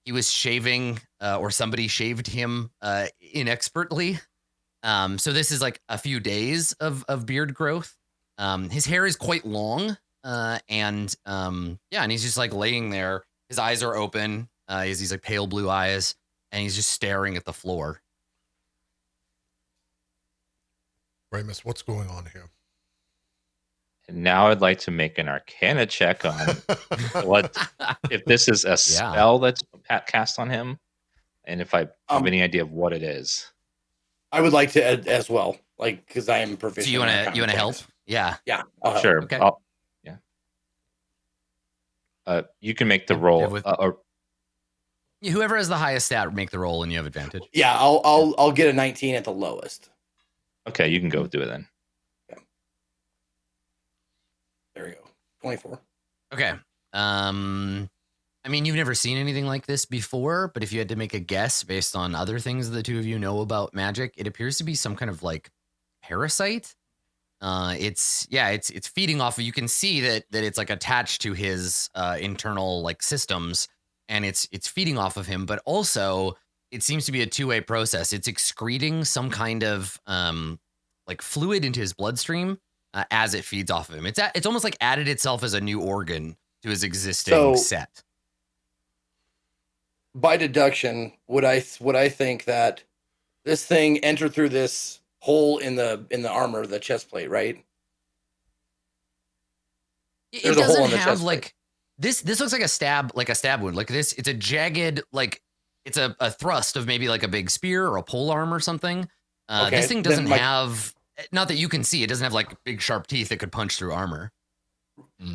Speaker 2: he was shaving or somebody shaved him inexpertly. So this is like a few days of beard growth. His hair is quite long, and he's just like laying there. His eyes are open. He has these like pale blue eyes, and he's just staring at the floor.
Speaker 1: Ramus, what's going on here?
Speaker 6: And now I'd like to make an Arcana check on what if this is a spell that's cast on him, and if I have any idea of what it is.
Speaker 3: I would like to as well, like because I am proficient.
Speaker 2: So you want to help? Yeah.
Speaker 6: Sure.
Speaker 2: Okay.
Speaker 6: You can make the roll.
Speaker 2: Whoever has the highest stat, make the roll, and you have advantage.
Speaker 3: Yeah, I'll get a 19 at the lowest.
Speaker 6: Okay, you can go do it then.
Speaker 3: 24.
Speaker 2: Okay. I mean, you've never seen anything like this before, but if you had to make a guess based on other things the two of you know about magic, it appears to be some kind of like parasite. It's feeding off of. You can see that it's like attached to his internal like systems, and it's feeding off of him. But also, it seems to be a two-way process. It's excreting some kind of like fluid into his bloodstream as it feeds off of him. It's almost like added itself as a new organ to his existing set.
Speaker 3: By deduction, would I think that this thing entered through this hole in the armor, the chest plate, right?
Speaker 2: It doesn't have like this. This looks like a stab wound. Like this, it's a jagged, like it's a thrust of maybe like a big spear or a pole arm or something. This thing doesn't have, not that you can see, it doesn't have like big sharp teeth that could punch through armor.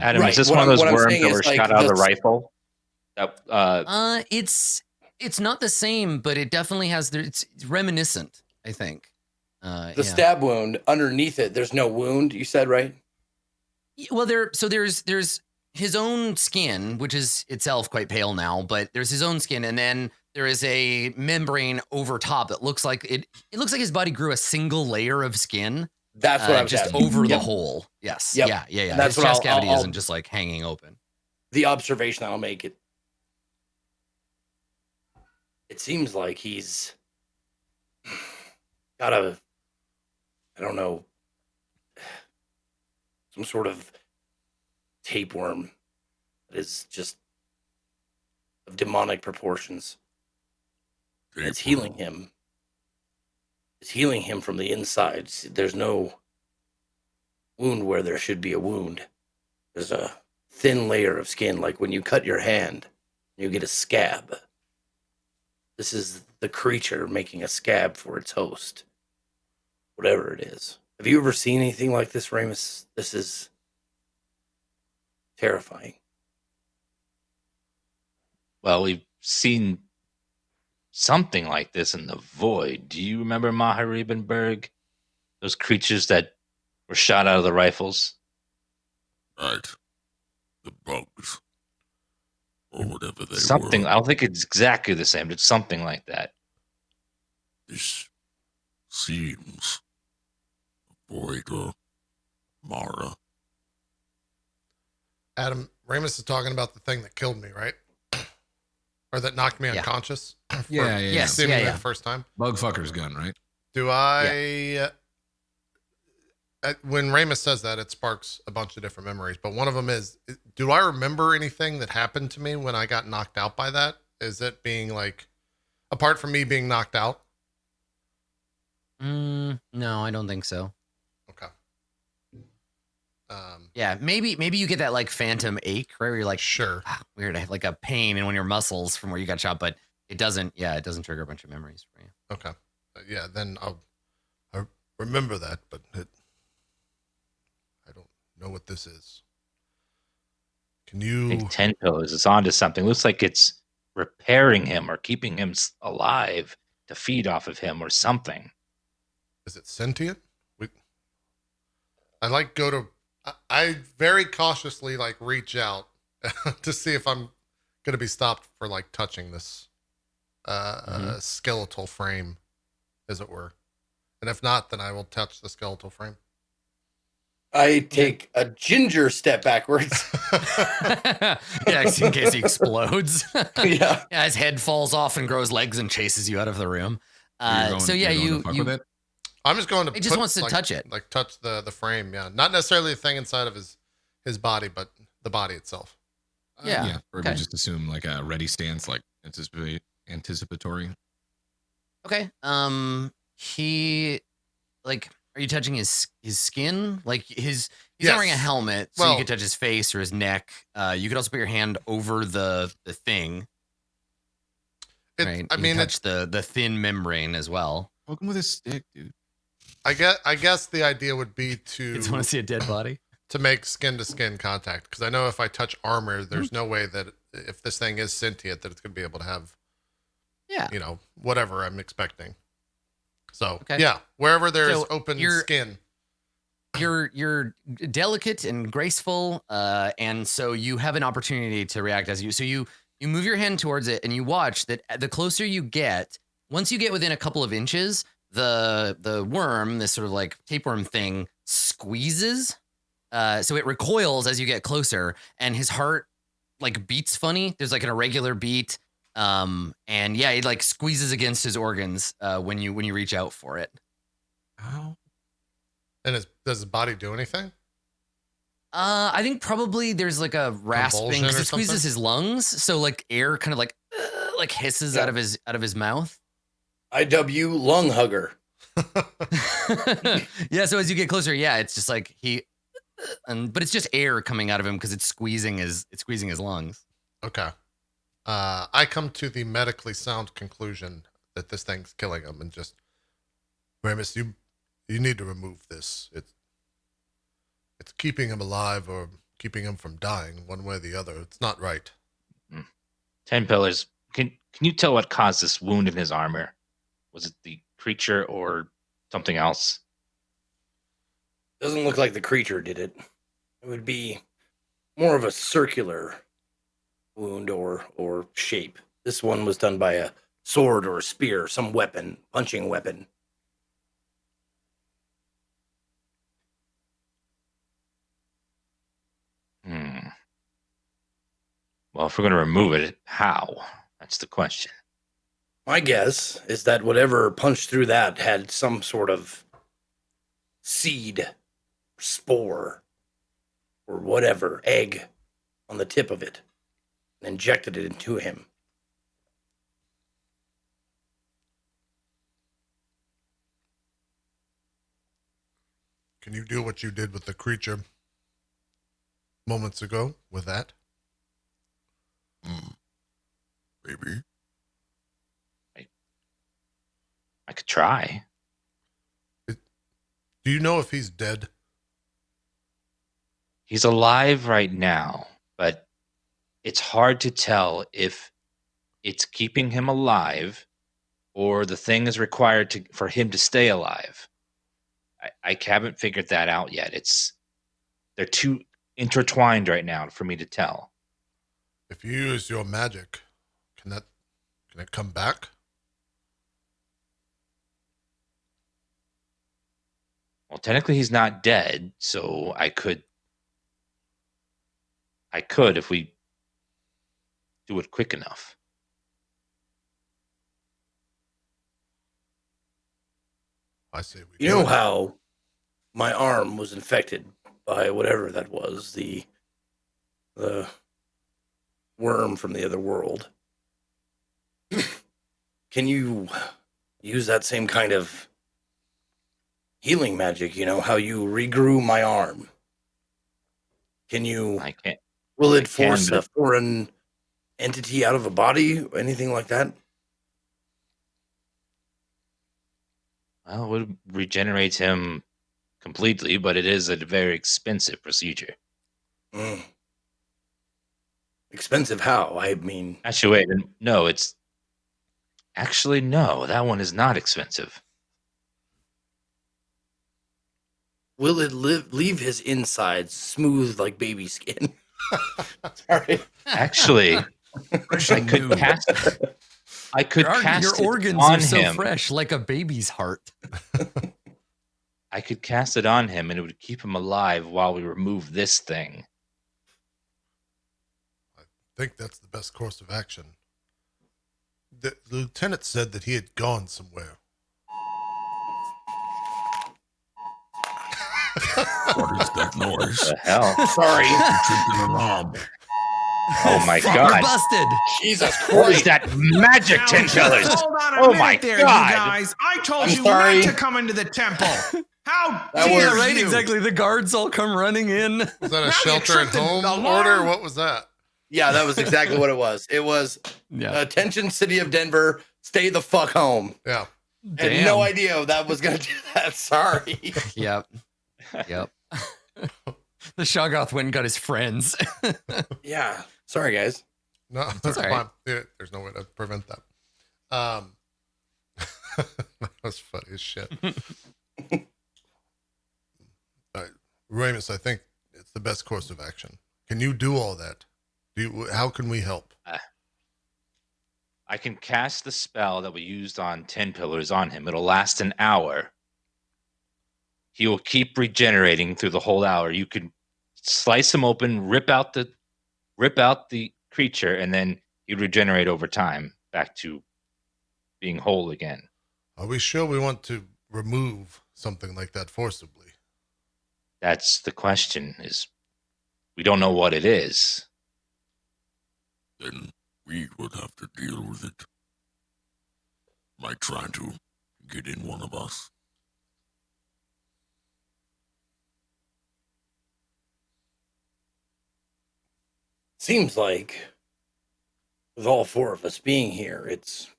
Speaker 6: Adam, is this one of those worms that were shot out of the rifle?
Speaker 2: It's not the same, but it definitely has. It's reminiscent, I think.
Speaker 3: The stab wound underneath it. There's no wound. You said, right?
Speaker 2: Well, there's his own skin, which is itself quite pale now, but there's his own skin, and then there is a membrane over top that looks like it looks like his body grew a single layer of skin.
Speaker 3: That's what I'm
Speaker 2: just over the hole. Yes.
Speaker 3: Yep.
Speaker 2: Yeah.
Speaker 3: That's
Speaker 2: his chest cavity isn't just like hanging open.
Speaker 3: The observation I'll make it. It seems like he's got a, I don't know, some sort of tapeworm that is just of demonic proportions. It's healing him. It's healing him from the inside. There's no wound where there should be a wound. There's a thin layer of skin, like when you cut your hand, you get a scab. This is the creature making a scab for its host. Whatever it is. Have you ever seen anything like this, Ramus? This is terrifying.
Speaker 6: Well, we've seen something like this in the void. Do you remember Maharibenberg? Those creatures that were shot out of the rifles?
Speaker 7: Right. The bugs. Or whatever they
Speaker 6: Something.
Speaker 7: were.
Speaker 6: I don't think it's exactly the same. It's something like that.
Speaker 7: This seems void or Mara.
Speaker 1: Adam, Ramus is talking about the thing that killed me, right? Or that knocked me unconscious.
Speaker 4: Yeah.
Speaker 1: Seemingly the first time.
Speaker 4: Bugfucker's gun, right?
Speaker 1: Do I? When Ramus says that, it sparks a bunch of different memories. But one of them is: do I remember anything that happened to me when I got knocked out by that? Is it being like, apart from me being knocked out?
Speaker 2: No, I don't think so.
Speaker 1: Okay.
Speaker 2: Yeah, maybe you get that like phantom ache, right? Where you're like,
Speaker 1: sure,
Speaker 2: weird. I have like a pain in one of your muscles from where you got shot, but it doesn't. Yeah, it doesn't trigger a bunch of memories for you.
Speaker 1: Okay. Yeah, then I remember that, but I don't know what this is. Can you?
Speaker 6: Hey, 10 pillows. It's onto something. Looks like it's repairing him or keeping him alive to feed off of him or something.
Speaker 1: Is it sentient? I very cautiously like reach out to see if I'm going to be stopped for like touching this skeletal frame, as it were. And if not, then I will touch the skeletal frame.
Speaker 3: I take a ginger step backwards.
Speaker 2: Yeah, in case he explodes.
Speaker 3: Yeah.
Speaker 2: His head falls off and grows legs and chases you out of the room.
Speaker 1: I'm just going to.
Speaker 2: He just wants to touch it,
Speaker 1: like touch the frame. Yeah, not necessarily the thing inside of his body, but the body itself.
Speaker 4: Yeah. Or we just assume like a ready stance, like anticipatory.
Speaker 2: Okay. He like. Are you touching his skin? Like he's not wearing a helmet, so you could touch his face or his neck. You could also put your hand over the thing. Right. I mean, touch the thin membrane as well.
Speaker 4: Poke him with a stick, dude.
Speaker 1: I guess the idea would be to.
Speaker 2: You just want to see a dead body.
Speaker 1: To make skin to skin contact, because I know if I touch armor, there's no way that if this thing is sentient, that it's going to be able to have.
Speaker 2: Yeah.
Speaker 1: Whatever I'm expecting. So yeah, wherever there's open skin.
Speaker 2: you're delicate and graceful, and so you have an opportunity to react as you. So you move your hand towards it, and you watch that. The closer you get, once you get within a couple of inches, the worm, this sort of like tapeworm thing, squeezes. So it recoils as you get closer, and his heart like beats funny. There's like an irregular beat. And yeah, it like squeezes against his organs when you reach out for it.
Speaker 4: Ow.
Speaker 1: And does his body do anything?
Speaker 2: I think probably there's like a rasping
Speaker 1: Convulsion
Speaker 2: because
Speaker 1: or
Speaker 2: it squeezes
Speaker 1: something?
Speaker 2: his lungs, so like air kind of like hisses out of his mouth.
Speaker 3: IW lung hugger.
Speaker 2: Yeah, so as you get closer, yeah, it's just like but it's just air coming out of him because it's squeezing his lungs.
Speaker 1: Okay. I come to the medically sound conclusion that this thing's killing him, and just, Ramus, you need to remove this. It's keeping him alive or keeping him from dying, one way or the other. It's not right.
Speaker 6: 10 Pillars. Can you tell what caused this wound in his armor? Was it the creature or something else?
Speaker 3: Doesn't look like the creature did it. It would be more of a circular wound or shape. This one was done by a sword or a spear, some weapon, punching weapon.
Speaker 6: Well, if we're going to remove it, how? That's the question.
Speaker 3: My guess is that whatever punched through that had some sort of seed, spore, or whatever, egg on the tip of it, and injected it into him.
Speaker 1: Can you do what you did with the creature moments ago with that?
Speaker 7: Maybe.
Speaker 6: I could try.
Speaker 1: Do you know if he's dead?
Speaker 6: He's alive right now, but it's hard to tell if it's keeping him alive or the thing is required for him to stay alive. I haven't figured that out yet. They're too intertwined right now for me to tell.
Speaker 1: If you use your magic, can it come back?
Speaker 6: Well, technically he's not dead, so I could if we do it quick enough.
Speaker 1: I say we
Speaker 3: You
Speaker 1: do
Speaker 3: know
Speaker 1: it.
Speaker 3: how my arm was infected by whatever that was, the worm from the other world. Can you use that same kind of healing magic? You know, how you regrew my arm. Can you...
Speaker 6: I can't.
Speaker 3: Will
Speaker 6: I
Speaker 3: it force
Speaker 6: can,
Speaker 3: a foreign entity out of a body? Anything like that?
Speaker 6: Well, it would regenerate him completely, but it is a very expensive procedure.
Speaker 3: Expensive how? I mean...
Speaker 6: Actually, wait. No, it's... Actually, no. That one is not expensive.
Speaker 3: Will it leave his insides smooth like baby skin? Sorry.
Speaker 6: Actually, I could cast... I could cast
Speaker 2: your
Speaker 6: it
Speaker 2: organs
Speaker 6: on
Speaker 2: are so
Speaker 6: him.
Speaker 2: fresh, like a baby's heart.
Speaker 6: I could cast it on him, and it would keep him alive while we remove this thing.
Speaker 1: I think that's the best course of action. The lieutenant said that he had gone somewhere.
Speaker 7: What is that noise?
Speaker 6: The hell?
Speaker 3: Sorry.
Speaker 7: You tripping a knob.
Speaker 6: Oh my
Speaker 2: You're
Speaker 6: god!
Speaker 2: busted.
Speaker 3: Jesus
Speaker 6: What is
Speaker 3: Christ.
Speaker 6: that magic,
Speaker 5: Now,
Speaker 6: 10 Pillars?
Speaker 5: Hold on a
Speaker 6: Oh
Speaker 5: minute
Speaker 6: my
Speaker 5: there,
Speaker 6: God.
Speaker 5: you guys. I told
Speaker 3: I'm
Speaker 5: you
Speaker 3: sorry.
Speaker 5: not to come into the temple. How
Speaker 3: That
Speaker 5: dare
Speaker 3: was-
Speaker 2: Right,
Speaker 5: you?
Speaker 2: exactly. The guards all come running in.
Speaker 1: Was that
Speaker 5: Now
Speaker 1: a
Speaker 5: you
Speaker 1: shelter at
Speaker 5: tripped an
Speaker 1: home
Speaker 5: alarm.
Speaker 1: order? What was that?
Speaker 3: Yeah, that was exactly what it was. It was,
Speaker 2: Yeah.
Speaker 3: attention, city of Denver, stay the fuck home.
Speaker 1: Yeah.
Speaker 3: I had no idea that was going to do that. Sorry.
Speaker 2: Yep. Yep. The Shoggoth went and got his friends.
Speaker 3: Yeah. Sorry, guys.
Speaker 1: No, that's
Speaker 2: all right.
Speaker 1: fine. Yeah, there's no way to prevent that. That was funny as shit. All right. Ramus, I think it's the best course of action. Can you do all that? How can we help?
Speaker 6: I can cast the spell that we used on 10 pillars on him. It'll last an hour. He will keep regenerating through the whole hour. You can slice him open, rip out the creature, and then he'd regenerate over time back to being whole again.
Speaker 1: Are we sure we want to remove something like that forcibly?
Speaker 6: That's the question, is we don't know what it is.
Speaker 7: Then we would have to deal with it. By trying to get in one of us.
Speaker 3: Seems like with all four of us being here, it's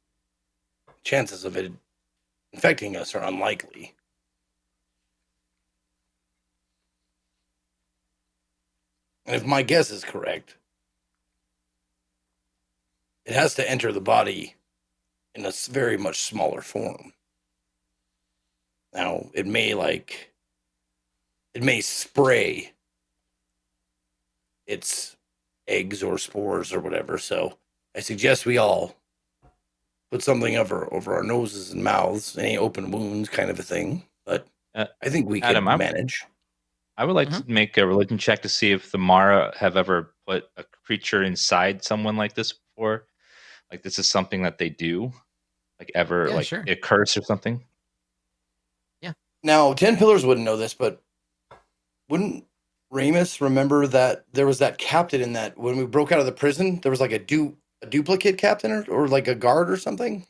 Speaker 3: chances of it infecting us are unlikely. And if my guess is correct, it has to enter the body in a very much smaller form. Now, it may spray its eggs or spores or whatever. So I suggest we all put something over our noses and mouths, any open wounds kind of a thing. But I think we
Speaker 6: Adam,
Speaker 3: can manage.
Speaker 6: I would like to make a religion check to see if the Mara have ever put a creature inside someone like this before. Like this is something that they do, like ever,
Speaker 2: Yeah,
Speaker 6: like
Speaker 2: sure.
Speaker 6: a curse or something.
Speaker 3: Now, 10 Pillars wouldn't know this, but wouldn't Ramus remember that there was that captain in that when we broke out of the prison? There was like a duplicate captain or like a guard or something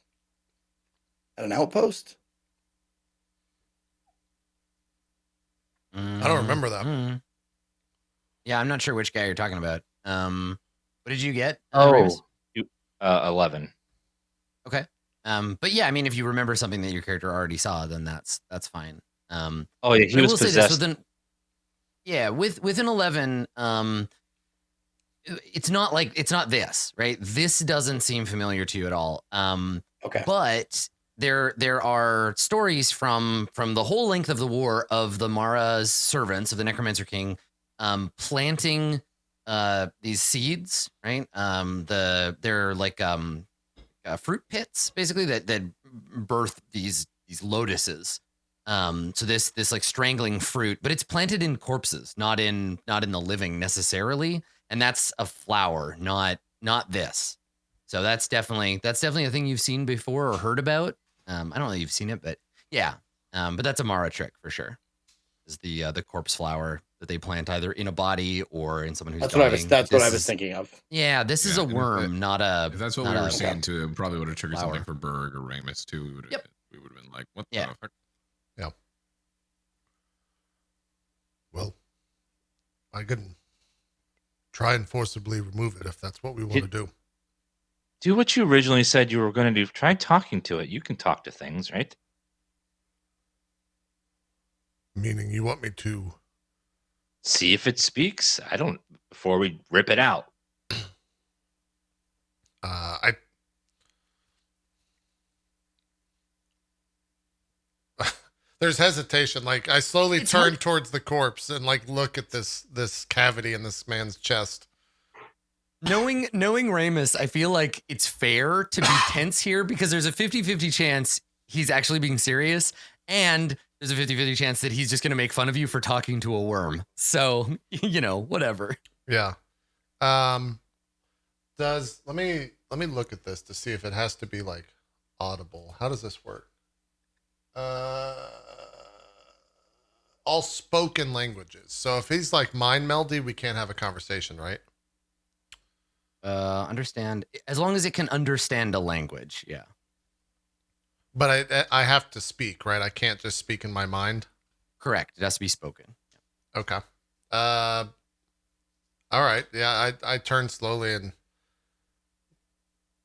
Speaker 3: at an outpost.
Speaker 1: I don't remember that.
Speaker 2: Mm. Yeah, I'm not sure which guy you're talking about. What did you get?
Speaker 6: Oh,
Speaker 2: Ramus?
Speaker 6: 11.
Speaker 2: Okay. But yeah, I mean, if you remember something that your character already saw, then that's fine.
Speaker 6: Oh yeah, he
Speaker 2: I
Speaker 6: was
Speaker 2: will say this,
Speaker 6: possessed.
Speaker 2: with an 11, it's not this, right? This doesn't seem familiar to you at all.
Speaker 3: Okay.
Speaker 2: But there are stories from the whole length of the war of the Mara's servants of the Necromancer King, planting these seeds, right? They're like fruit pits basically that birth these lotuses. So this like strangling fruit, but it's planted in corpses, not in the living necessarily, and that's a flower, not this. So that's definitely a thing you've seen before or heard about. I don't know if you've seen it, but yeah. But that's a Mara trick for sure. Is the corpse flower that they plant either in a body or in someone who's dying.
Speaker 3: That's what I was thinking of.
Speaker 2: Yeah, this is a worm, not a.
Speaker 4: If that's what we were saying too, it probably would have triggered something for Berg or Ramus too. We would have been like, what the fuck?
Speaker 1: Yeah. Well, I can try and forcibly remove it if that's what we want to do.
Speaker 6: Do what you originally said you were going to do. Try talking to it. You can talk to things, right?
Speaker 1: Meaning you want me to
Speaker 6: see if it speaks? I don't, before we rip it out.
Speaker 1: There's hesitation. Like I slowly turn towards the corpse and like look at this cavity in this man's chest.
Speaker 2: Knowing Ramus, I feel like it's fair to be tense here because there's a 50-50 chance he's actually being serious, and there's a 50-50 chance that he's just going to make fun of you for talking to a worm. So, whatever.
Speaker 1: Yeah. Let me look at this to see if it has to be like audible. How does this work? All spoken languages. So if he's like mind meldy, we can't have a conversation, right?
Speaker 2: Understand as long as it can understand a language. Yeah.
Speaker 1: But I have to speak, right? I can't just speak in my mind.
Speaker 2: Correct. It has to be spoken.
Speaker 1: Okay. All right. Yeah. I turn slowly and,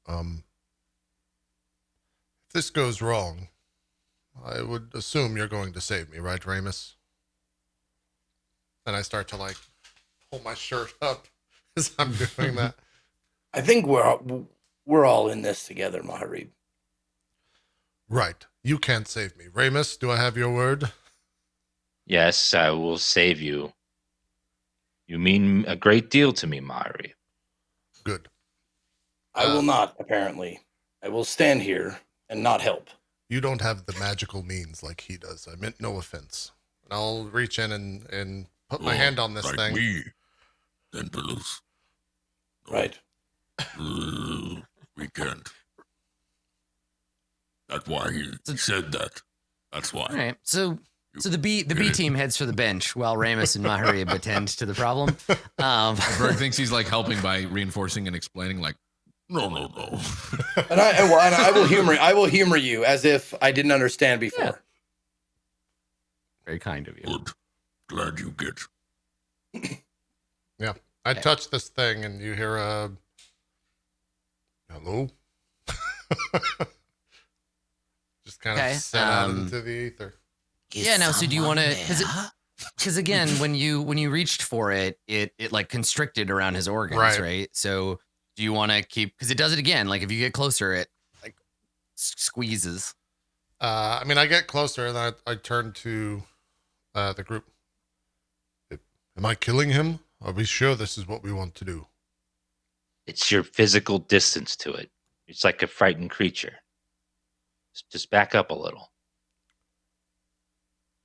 Speaker 1: if this goes wrong, I would assume you're going to save me, right, Ramus? And I start to like pull my shirt up as I'm doing that.
Speaker 3: I think we're all in this together, Maharib.
Speaker 1: Right. You can't save me. Ramus, do I have your word?
Speaker 6: Yes, I will save you. You mean a great deal to me, Mari.
Speaker 1: Good.
Speaker 3: I will not, apparently. I will stand here and not help.
Speaker 1: You don't have the magical means like he does. I meant no offense. And I'll reach in and put my hand on this
Speaker 7: like
Speaker 1: thing.
Speaker 7: me, Dentalus.
Speaker 3: Right.
Speaker 7: We can't. That's why he said that. That's why.
Speaker 2: All right. So the B team heads for the bench while Ramus and Mahari attend to the problem.
Speaker 4: Berg thinks he's like helping by reinforcing and explaining, like,
Speaker 7: No.
Speaker 3: And I will humor you as if I didn't understand before.
Speaker 2: Yeah. Very kind of you.
Speaker 7: Good. Glad you get.
Speaker 1: Yeah. I touch this thing and you hear a hello. Just kind of sent out into the ether.
Speaker 2: Yeah. Now, so do you want to? Because again, when you reached for it, it like constricted around his organs, right? So do you want to keep? Because it does it again. Like if you get closer, it like squeezes.
Speaker 1: I mean, I get closer and I turn to the group. Am I killing him? Are we sure this is what we want to do?
Speaker 6: It's your physical distance to it. It's like a frightened creature. Just back up a little.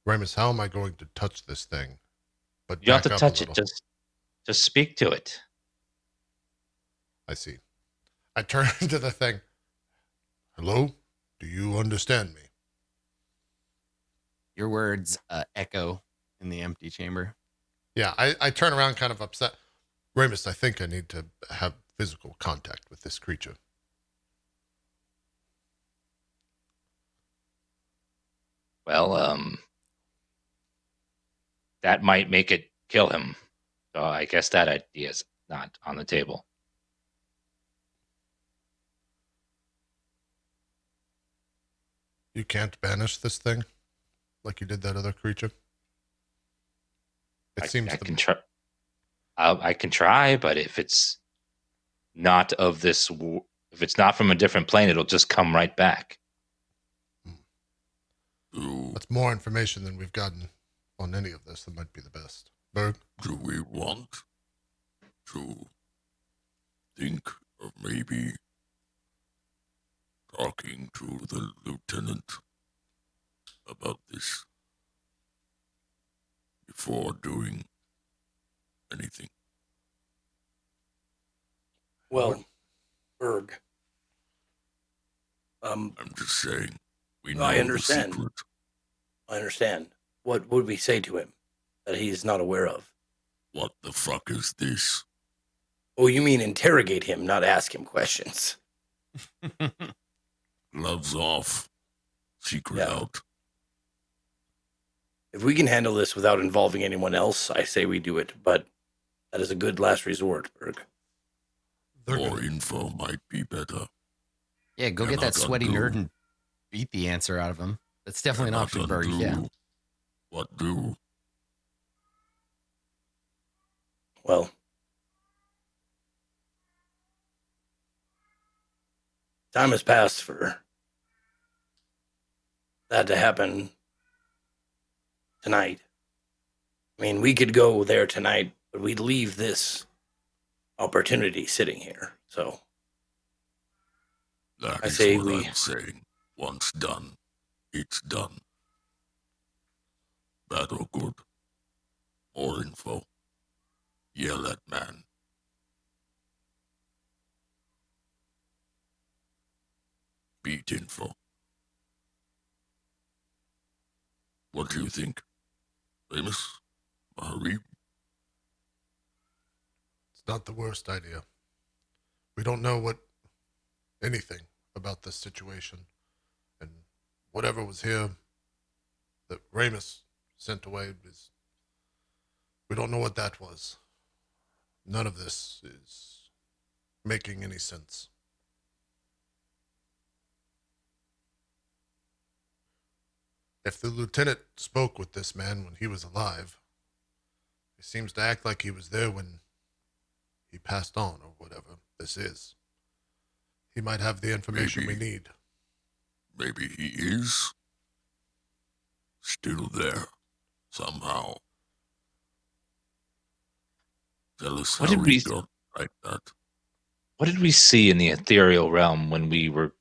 Speaker 1: Ramus, how am I going to touch this thing? But
Speaker 6: You don't have
Speaker 1: back
Speaker 6: to
Speaker 1: up a
Speaker 6: touch it.
Speaker 1: little?
Speaker 6: Just speak to it.
Speaker 1: I see. I turn to the thing. Hello? Do you understand me?
Speaker 2: Your words echo in the empty chamber.
Speaker 1: Yeah, I turn around kind of upset. Ramus, I think I need to have physical contact with this creature.
Speaker 6: Well, that might make it kill him. So I guess that idea is not on the table.
Speaker 1: You can't banish this thing like you did that other creature? It seems
Speaker 6: I can try. I can try, but if it's not of this, if it's not from a different plane, it'll just come right back.
Speaker 1: That's more information than we've gotten on any of this. That might be the best. Berg?
Speaker 7: Do we want to think of maybe talking to the lieutenant about this before doing anything?
Speaker 3: Well, Berg.
Speaker 7: I'm just saying. We know
Speaker 3: I understand.
Speaker 7: the secret.
Speaker 3: I understand. What would we say to him that he's not aware of?
Speaker 7: What the fuck is this?
Speaker 3: Oh, you mean interrogate him, not ask him questions.
Speaker 7: Gloves off. Secret out.
Speaker 3: If we can handle this without involving anyone else, I say we do it, but that is a good last resort, Berg.
Speaker 7: More info might be better.
Speaker 2: Yeah, go get that sweaty nerd and beat the answer out of him. That's definitely an option, Berg. Yeah.
Speaker 7: What do?
Speaker 3: Well, time has passed for that to happen tonight. I mean, we could go there tonight, but we'd leave this opportunity sitting here. So
Speaker 7: That
Speaker 3: I
Speaker 7: is
Speaker 3: say
Speaker 7: what
Speaker 3: we-
Speaker 7: I'm saying. Once done, it's done. Bad or good? More info. Yell at man. Beat info. What do you think? Famous? Mahari?
Speaker 1: It's not the worst idea. We don't know anything about this situation. And whatever was here that Ramus sent away we don't know what that was. None of this is making any sense. If the lieutenant spoke with this man when he was alive, he seems to act like he was there when he passed on, or whatever this is. He might have the information we need.
Speaker 7: Maybe he is still there, somehow. Tell us
Speaker 6: What
Speaker 7: how
Speaker 6: did
Speaker 7: he
Speaker 6: we-
Speaker 7: got like that.
Speaker 6: What did we see in the ethereal realm when we were?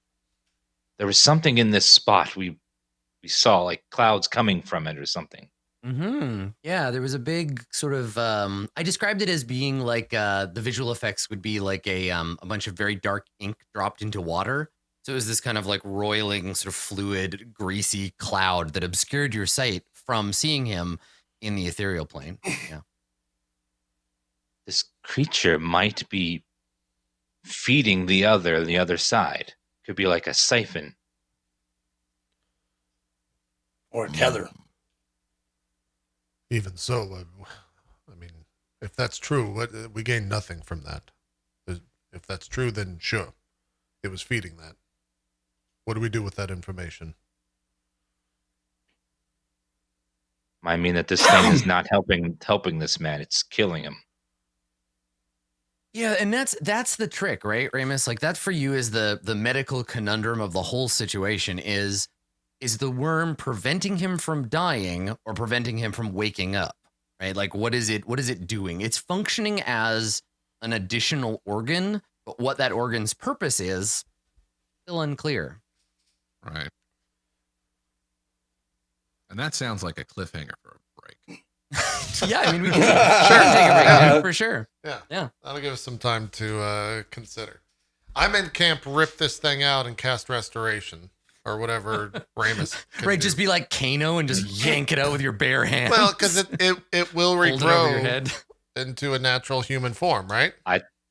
Speaker 6: There was something in this spot we saw, like clouds coming from it or something.
Speaker 2: Yeah, there was a big sort of. I described it as being like the visual effects would be like a bunch of very dark ink dropped into water. So it was this kind of like roiling, sort of fluid, greasy cloud that obscured your sight from seeing him in the ethereal plane. Yeah.
Speaker 6: This creature might be feeding the other side. Could be like a siphon.
Speaker 3: Or a tether.
Speaker 1: Even so, I mean, if that's true, we gain nothing from that. If that's true, then sure, it was feeding that. What do we do with that information?
Speaker 6: I mean that this thing is not helping this man. It's killing him.
Speaker 2: Yeah, and that's the trick, right, Ramus? Like that for you is the medical conundrum of the whole situation is the worm preventing him from dying or preventing him from waking up, right? Like what is it doing? It's functioning as an additional organ, but what that organ's purpose is still unclear.
Speaker 4: Right. And that sounds like a cliffhanger for a break.
Speaker 2: Yeah, I mean we can take a break for sure.
Speaker 1: Yeah. That'll give us some time to consider. I'm in camp, rip this thing out and cast restoration or whatever Ramus can
Speaker 2: Right,
Speaker 1: do.
Speaker 2: just be like Kano and just yank it out with your bare hands.
Speaker 1: Well, because it will
Speaker 2: Hold it over your
Speaker 1: regrow
Speaker 2: head.
Speaker 1: into a natural human form, right?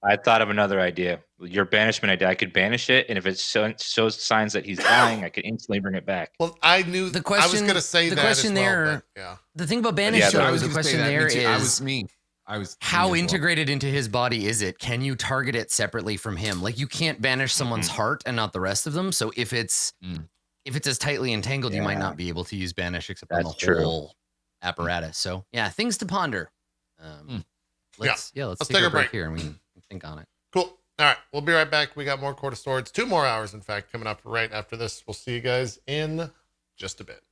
Speaker 6: I thought of another idea. Your banishment idea. I could banish it, and if it shows signs that he's dying, I could instantly bring it back.
Speaker 1: Well, I knew
Speaker 2: The
Speaker 1: I was
Speaker 2: question-
Speaker 1: going to say
Speaker 2: the
Speaker 1: that
Speaker 2: question
Speaker 1: as well,
Speaker 2: there-
Speaker 1: but yeah.
Speaker 2: The thing about
Speaker 6: yeah,
Speaker 2: banish,
Speaker 6: but I
Speaker 2: though,
Speaker 6: was
Speaker 2: the question there is how
Speaker 4: me as well.
Speaker 2: integrated into his body is it? Can you target it separately from him? Like you can't banish someone's heart and not the rest of them. So if it's as tightly entangled, you might
Speaker 6: Yeah.
Speaker 2: not be able to use banish except on the
Speaker 6: That's true.
Speaker 2: whole apparatus. So yeah, things to ponder. Let's
Speaker 1: Let's
Speaker 2: take a break here and we can think on it.
Speaker 1: Cool. All right. We'll be right back. We got more Court of Swords. 2 more hours, in fact, coming up right after this. We'll see you guys in just a bit.